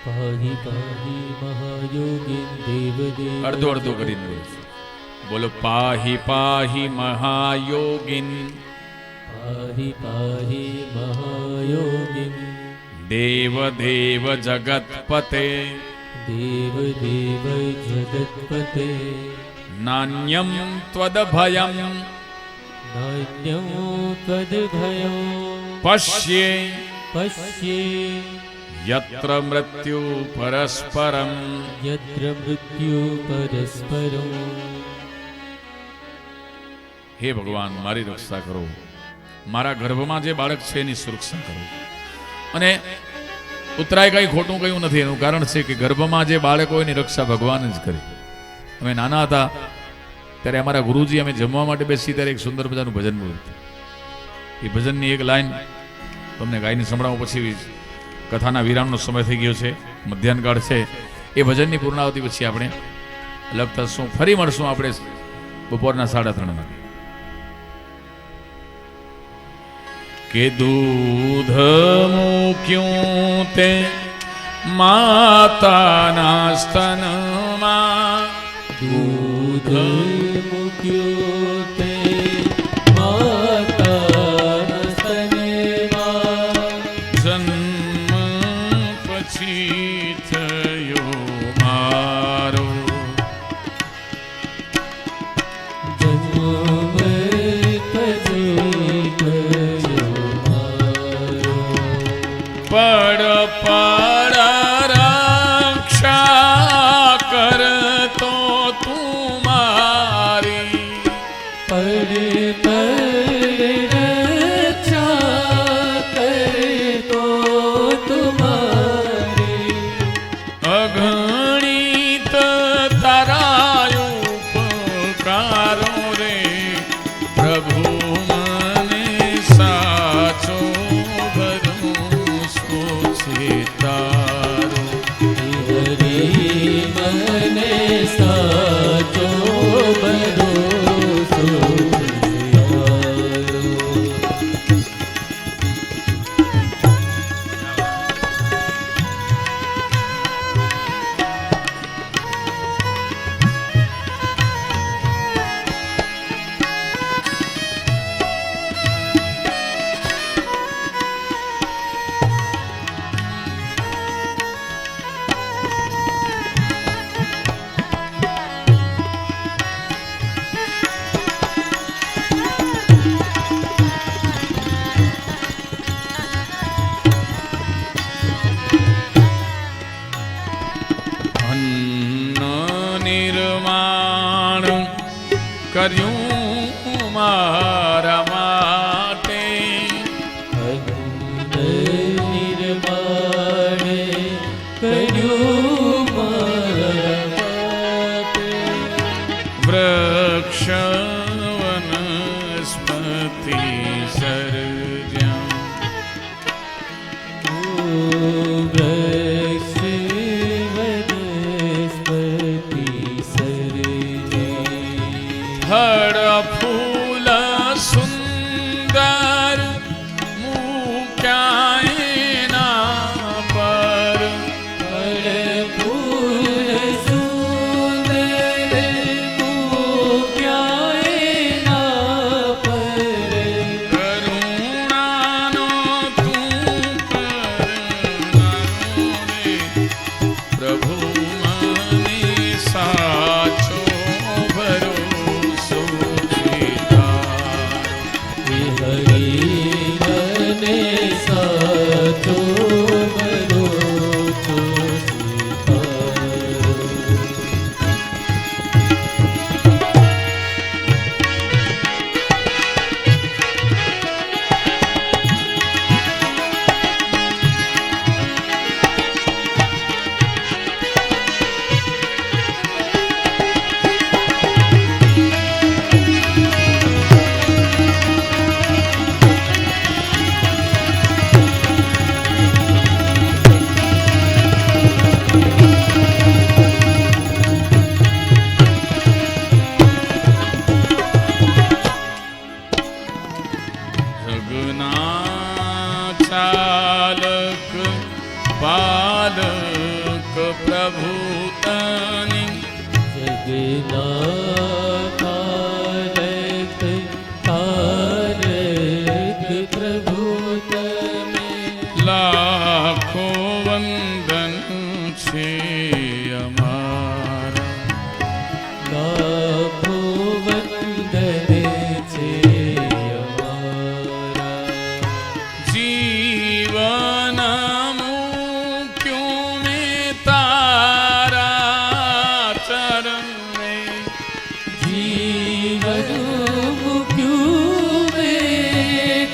પાહી પાહી મહાયોગી દેવ દેવ. અડધો અડધો કરીને બોલો. બોલો પાહી પાહી મહાયોગિન. પાહી પાહી મહાયોગી દેવ દેવ જગતપતે. દેવ દેવ જગતપતે. નાન્યમ ત્વદભયમ નાન્યં ત્વદભયં પશ્યે પશ્યે યત્ર મૃત્યુ પરસ્પરમ. યત્ર મૃત્યુ પરસ્પરમ. હે ભગવાન, મારી રક્ષા કરો. મારા ગર્ભમાં જે બાળક છે એની સુરક્ષા કરું. અને ઉતરાય કઈ ખોટું કયું નથી. એનું કારણ છે કે ગર્ભમાં જે બાળક હોય એની રક્ષા ભગવાન જ કરે. અમે નાના હતા ત્યારે અમારા ગુરુજી અમે જમવા માટે બેસી ત્યારે એક સુંદર મજાનું ભજન બોલતું. એ ભજનની એક લાઈન તમને ગાઈને સંભળાવું, પછી કથાના વિરામનો સમય થઈ ગયો છે, મધ્યાહનકાળ છે. એ ભજનની પૂર્ણાવતિ પછી આપણે અલગ થશું. ફરી મળશું આપણે બપોરના 3:30 વાગે. કે દૂધ મૂક્યું તે માતાના સ્તનમાં, દૂધ મૂક્યું તે માતાના સ્તનમાં, જન્મ પછી થયો મારો, જન્મ પછી થયો મારો, પડ પડ રક્ષા કરતો તું મારી, પડ પડ રક્ષા કરતો તુમારી, અગણિત તારા ઉપકારો રે પ્રભુ, મને સાચો ભરોસો છે તારો. હરી મને સાચો ભરોસો તારો. અન્ન નિર્માણ કર્યું મારા માટે, નિર્માણે કર્યું મારા માટે, વૃક્ષ વનસ્પતિ સર્જ્યા, વૃક્ષ વનસ્પતિ સર્જી, ફળ ફૂલ સુંદર મૂક્યા એના પર, ફળ ફૂલ સુંદર મૂક્યા એના પર, કરુણાનો તું કરનારો રે પ્રભુ, મને સાચો ભરોસો છે તારો. હરી મને સાચો ભરોસો તારો. જગના ચાલક પાલક પ્રભુ તની, જગના તારક તારક પ્રભુ તમે, લાખો વંદન છે અમારા, લાખો વંદન છે અમારા. જીવન મૂક્યું મેં તારા ચરણે, જીવન મૂક્યું મેં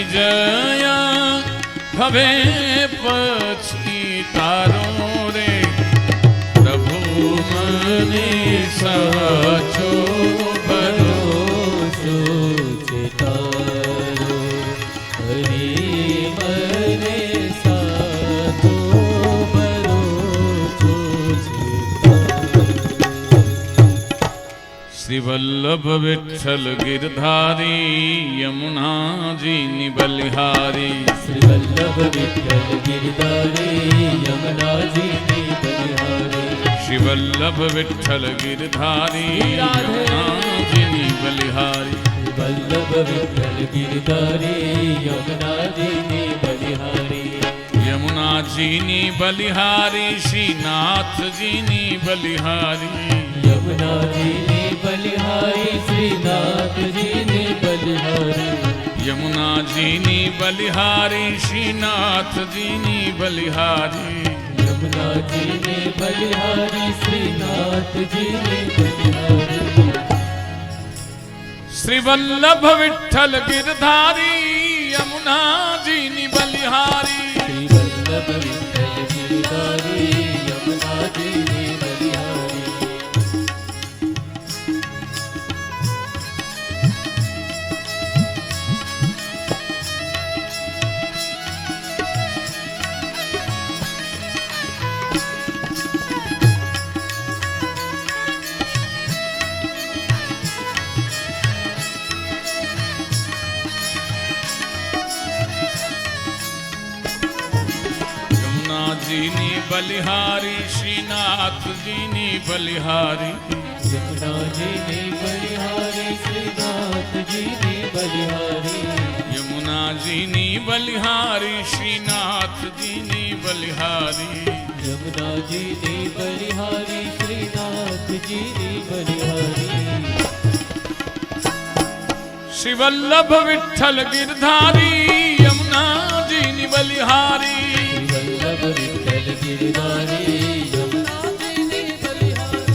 જયા હવે પછી તારો રે પ્રભુ મને સાચો ભરોસો છે તારો, હરી મને સાચો ભરોસો છે તારો. શ્રી વલ્લભ વિઠ્ઠલ ગિરધારી યમુનાજીની બલિહારી. શ્રી વલ્લભ વિઠ્ઠલ ગિરધારી યમુનાજીની બલિહારી. શ્રી વલ્લભ વિઠ્ઠલ ગિરધારી યમુનાજીની બલિહારી. વલ્લભ વિઠ્ઠલ ગિરધારી યમુનાજીની બલિહારી. યમુનાજીની બલિહારી શ્રીનાથજીની બલિહારી. યમુનાજીની બલિહારી શ્રીનાથજીની બલિહારી. યમુનાજીની બલિહારી શ્રીનાથજીની બલિહારી. યમુનાજીની બલિહારી શ્રીનાથજીની બલિહારી. શ્રી વલ્લભ વિઠ્ઠલ ગિરધારી યમુનાજીની બલિહારી. શ્રી વલ્લભ વિઠ્ઠલ ગિરધારી યમુનાજીની બલિહારી. યમુનાજીની બલિહારી શ્રીનાથજીની બલિહારી. યમુનાજીની બલિહારી શ્રીનાથજીની બલિહારી. યમુનાજીની બલિહારી શ્રીનાથજીની બલિહારી. યમુનાજીની બલિહારી શ્રીનાથજીની બલિહારી. શ્રી વલ્લભ વિઠ્ઠલ ગિરધારી યમુનાજીની બલિહારી. શ્રી વલ્લભ વિઠ્ઠલ ગિરધારી યમુનાજીની બલિહારી.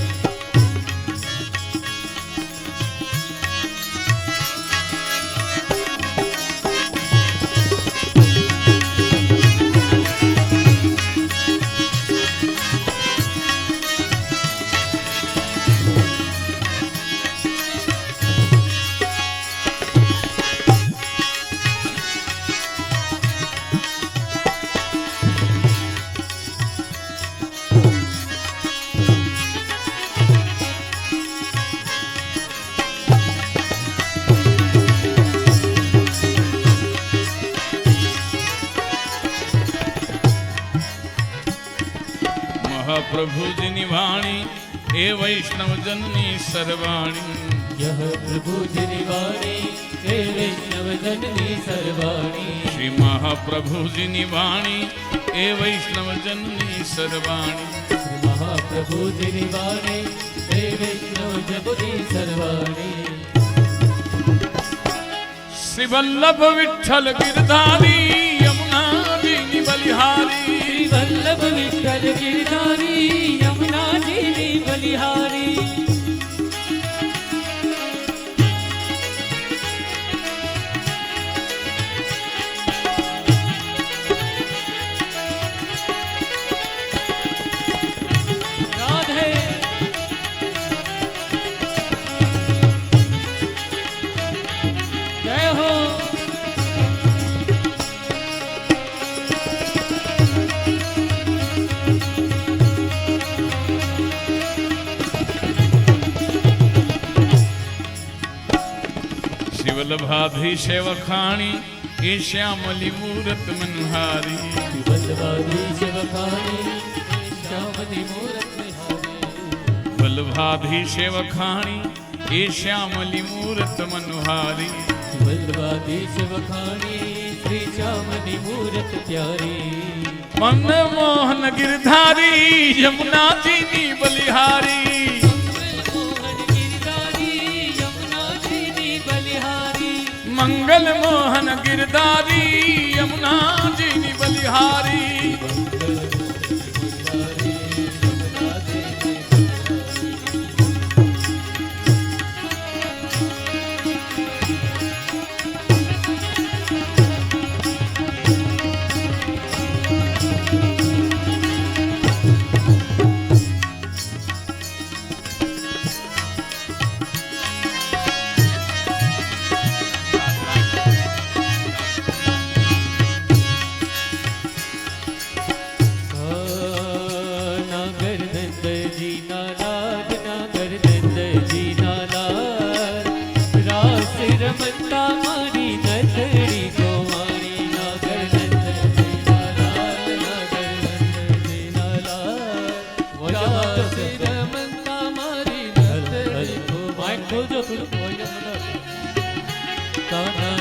મહાપ્રભુજીની વાણી એ વૈષ્ણવજનની સરવાણી. यह प्रभु जिनि वाणी हे वैष्णव जननी सर्वाणी. શ્રી મહાપ્રભુજીની વાણી એ વૈષ્ણવજનની સરવાણી. श्री महाप्रभु जिनि वाणी हे वैष्णव जननी सर्वाणी. શ્રી વલ્લભ વિઠ્ઠલ ગિરધારી યમુનાજીની બલિહારી. श्री वल्लभ विठ्ठल गिरधारी यमुनाजीनी बलिहारी. राधे जय हो. વલ્લભાધીશે વખાણી એ શ્યામલી મૂરત મનહારી. वल्लभाधीश वखाणी श्यामली मूरत निहारी. વલ્લભાધીશે વખાણી એ શ્યામલી મૂરત મનહારી. वल्लभाधीश वखाणी श्री श्यामली मूरत प्यारी. મન મોહન ગિરધારી યમુનાજીની બલિહારી. મંગલ મોહન ગિરધારી યમુનાજીની બલિહારી.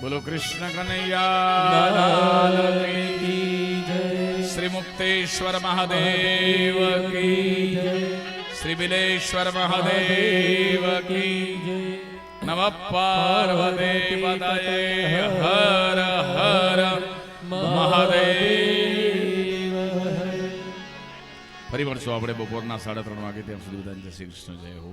બોલો કૃષ્ણ કનૈયા લાલ કી જય. શ્રી મુક્તેશ્વર મહાદેવ કી જય. શ્રી બિલેશ્વર મહાદેવ કી જય. નમઃ પાર્વતી પતયે હર હર મહાદેવ. ફરી મળશું આપણે બપોરના 3:30 વાગે. ત્યાં સુધી બધાને જય શ્રી કૃષ્ણ. જય હો.